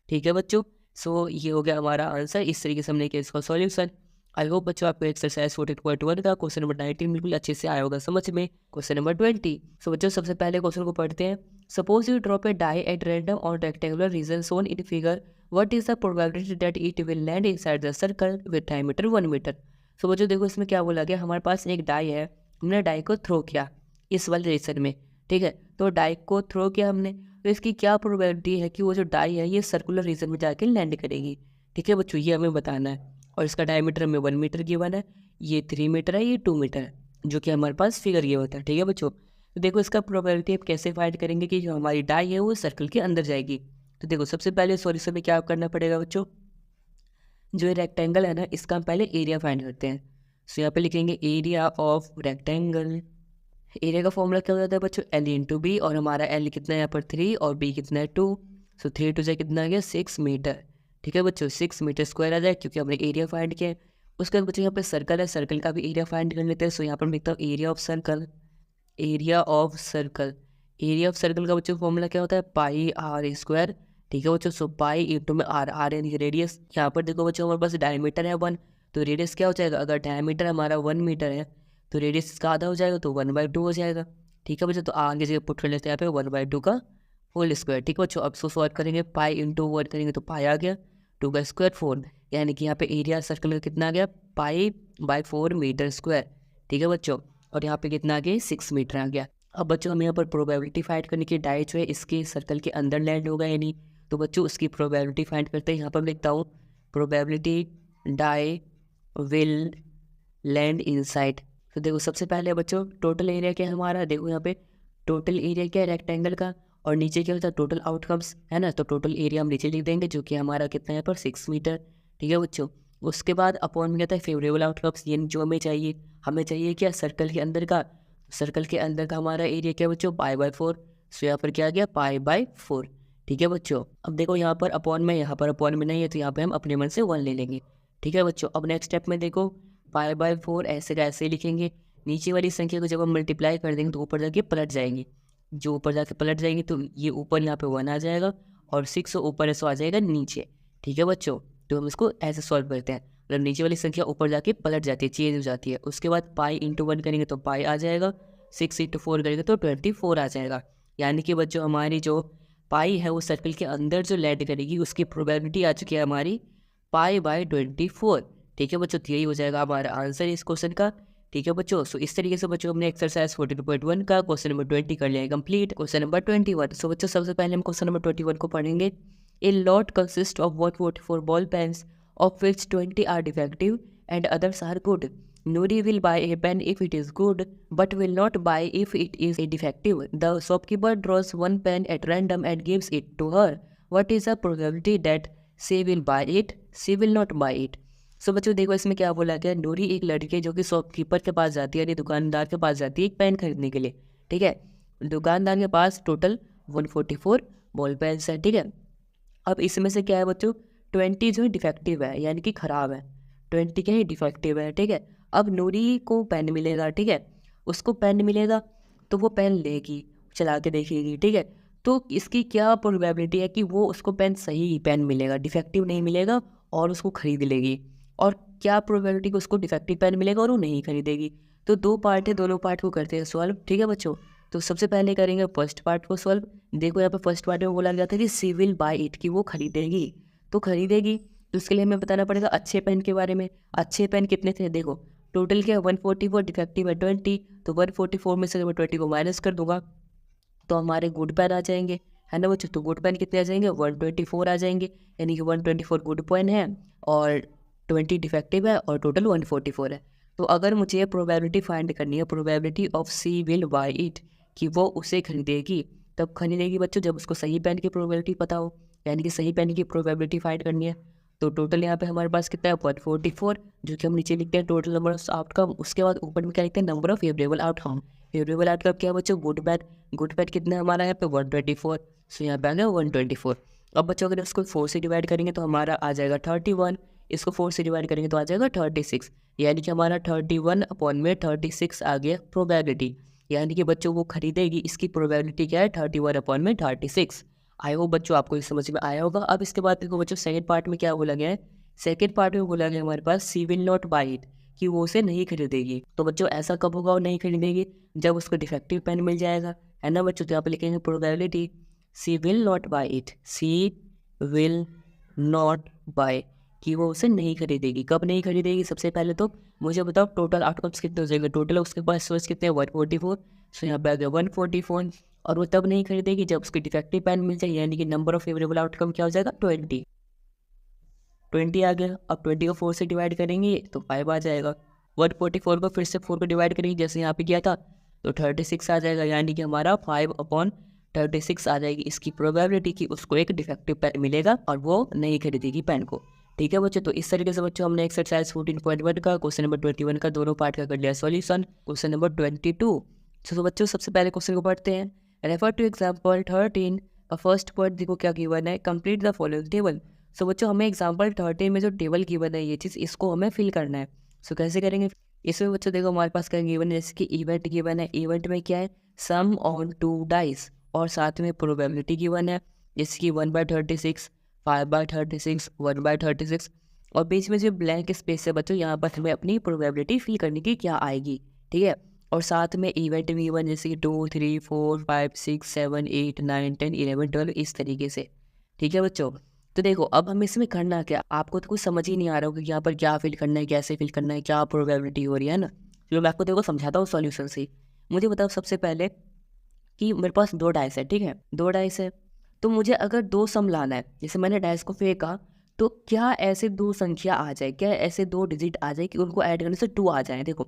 ठीक है बच्चों। सो ये हो गया हमारा आंसर। इस तरीके से हमने किया इसका सॉल्यूशन। आई होप बच्चों आपको एक्सरसाइज 14.1 का क्वेश्चन नंबर 19 बिल्कुल अच्छे से आया होगा समझ में। Question number 20। सो बच्चों सबसे पहले क्वेश्चन को पढ़ते हैं। Suppose you drop a die at random on rectangular region shown in figure, what is the probability that it will land inside the circle with diameter 1 metre. So बच्चों देखो इसमें क्या बोला गया, हमारे पास एक डाई है, हमने डाई को थ्रो किया इस वाले रीजन में, ठीक है। तो डाई को थ्रो किया हमने, तो इसकी क्या प्रोबेबिलिटी है कि वो जो डाई है ये सर्कुलर रीजन में जाके लैंड करेगी, ठीक है बच्चों, ये हमें बताना है। और इसका डायमीटर में 1 मीटर गिवन है, ये 3 मीटर है, ये 2 मीटर है, जो कि हमारे पास फिगर ये होता है, ठीक है बच्चों। तो देखो इसका प्रोबेबिलिटी आप कैसे फाइंड करेंगे कि जो हमारी डाई है वो सर्कल के अंदर जाएगी। तो देखो सबसे पहले सॉल्यूशन में क्या करना पड़ेगा बच्चों, जो ये रेक्टेंगल है ना इसका हम पहले एरिया फाइंड करते हैं। सो यहाँ पे लिखेंगे एरिया ऑफ रेक्टेंगल। एरिया का फॉर्मूला क्या हो जाता है बच्चों, एल इंटू बी, और हमारा एल कितना है यहाँ पर 3 और बी कितना है 2। सो 3 2 से कितना आ गया 6 मीटर, ठीक है बच्चों, 6 मीटर स्क्वायर आ जाए क्योंकि हमने एरिया फाइंड किया है। उसके बाद बच्चों यहाँ पे सर्कल है, सर्कल का भी एरिया फाइंड कर लेते हैं। सो यहाँ पर लिखता हूँ area of circle, area of circle. Area of circle का बच्चों फॉर्मूला क्या होता है, पाई आर स्क्वायर, ठीक है बच्चों। सो पाई इंटू में आर, आर यानी रेडियस। यहाँ पर देखो बच्चों हमारे पास डायमीटर है 1, तो रेडियस क्या हो जाएगा, अगर डायमीटर हमारा 1 मीटर है तो रेडियस इसका आधा हो जाएगा, तो 1/2 हो जाएगा, ठीक है बच्चों। तो आगे से पुट कर लेते हैं यहाँ पे 1/2 का होल स्क्वायर, ठीक है बच्चों। अब सो सॉल्व करेंगे, पाई इंटू 1 करेंगे तो पाई आ गया, 2 का स्क्वायर 4, यानी कि यहाँ पे एरिया सर्कल का कितना आ गया, पाई/4 मीटर स्क्वायर, ठीक है बच्चों। और यहाँ पे कितना आ गया 6 मीटर आ गया। अब बच्चों हमें यहाँ पर प्रोबेबिलिटी फाइंड करने की, डाई जो है इसके सर्कल के अंदर लैंड होगा या नहीं, तो बच्चों उसकी प्रोबेबिलिटी फाइंड करते हैं। यहाँ पर लिखता हूँ probability die will land inside. तो देखो सबसे पहले बच्चों टोटल एरिया क्या है हमारा, देखो यहाँ पे टोटल एरिया क्या है रेक्टेंगल का, और नीचे क्या होता है टोटल आउटकम्स, है ना। तो टोटल एरिया हम नीचे लिख देंगे जो कि हमारा कितना है यहाँ पर 6 मीटर, ठीक है बच्चों। उसके बाद अपॉन में कहता है फेवरेबल आउटकम्स, ये जो हमें चाहिए क्या, सर्कल के अंदर का। सर्कल के अंदर का हमारा एरिया क्या बच्चों, पाई/4। सो यहाँ पर क्या आ गया पाई/4, ठीक है बच्चों। अब देखो यहाँ पर अपॉन में, यहाँ पर अपॉन में नहीं है, तो यहाँ पे हम अपने मन से 1 ले लेंगे, ठीक है बच्चों। अब नेक्स्ट स्टेप में देखो पाई/4 ऐसे का ऐसे लिखेंगे। नीचे वाली संख्या को जब हम मल्टीप्लाई कर देंगे तो ऊपर जाके पलट जाएंगी, जो ऊपर जाके पलट जाएंगी तो ये ऊपर यहाँ पे 1 आ जाएगा, और 6 ऊपर है, सो आ जाएगा नीचे। ठीक है बच्चों, तो हम इसको ऐसे सॉल्व करते हैं, मतलब नीचे वाली संख्या ऊपर जाके पलट जाती है, चेंज हो जाती है। उसके बाद पाई इंटू 1 करेंगे तो पाई आ जाएगा, 6 इंटू 4 करेंगे तो 24 आ जाएगा। यानी कि बच्चों हमारी जो पाई है वो सर्कल के अंदर जो लैंड करेगी उसकी प्रोबेबिलिटी आ चुकी है हमारी पाई बाय 24। ठीक है बच्चों, तो यही हो जाएगा हमारा आंसर इस क्वेश्चन का। ठीक है बच्चों, सो इस तरीके से बच्चों हमने एक्सरसाइज 14.1 का क्वेश्चन नंबर 20 कर लिया है कंप्लीट। क्वेश्चन नंबर 21, सो बच्चों सबसे पहले हम क्वेश्चन नंबर 21 को पढ़ेंगे। A lot consist of 144 ball pens of which 20 are defective and others are good. Nuri will buy a pen if it is good, but will not buy if it is a defective. The shopkeeper draws one pen at random and gives it to her. What is the probability that she will buy it? She will not buy it. सो बच्चों देखो इसमें क्या बोला गया, नूरी एक लड़की है जो कि शॉपकीपर के पास जाती है, यानी दुकानदार के पास जाती है एक पेन खरीदने के लिए। ठीक है, दुकानदार के पास टोटल 144 बॉल पेन्स है। ठीक है, अब इसमें से क्या है बच्चों, 20 जो है डिफेक्टिव है, यानी कि ख़राब है, 20 क्या है डिफेक्टिव है। ठीक है, अब नूरी को पेन मिलेगा। ठीक है, उसको पेन मिलेगा तो वो पेन लेगी, चला के देखेगी। ठीक है, तो इसकी क्या प्रोबेबिलिटी है कि वो उसको पेन सही पेन मिलेगा, डिफेक्टिव नहीं मिलेगा, और उसको ख़रीद लेगी। और क्या प्रोबेबिलिटी कि उसको डिफेक्टिव पेन मिलेगा और वो नहीं खरीदेगी। तो दो पार्ट है, दोनों पार्ट को करते हैं सॉल्व। ठीक है बच्चों, तो सबसे पहले करेंगे फर्स्ट पार्ट को सॉल्व। देखो यहाँ पे फर्स्ट पार्ट में बोला गया था कि सी विल बाय इट, कि वो खरीदेगी। तो खरीदेगी तो उसके लिए हमें बताना पड़ेगा अच्छे पेन के बारे में। अच्छे पेन कितने थे, देखो टोटल क्या है 144, डिफेक्टिव है 20, तो 144 में से मैं 20 को माइनस कर दूंगा तो हमारे गुड पेन आ जाएंगे, है ना बच्चों। तो गुड पेन कितने आ जाएंगे, 124 आ जाएंगे, यानी कि 124 गुड पेन है और 20 डिफेक्टिव है और टोटल 144 है। तो अगर मुझे प्रोबेबिलिटी फाइंड करनी है, probability of she will buy it, कि वो उसे खरीदेगी, तब खरीदेगी बच्चों जब उसको सही पेन की प्रोबेबिलिटी पता हो, यानी कि सही पेन की प्रोबेबिलिटी फाइंड करनी है। तो टोटल यहाँ पे हमारे पास कितना है 144, जो कि हम नीचे लिखते हैं टोटल नंबर ऑफ आउटकम। उसके बाद ऊपर में क्या लिखते हैं, number of favourable outcome. Favourable outcome क्या है बच्चों, गुड पेन। गुड पेन कितना है हमारा यहाँ पे 124, सो यहाँ पे आ गया 124। अब बच्चों अगर इसको 4 से डिवाइड करेंगे तो हमारा आ जाएगा 31, इसको 4 से डिवाइड करेंगे तो आ जाएगा 36, यानी कि हमारा 31 अपॉन में 36 आ गया प्रोबेबिलिटी। यानी कि बच्चों वो खरीदेगी, इसकी प्रोबेबिलिटी क्या है 31 अपॉन में 36। आई होप बच्चों आपको इस समझ में आया होगा। अब इसके बाद देखो बच्चों सेकंड पार्ट में क्या बोला गया है, सेकंड पार्ट में बोला गया हमारे पास सी विल नॉट बाय इट, कि वो उसे नहीं खरीदेगी। तो बच्चों ऐसा कब होगा वो नहीं खरीदेगी, जब उसको डिफेक्टिव पेन मिल जाएगा, है ना बच्चों। तो यहाँ पे लिखेंगे probability she will not buy it, she will not buy, कि वो उसे नहीं खरीदेगी। कब नहीं खरीदेगी, सबसे पहले तो मुझे बताओ टोटल आउटकम्स कितने हो जाएंगे। टोटल उसके पास सोर्स कितने 144, सो यहाँ पे आ गया 144, और वो तब नहीं खरीदेगी जब उसकी डिफेक्टिव पेन मिल जाए, यानी कि नंबर ऑफ फेवरेबल आउटकम क्या हो जाएगा 20 आ गया। अब 20 को 4 से डिवाइड करेंगे तो 5 आ जाएगा। 144 को फिर से 4 को डिवाइड करेंगे जैसे यहाँ पे किया था तो 36 आ जाएगा, यानी कि हमारा 5 अपॉन 36 आ जाएगी इसकी प्रोबेबिलिटी कि उसको एक डिफेक्टिव पेन मिलेगा और वो नहीं खरीदेगी पेन को। ठीक है बच्चों, तो इस तरीके से बच्चों हमने एक्सरसाइज 14.1 का क्वेश्चन नंबर 21 का दोनों पार्ट का कर लिया सॉल्यूशन। क्वेश्चन नंबर 22, तो बच्चों सबसे पहले क्वेश्चन को पढ़ते हैं। रेफर टू एग्जाम्पल 13 का फर्स्ट पॉइंट देखो क्या गिवन है, कंप्लीट द फॉलोइंग टेबल। सो बच्चों हमें एग्जाम्पल 13 में जो टेबल गिवन है ये चीज़ इसको हमें फिल करना है। सो कैसे करेंगे, इसमें बच्चों देखो हमारे पास क्या गिवन है, जैसे कि इवेंट गिवन है। इवेंट में क्या है, सम ऑन 2 डाइस, और साथ में प्रोबेबिलिटी गिवन है जैसे कि 1/36, 5/36, 1/36, और बीच में जो ब्लैंक स्पेस है बच्चों यहाँ पर हमें अपनी प्रोबेबिलिटी फिल करने की क्या आएगी। ठीक है, और साथ में इवेंट भी गिवन जैसे कि 2, 3, 4, 5, 6, 7, 8, 9, 10, 11, 12 इस तरीके से। ठीक है बच्चों, तो देखो अब हम इसमें करना क्या, आपको तो कुछ समझ ही नहीं आ रहा होगा कि यहाँ पर क्या फिल करना है, कैसे फिल करना है, क्या प्रोबेबिलिटी हो रही है ना। चलो मैं आपको देखो समझाता हूँ सॉल्यूशन से। मुझे बताओ सबसे पहले कि मेरे पास 2 डाइस है। ठीक है, 2 डाइस है तो मुझे अगर 2 सम लाना है, जैसे मैंने डाइस को फेंका तो क्या ऐसे 2 संख्या आ जाए, क्या ऐसे 2 डिजिट आ जाए कि उनको ऐड करने से 2 आ जाए। देखो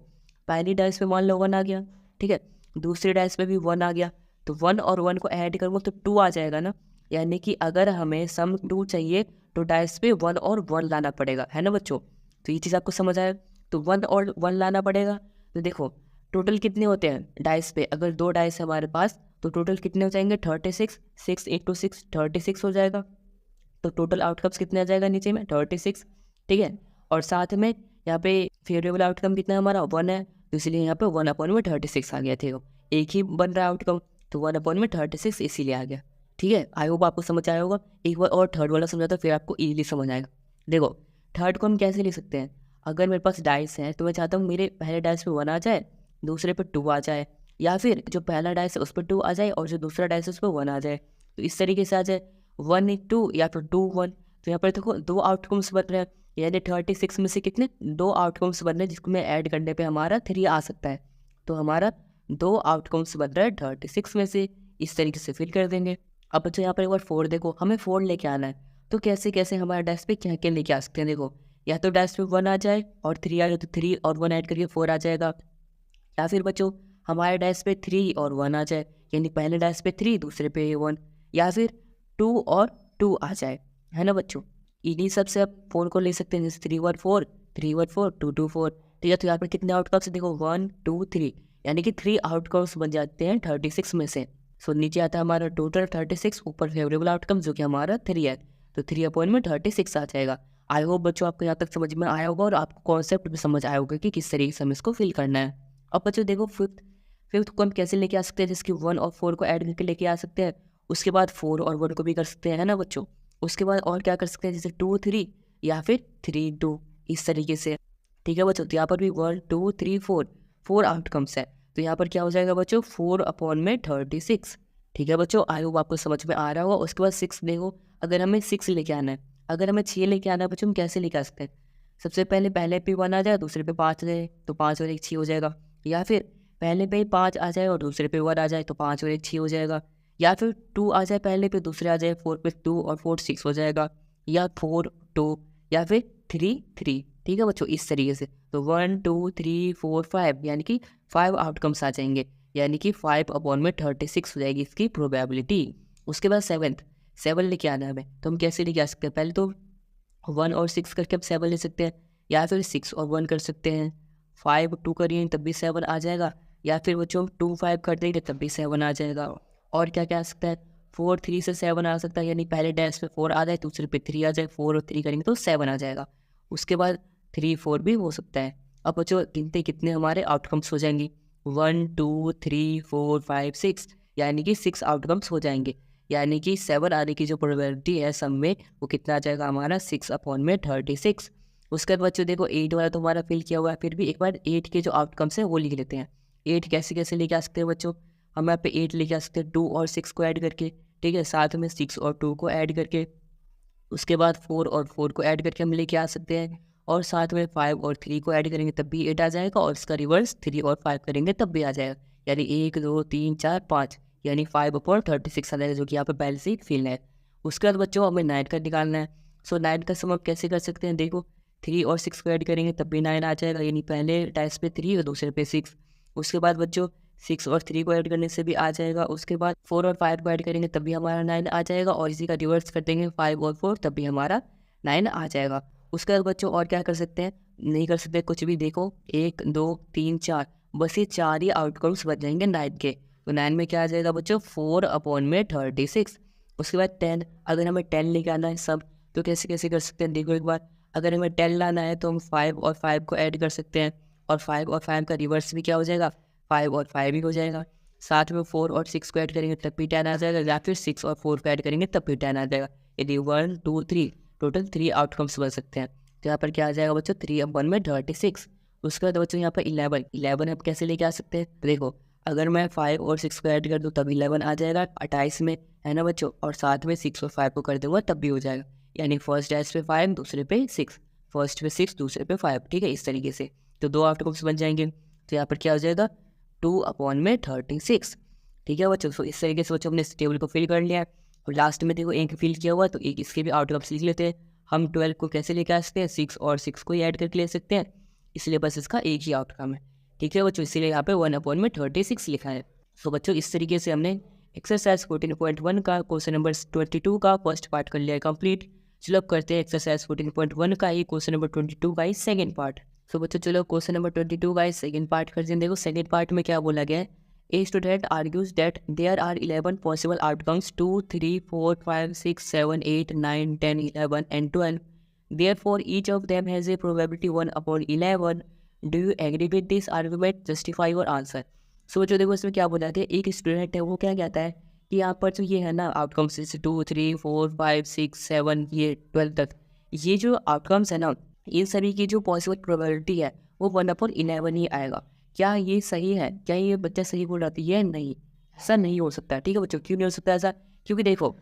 पहली डाइस पे मान लो 1 आ गया, ठीक है, दूसरी डाइस पे भी 1 आ गया, तो 1 और 1 को ऐड करूँगा तो 2 आ जाएगा ना। यानी कि अगर हमें सम 2 चाहिए तो डाइस पे 1 और 1 लाना पड़ेगा, है ना बच्चों। तो ये चीज़ आपको समझ आया, तो 1 और 1 लाना पड़ेगा। तो देखो टोटल कितने होते हैं डाइस पे, अगर 2 डाइस है हमारे पास तो टोटल कितने हो जाएंगे 36, 6 × 6 36 हो जाएगा। तो टोटल आउटकम्स कितने आ जाएगा नीचे में 36। ठीक है, और साथ में यहाँ पे फेवरेबल आउटकम कितना है हमारा 1 है, तो इसलिए यहाँ पे 1/36 आ गया थे। एक ही बन रहा है आउटकम तो 1/36 इसीलिए आ गया। ठीक है, आई होप आपको समझ आया होगा। एक बार और थर्ड वाला समझाता फिर आपको ईजिली समझ आएगा। देखो थर्ड को हम कैसे ले सकते हैं, अगर मेरे पास डाइस है तो मैं चाहता हूँ मेरे पहले डाइस पे 1 आ जाए, दूसरे पे 2 आ जाए, या फिर जो पहला डाइस है उस पर 2 आ जाए और जो दूसरा डाइस है उस पर 1 आ जाए। तो इस तरीके से आ जाए 1 2 या फिर 2 1। तो यहाँ पर देखो 2 आउटकम्स बन रहे हैं, यानी 36 में से कितने 2 आउटकम्स बन रहे हैं, जिसको मैं ऐड करने पे हमारा 3 आ सकता है। तो हमारा 2 आउटकम्स बन रहा है 36 में से। इस तरीके से फिल कर देंगे। अब बच्चों यहाँ पर एक बार 4 देखो, हमें 4 लेके आना है, तो कैसे कैसे हमारे डैश पे क्या क्या लेके आ सकते हैं। देखो या तो डैश पे 1 आ जाए और 3 आ जाए, तो 3 और 1 ऐड करके 4 आ जाएगा। या फिर बच्चों हमारे डैश पे 3 और 1 आ जाए, यानी पहले डैश पे 3 दूसरे पे 1, या फिर 2 और 2 आ जाए, है ना बच्चों। इन्हीं सब से आप 4 को ले सकते हैं, जैसे 3 1 4 3 1 4 2 2 4। ठीक है, तो यहाँ पर कितने आउटकम्स देखो 1 2 3, यानी कि 3 आउटकम्स बन जाते हैं 36 में से। सो नीचे आता है हमारा टोटल 36, ऊपर फेवरेबल आउटकम जो कि हमारा 3 है, तो 3 अपॉइंट में 36 आ जाएगा। आई होप बच्चों आपको यहाँ तक समझ में आया होगा और आपको कॉन्सेप्ट भी समझ आया होगा कि किस तरीके से हमें इसको फिल करना है। अब बच्चों देखो फिफ्थ को हम कैसे लेके आ सकते हैं, जिसकी 1 और 4 को ऐड करके लेके आ सकते हैं, उसके बाद 4 और 1 को भी कर सकते हैं, है ना बच्चों। उसके बाद और क्या कर सकते हैं, जैसे 2 3 या फिर 3 2, इस तरीके से। ठीक है बच्चों, तो यहाँ पर भी 1 2 3 4 आउटकम्स है, तो यहाँ पर क्या हो जाएगा बच्चों 4 अपॉन में 36। ठीक है बच्चों, आई होप आपको समझ में आ रहा होगा। उसके बाद 6 देखो, अगर हमें 6 लेके आना है, अगर हमें 6 लेके आना है बच्चों, हम कैसे लेके आ सकते हैं। सबसे पहले पे 1 आ जाए, दूसरे पे 5 आ जाए, तो 5 और 1 6 हो जाएगा। या फिर पहले पे 5 आ जाए और दूसरे पे 1 आ जाए, तो 5 और 1 6 हो जाएगा। या फिर 2 आ जाए पहले पे, दूसरे आ जाए 4 पे 2 और 4 6 हो जाएगा। या 4 2 या फिर 3 3। ठीक है बच्चों, इस तरीके से। तो 1 2 3 4 5, यानी कि 5 आउटकम्स आ जाएंगे, यानी कि 5 अपॉन में 36 हो जाएगी इसकी प्रोबेबिलिटी। उसके बाद 7 लेके आना है हमें, तो हम कैसे लेके आ सकते हैं, पहले तो 1 और 6 करके हम 7 ले सकते हैं, या फिर 6 और 1 कर सकते हैं। 5 2 करिए तब भी 7 आ जाएगा, या फिर बच्चों 2 5 कर देंगे तब भी 7 आ जाएगा। और क्या क्या आ सकता है, 4 3 से 7 आ सकता है, यानी पहले डैश पे 4 आ जाए, दूसरे पे 3 आ जाए, 4 और 3 करेंगे तो 7 आ जाएगा। उसके बाद 3 4 भी हो सकता है। अब बच्चों गिनते कितने हमारे आउटकम्स हो जाएंगी, 1 2 3 4 5 6, यानी कि 6 आउटकम्स हो जाएंगे, यानी कि 7 आने की जो प्रोबेबिलिटी है सब में, वो कितना आ जाएगा हमारा 6 अपॉन में 36। उसके बाद बच्चों देखो 8 वाला तो हमारा फिल किया हुआ है, फिर भी एक बार 8 के जो आउटकम्स हैं वो लिख लेते हैं। 8 कैसे कैसे लेके आ सकते हैं बच्चों, हम यहाँ पे 8 लेके आ सकते हैं 2 और 6 को ऐड करके, ठीक है, साथ में 6 और 2 को ऐड करके। उसके बाद 4 और 4 को ऐड करके हम लेके आ सकते हैं, और साथ में 5 और 3 को ऐड करेंगे तब भी 8 आ जाएगा, और इसका रिवर्स 3 और 5 करेंगे तब भी आ जाएगा, यानी 1 2 3 4 5, यानी 5 अपॉन 36 आ जाएगा, जो कि यहाँ पे पहले से ही फिल है। उसके बाद बच्चों हमें 9 का निकालना है। सो 9 का सम आप कैसे कर सकते हैं, देखो 3 और 6 को ऐड करेंगे तब भी 9 आ जाएगा, यानी पहले डाइस पे 3 और दूसरे पे 6। उसके बाद बच्चों 6 और 3 को ऐड करने से भी आ जाएगा। उसके बाद 4 और 5 को ऐड करेंगे तब भी हमारा 9 आ जाएगा, और इसी का रिवर्स कर देंगे 5 और 4 तब भी हमारा 9 आ जाएगा। उसके बाद बच्चों और क्या कर सकते हैं, नहीं कर सकते कुछ भी। देखो 1 2 3 4, बस ये 4 ही आउटकम्स बच जाएंगे 9 के। तो 9 में क्या आ जाएगा बच्चों 4 अपॉन में 36। उसके बाद 10, अगर हमें 10 लेके आना है सब, तो कैसे कैसे कर सकते हैं, देखो एक बार, अगर हमें 10 लाना है तो हम 5 और 5 को ऐड कर सकते हैं, और 5 और 5 का रिवर्स भी क्या हो जाएगा 5 और 5 ही हो जाएगा। साथ में 4 और 6 को ऐड करेंगे तब भी 10 आ जाएगा, या फिर 6 और 4 को ऐड करेंगे तब भी 10 आ जाएगा, यदि 1 2 3 टोटल 3 आउटकम्स बन सकते हैं। तो यहाँ पर क्या आ जाएगा बच्चों 3 अपॉन में 36। उसके बाद बच्चों यहाँ पर 11 आप कैसे लेके आ सकते हैं, तो देखो अगर मैं 5 और 6 को ऐड कर दूँ तब 11 आ जाएगा 28 में, है ना बच्चों, और साथ में 6 और 5 को कर दूँगा तब भी हो जाएगा, यानी फर्स्ट डैश पे 5 दूसरे पे 6, फर्स्ट पे 6 दूसरे पे 5, ठीक है, इस तरीके से। तो 2 आउटकम्स बन जाएंगे। तो यहाँ पर क्या हो जाएगा 2 अपॉन में 36। ठीक है बच्चों, तो इस तरीके से बच्चों हमने इस टेबल को फिल कर लिया है। और लास्ट में देखो एक फिल किया हुआ, तो एक इसके भी आउटकम्स लिख लेते हैं। हम 12 को कैसे लेके आ सकते हैं, 6 और 6 को ही ऐड करके ले सकते हैं, इसलिए बस इसका एक ही आउटकम है। ठीक है बच्चों, इसीलिए यहाँ पे 1 अपॉन में 36 लिखा है। सो बच्चों इस तरीके से हमने एक्सरसाइज 14.1 का क्वेश्चन नंबर 22 का फर्स्ट पार्ट कर लिया है कंप्लीट। चलो अब करते हैं एक्सरसाइज 14.1 का ही क्वेश्चन नंबर 22 का ही सेकंड पार्ट। सो बच्चों चलो क्वेश्चन नंबर 22 का सेकंड पार्ट करते हैं। देखो सेकंड पार्ट में क्या बोला गया है, a student argues that there are 11 possible outcomes 2 3 4 5 6 7 8 9 10 11 and 12, therefore each of them has a probability 1 upon 11. Do you agree with this argument? Justify your answer. सो जो देखो इसमें क्या बोला है, एक स्टूडेंट है वो क्या कहता है कि यहाँ पर जो ये है ना आउटकम्स, जैसे 2 3 4 5 6 7 ये 12 तक, ये जो आउटकम्स है ना, इन सभी की जो पॉसिबल प्रोबेबिलिटी है वो 1/11 ही आएगा। क्या ये सही है? क्या ये बच्चा सही बोल रहा था? ये नहीं, ऐसा नहीं हो सकता। ठीक है बच्चों, क्यों नहीं हो सकता ऐसा? क्योंकि देखो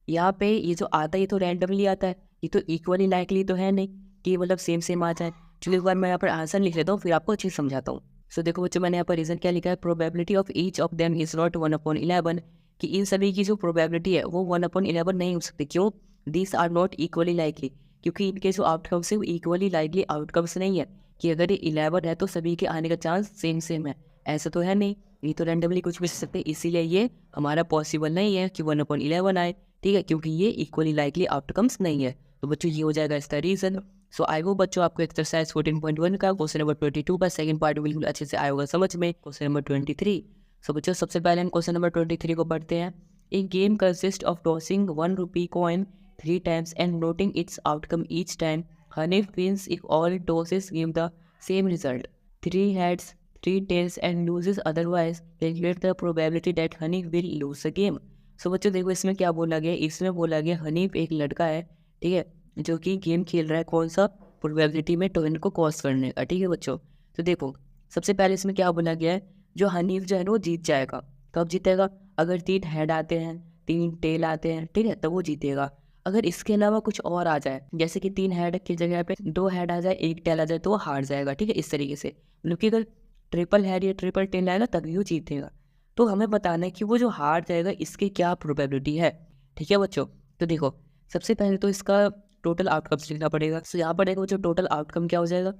यहाँ पे ये जो आता है ये तो रैंडमली आता है, ये तो इक्वली लाइकली तो है नहीं कि मतलब सेम सेम आ जाए। चलिए एक बार मैं यहाँ पर आंसर लिख लेता हूँ, फिर आपको अच्छे से समझाता हूँ। सो देखो बच्चों, मैंने यहाँ पर रीजन क्या लिखा है, probability of each of them is not 1/11, कि इन सभी की जो प्रोबेबिलिटी है वो 1/11 नहीं हो सकती। क्यों? This are not equally likely, क्योंकि इनके जो आउटकम्स है वो इक्वली लाइकली आउटकम्स नहीं है कि अगर ये 11 है तो सभी के आने का चांस सेम सेम है, ऐसा तो है नहीं। ये तो रैंडमली कुछ भी सकते हैं, इसीलिए ये हमारा पॉसिबल नहीं है कि 1/11 आए। ठीक है, क्योंकि ये इक्वली लाइकली आउटकम्स नहीं है। तो बच्चों ये हो जाएगा इसका रीजन। सो आई होप बच्चों आपको एक्सरसाइज 14.1 का क्वेश्चन नंबर 22 का सेकंड पार्ट बिल्कुल अच्छे से आया होगा समझ में। Question number 23। सो बच्चों सबसे पहले हम क्वेश्चन नंबर 23 को पढ़ते हैं। A game consist of tossing 1 rupee coin 3 times and noting its outcome each time. Hanif wins if all tosses give the same result. 3 heads, 3 tails and loses otherwise. Calculate the probability that Hanif will lose the game. सो बच्चों देखो इसमें क्या बोला गया, इसमें बोला गया हनीफ एक लड़का है, ठीक है, जो कि गेम खेल रहा है कौन सा, प्रोबेबिलिटी में टोन को कॉस करने का। ठीक है बच्चों, तो देखो सबसे पहले इसमें क्या बोला गया है, जो हनीफ जो है ना वो जीत जाएगा। कब जीतेगा? अगर 3 हेड आते हैं, 3 टेल आते हैं, ठीक है, तो वो जीतेगा। अगर इसके अलावा कुछ और आ जाए, जैसे कि 3 हेड की जगह पे 2 हेड आ जाए, 1 टेल आ जाए, तो वो हार जाएगा। ठीक है, इस तरीके से मतलब कि अगर ट्रिपल हेड या ट्रिपल टेल आएगा तभी वो जीतेगा। तो हमें बताना है कि वो जो हार जाएगा इसकी क्या प्रोबेबिलिटी है। ठीक है बच्चों, तो देखो सबसे पहले तो इसका टोटल आउटकम्स लिखना पड़ेगा। सो यहाँ पर देखो जो टोटल आउटकम क्या हो जाएगा,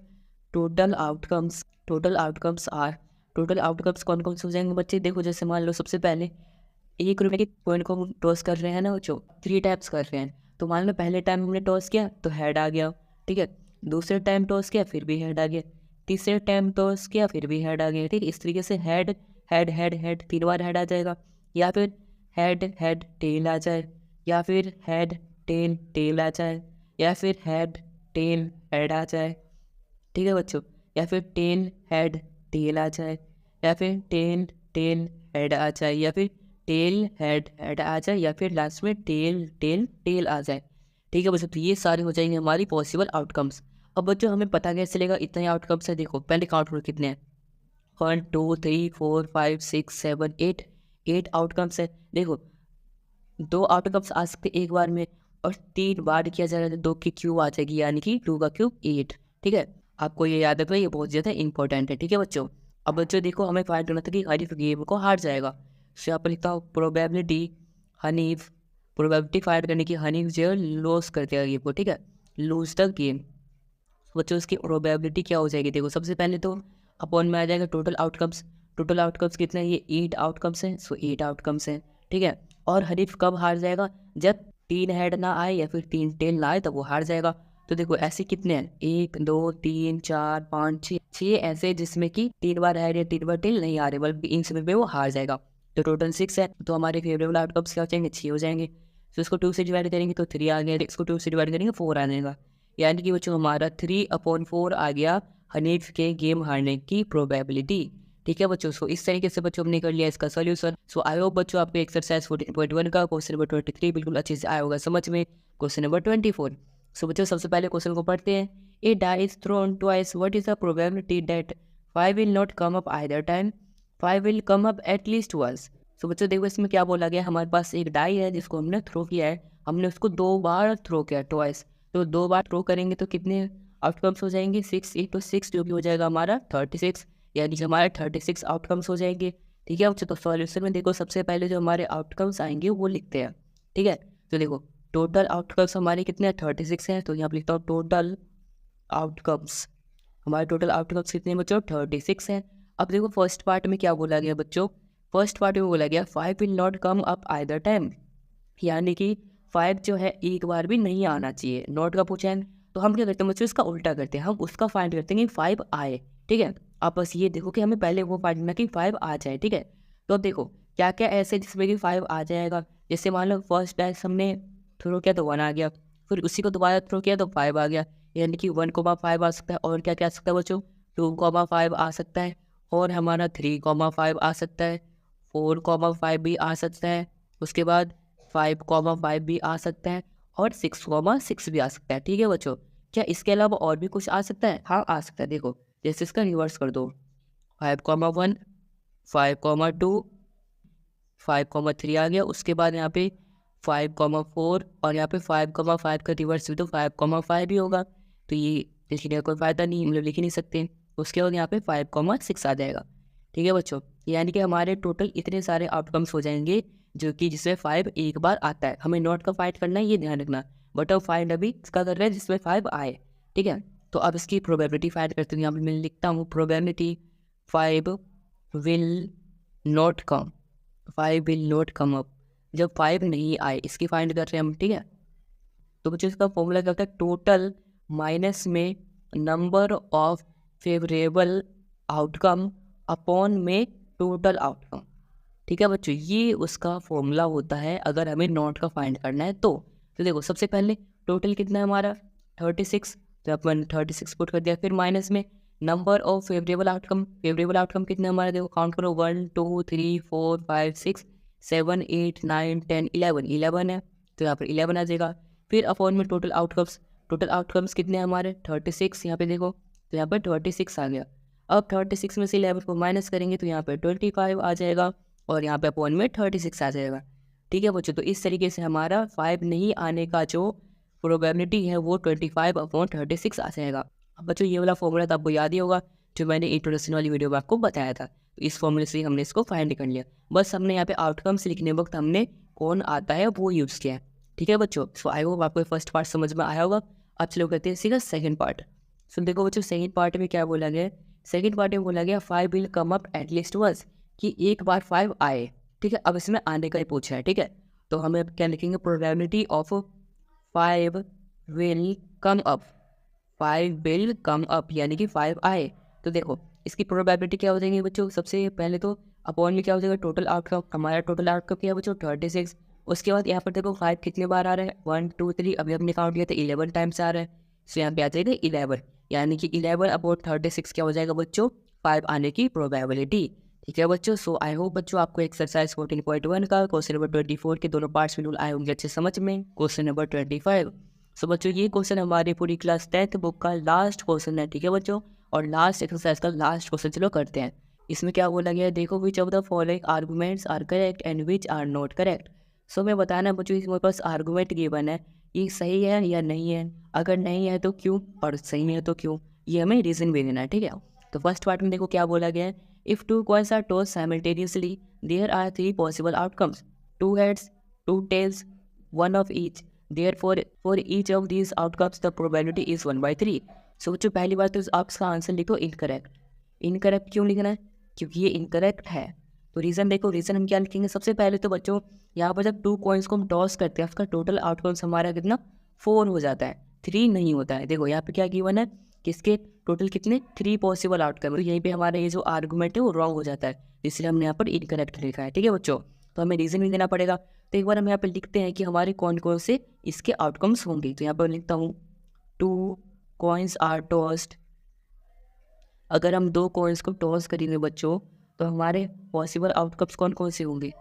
total outcomes are, total outcomes कौन कौन से हो जाएंगे बच्चे? देखो जैसे मान लो सबसे पहले 1 रुपये के कॉइन को हम टॉस कर रहे हैं ना बच्चों, 3 टाइप्स कर रहे हैं। तो मान लो पहले टाइम हमने टॉस किया तो हेड आ गया, ठीक है, दूसरे टाइम टॉस किया फिर भी हेड आ गया, तीसरे टाइम टॉस किया फिर भी हेड आ गया। ठीक है, इस तरीके से हेड हेड हेड हेड 3 बार हेड आ जाएगा, या फिर हेड हेड टेल आ जाए, या फिर हेड टेल टेल आ जाए, या फिर हेड टेल हेड आ जाए। ठीक है बच्चों, या फिर टेल हेड टेल आ जाए, या फिर टेल टेल हेड आ जाए, या फिर टेल हेड हेड आ जाए, या फिर लास्ट में टेल टेल टेल आ जाए। ठीक है बच्चों, तो ये सारे हो जाएंगे हमारी पॉसिबल आउटकम्स। अब बच्चों हमें पता कैसे चलेगा इतने आउटकम्स है? देखो पहले काउंट करो कितने हैं, 1 2 3 4 5 6 7 8 आउटकम्स है। देखो 2 आउटकम्स आ सकते एक बार में, और 3 बार किया जाएगा तो 2 की क्यूब आ जाएगी, यानी कि 2 का क्यूब 8। ठीक है, आपको ये याद रखना, ये बहुत ज़्यादा इंपॉर्टेंट है। ठीक है बच्चों, अब बच्चों देखो हमें फाइंड करना था कि हनीफ गेम को हार जाएगा। सो यहाँ पर लिखता हूँ प्रोबेबिलिटी हनीफ, प्रोबेबिलिटी फाइंड करने की, हनीफ जो लॉस कर देगा गेम को। ठीक है, लूज द गेम। बच्चों उसकी प्रोबेबिलिटी क्या हो जाएगी? देखो सबसे पहले तो अपॉन में आ जाएगा टोटल आउटकम्स। टोटल आउटकम्स कितने हैं? ये 8 आउटकम्स हैं। सो 8 आउटकम्स हैं। ठीक है, और हरीफ कब हार जाएगा? जब 3 हेड ना आए या फिर 3 टेल ना आए तब वो हार जाएगा। तो देखो ऐसे कितने हैं, 1 2 3 4 5 6 ऐसे जिसमें कि 3 बार हेड या 3 बार टेल नहीं आ रहे, बल्कि इन समय पे वो हार जाएगा। तो टोटल 6 है, तो हमारे फेवरेबल आउटकम्स क्या हो जाएंगे? 6 हो जाएंगे। तो इसको 2 से डिवाइड करेंगे तो 3 आ गया, इसको 2 से डिवाइड करेंगे 4 आ जाएगा, यानी कि बच्चों हमारा 3/4 आ गया हनीफ के गेम हारने की प्रोबेबिलिटी। ठीक है बच्चों, सो इस तरीके से बच्चों हमने कर लिया इसका सॉल्यूशन। सो आई होप बच्चों आपको एक्सरसाइज 14.1 का क्वेश्चन नंबर 23 बिल्कुल अच्छे से आया होगा समझ में। Question number 24। सो बच्चों सबसे पहले क्वेश्चन को पढ़ते हैं। A die is thrown twice, what is the probability that 5 will not come up either time, 5 will come up at least once. So बच्चों देखो इसमें क्या बोला गया, हमारे पास एक डाई है जिसको हमने थ्रो किया है, हमने उसको 2 बार थ्रो किया ट्वाइस। तो 2 बार थ्रो करेंगे तो कितने आउटकम्स हो जाएंगे? 6 × 6 जो भी हो जाएगा हमारा 36, यानी कि हमारे 36 आउटकम्स हो जाएंगे। ठीक है बच्चों, तो सॉल्यूशन में देखो सबसे पहले जो हमारे आउटकम्स आएंगे वो लिखते हैं। ठीक है, तो देखो टोटल आउटकम्स हमारे कितने हैं? 36 हैं। तो यहाँ पर लिखता हूँ टोटल आउटकम्स, हमारे टोटल आउटकम्स कितने हैं बच्चों? 36 हैं। अब देखो फर्स्ट पार्ट में क्या बोला गया बच्चों, फर्स्ट पार्ट में बोला गया 5 will not come up either time, यानी कि 5 जो है एक बार भी नहीं आना चाहिए। नॉट का पूछा है तो हम क्या करते हैं बच्चों, इसका उल्टा करते हैं, हम उसका फाइंड करते हैं कि 5 आए। ठीक है, आप बस ये देखो कि हमें पहले वो फाइंड करना कि 5 आ जाए। ठीक है, तो अब देखो क्या क्या ऐसे जिसमें कि 5 आ जाएगा। जैसे मान लो फर्स्ट टाइम हमने थ्रो किया तो 1 आ गया, फिर उसी को दोबारा थ्रो किया तो 5 आ गया, यानी कि 1,5 आ सकता है। और क्या क्या आ सकता है बच्चों? 2,5 आ सकता है, और हमारा 3,5 आ सकता है, 4,5 भी आ सकता है, उसके बाद 5,5 भी आ सकता है और 6,6 भी आ सकता है। ठीक है बच्चों, क्या इसके अलावा और भी कुछ आ सकता है? हाँ आ सकता है। देखो जैसे इसका रिवर्स कर दो, 5,1, 5,2, 5,3 आ गया। उसके बाद यहाँ पे 5,4 और यहाँ पे 5,5 का रिवर्स भी तो 5,5 ही होगा, तो ये लिखने का कोई फ़ायदा नहीं, मतलब लिख ही नहीं सकते। उसके बाद यहाँ पे 5,6 आ जाएगा। ठीक है बच्चों, यानी कि हमारे टोटल इतने सारे आउटकम्स हो जाएंगे जो कि जिसमें 5 एक बार आता है। हमें नॉट का फाइंड करना है, ये ध्यान रखना। बट अब फाइंड अभी इसका कर रहे हैं जिसमें 5 आए। ठीक है, तो अब इसकी प्रोबेबिलिटी फाइंड करते हैं। यहाँ पे मैं लिखता हूँ probability 5 will not come, 5 will not come up. जब 5 नहीं आए इसकी फाइंड कर रहे हैं हम। ठीक है, तो कुछ इसका फॉर्मूला क्या होता है, टोटल माइनस में number of favourable outcome upon में टोटल आउटकम। ठीक है बच्चों, ये उसका फॉर्मूला होता है अगर हमें नॉट का फाइंड करना है तो देखो सबसे पहले टोटल कितना है हमारा 36, तो अपन 36 पुट कर दिया। फिर माइनस में number of favourable outcome, favourable outcome कितना हमारा, देखो काउंट करो 1 2 3 4 5 6 7 8 9 10 11, 11 है तो यहाँ पर 11 आ जाएगा। फिर अपॉन में टोटल आउटकम्स, टोटल आउटकम्स कितने हैं हमारे 36, यहाँ पे देखो तो यहाँ पर 36 आ गया। अब 36 में से 11 को माइनस करेंगे तो यहाँ पर 25 आ जाएगा और यहाँ पे अपॉन में 36 आ जाएगा। ठीक है बच्चों, तो इस तरीके से हमारा 5 नहीं आने का जो प्रोबेबिलिटी है वो 25/36 आ जाएगा। अब बच्चों ये वाला फॉर्मूला तो आपको याद ही होगा जो मैंने इंट्रोडक्शन वाली वीडियो में आपको बताया था। तो इस फॉर्मूले से हमने इसको फाइंड कर लिया। बस हमने यहाँ पे आउटकम्स लिखने वक्त हमने कौन आता है वो यूज़ किया है। ठीक है बच्चों, सो आई होप आपको फर्स्ट पार्ट समझ में आया होगा। अब चलो करते हैं सीधा सेकंड पार्ट। सो देखो बच्चों सेकंड पार्ट में क्या बोला गया, सेकंड पार्ट में बोला गया 5 will come up at least once, कि एक बार 5 आए। ठीक है, अब इसमें आने का ही पूछा है। ठीक है, तो हमें अब क्या लिखेंगे, probability of 5 will come up, 5 will come up यानी कि 5 आए। तो देखो इसकी प्रोबेबिलिटी क्या हो जाएगी बच्चों, सबसे पहले तो अपॉन में क्या हो जाएगा टोटल आउटकम, हमारा टोटल आउटकम क्या है बच्चों 36। उसके बाद यहाँ पर देखो 5 कितने बार आ रहा है 1 2 3, अभी हमने काउंट किया था 11 टाइम्स आ रहा है, सो यहाँ पे आ जाएगा 11, यानी कि 11 अपॉन 36 क्या हो जाएगा बच्चों 5 आने की प्रोबेबिलिटी। ठीक है बच्चों, सो आई होप बच्चों आपको एक्सरसाइज 14.1 का क्वेश्चन नंबर 24 के दोनों पार्ट्स बिल्कुल आए होंगे अच्छे समझ में। क्वेश्चन नंबर 25, सो बच्चों ये क्वेश्चन हमारी पूरी क्लास 10th बुक का लास्ट क्वेश्चन है। ठीक है बच्चों, और लास्ट एक्सरसाइज का लास्ट क्वेश्चन चलो करते हैं। इसमें क्या बोला गया है, देखो which of the following arguments are correct and which are not correct. So मैं बताना बच्चों इसमें पास आर्गूमेंट गिवन है, ये सही है या नहीं है, अगर नहीं है तो क्यों और सही है तो क्यों, ये हमें रीज़न भी देना है। ठीक है, तो फर्स्ट पार्ट में देखो क्या बोला गया है, if two coins are toss simultaneously there are 3 possible outcomes, 2 heads 2 tails 1 of each, therefore for each of these outcomes the probability is 1/3। सो बच्चों पहली बात तो आप इसका आंसर लिखो इनकरेक्ट। इनकरेक्ट क्यों लिखना है, क्योंकि ये इनकरेक्ट है। तो रीज़न देखो, रीज़न हम क्या लिखेंगे, सबसे पहले तो बच्चों यहाँ पर जब 2 कॉइन्स को हम टॉस करते हैं उसका टोटल आउटकम्स हमारा कितना 4 हो जाता है, 3 नहीं होता है। देखो यहाँ पे क्या गिवन है, किसके टोटल कितने 3 पॉसिबल आउटकम, तो यहीं पे हमारा ये जो आर्गूमेंट है वो रॉन्ग हो जाता है, इसलिए हमने यहाँ पर इनकरेक्ट लिखा है। ठीक है बच्चों, तो हमें रीज़न भी देना पड़ेगा। तो एक बार हम यहाँ पर लिखते हैं कि हमारे कौन कौन से इसके आउटकम्स होंगे। तो यहाँ पर लिखता हूँ 2 कॉइन्स आर टॉस्ड, अगर हम 2 कॉइन्स को टॉस करेंगे बच्चों तो हमारे पॉसिबल आउटकम्स कौन कौन से होंगे,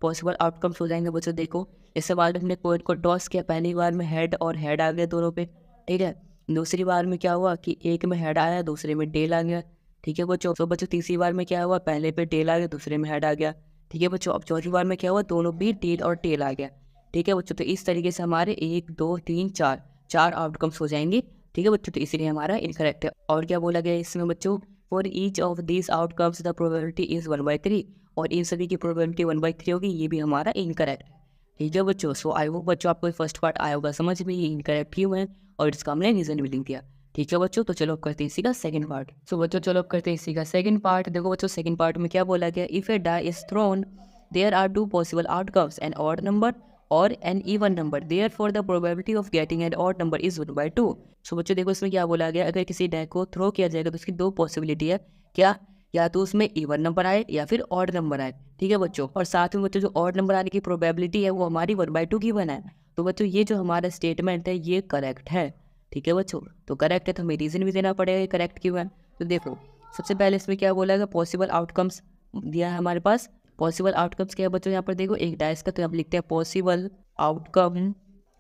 पॉसिबल आउटकम्स हो जाएंगे बच्चों। देखो जैसे बाद हमने कॉइन को टॉस किया, पहली बार में हेड और हेड आ गया दोनों पे। ठीक है, दूसरी बार में क्या हुआ कि एक में हेड आया दूसरे में टेल आ गया। ठीक है बच्चों, तो बच्चों तीसरी बार में क्या हुआ, पहले पे टेल आ गया दूसरे में हेड आ गया। ठीक है बच्चों, अब चौथी बार में क्या हुआ, दोनों भी टेल और टेल आ गया। ठीक है बच्चों, तो इस तरीके से हमारे 1 2 3 4 आउटकम्स हो जाएंगे। ठीक है बच्चों, तो इसलिए हमारा इनकरेक्ट है। और क्या बोला गया इसमें बच्चों, for each of this outcomes the probability is 1/3, और इन सभी की प्रोबेबिलिटी 1/3 होगी, ये भी हमारा इनकरेक्ट है। ठीक है बच्चों, सो आई होप बच्चों आपको फर्स्ट पार्ट आया होगा समझ में, ये इनकरेक्ट क्यों है और इसका हमने रीजन भी लिख दिया। ठीक है बच्चों, तो चलो अब करते हैं इसी का सेकंड पार्ट। सो बच्चों चलो अब करते हैं इसी का सेकंड पार्ट। देखो बच्चों सेकंड पार्ट में क्या बोला गया, if a die is thrown there are 2 possible outcomes, an odd number और an even number, therefore the probability of getting an odd number is 1/2। So बच्चों देखो इसमें क्या बोला गया, अगर किसी डाई को थ्रो किया जाएगा तो उसकी 2 पॉसिबिलिटी है, क्या, या तो उसमें इवन नंबर आए या फिर ऑड नंबर आए। ठीक है बच्चों, और साथ में बच्चों जो ऑड नंबर आने की प्रोबेबिलिटी है वो हमारी 1/2 की बना है। तो बच्चों ये जो हमारा स्टेटमेंट है ये करेक्ट है। ठीक है बच्चों, तो करेक्ट है तो हमें रीज़न भी देना पड़ेगा करेक्ट क्यों है। तो देखो सबसे पहले इसमें क्या बोला गया, पॉसिबल आउटकम्स दिया है हमारे पास पॉसिबल आउटकम्स क्या है बच्चों, यहाँ पर देखो एक डाइस का, तो यहाँ पर लिखते हैं पॉसिबल आउटकम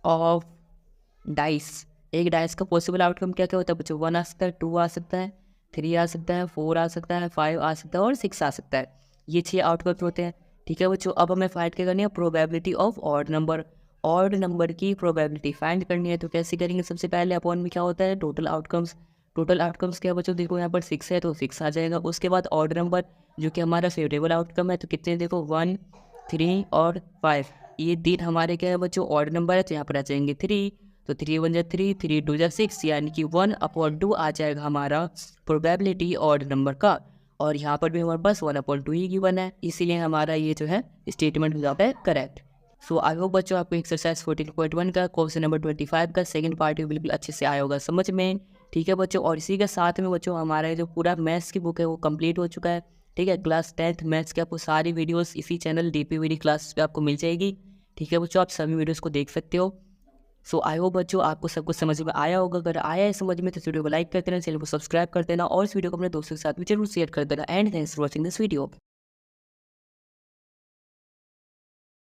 ऑफ डाइस। एक डाइस का पॉसिबल आउटकम क्या क्या होता है बच्चों, 1 आ सकता है, 2 आ सकता है, 3 आ सकता है, 4 आ सकता है, 5 आ सकता है और 6 आ सकता है। ये 6 आउटकम्स होते हैं। ठीक है बच्चों, अब हमें फाइंड क्या करनी है, probability of odd number. Odd number की प्रोबेबिलिटी फाइंड करनी है, तो कैसे करेंगे, सबसे पहले अपॉन में क्या होता है, टोटल आउटकम्स। टोटल आउटकम्स क्या है बच्चों, देखो यहाँ पर 6 है तो 6 आ जाएगा। उसके बाद ऑड नंबर जो कि हमारा फेवरेबल आउटकम है, तो कितने देखो 1, 3 और 5, ये 3 हमारे क्या है बच्चों ऑड नंबर है, तो यहाँ पर आ जाएंगे 3, तो 3 1 जा 3, 3 2 जा 6, यानी कि 1/2 आ जाएगा हमारा प्रोबेबिलिटी ऑड नंबर का। और यहाँ पर भी हमारे पास 1/2 ही गिवन है, इसीलिए हमारा ये जो है स्टेटमेंट हो जाता है करेक्ट। सो आई होप बच्चों आपको एक्सरसाइज 14.1 का क्वेश्चन नंबर 25 का सेकंड पार्ट भी बिल्कुल अच्छे से आया होगा समझ में। ठीक है बच्चों, और इसी के साथ में बच्चों हमारा जो पूरा मैथ्स की बुक है वो कंप्लीट हो चुका है। ठीक है, क्लास 10th मैथ्स के आपको सारी वीडियोस इसी चैनल DPVD क्लास पे आपको मिल जाएगी। ठीक है बच्चों, आप सभी वीडियोस को देख सकते हो। सो आई होप बच्चों आपको सब कुछ समझ में आया होगा। अगर आया है समझ में तो इस वीडियो को लाइक कर देना, चैनल को सब्सक्राइब कर देना और इस वीडियो को अपने दोस्तों के साथ भी जरूर शेयर कर देना। And thanks for watching this video.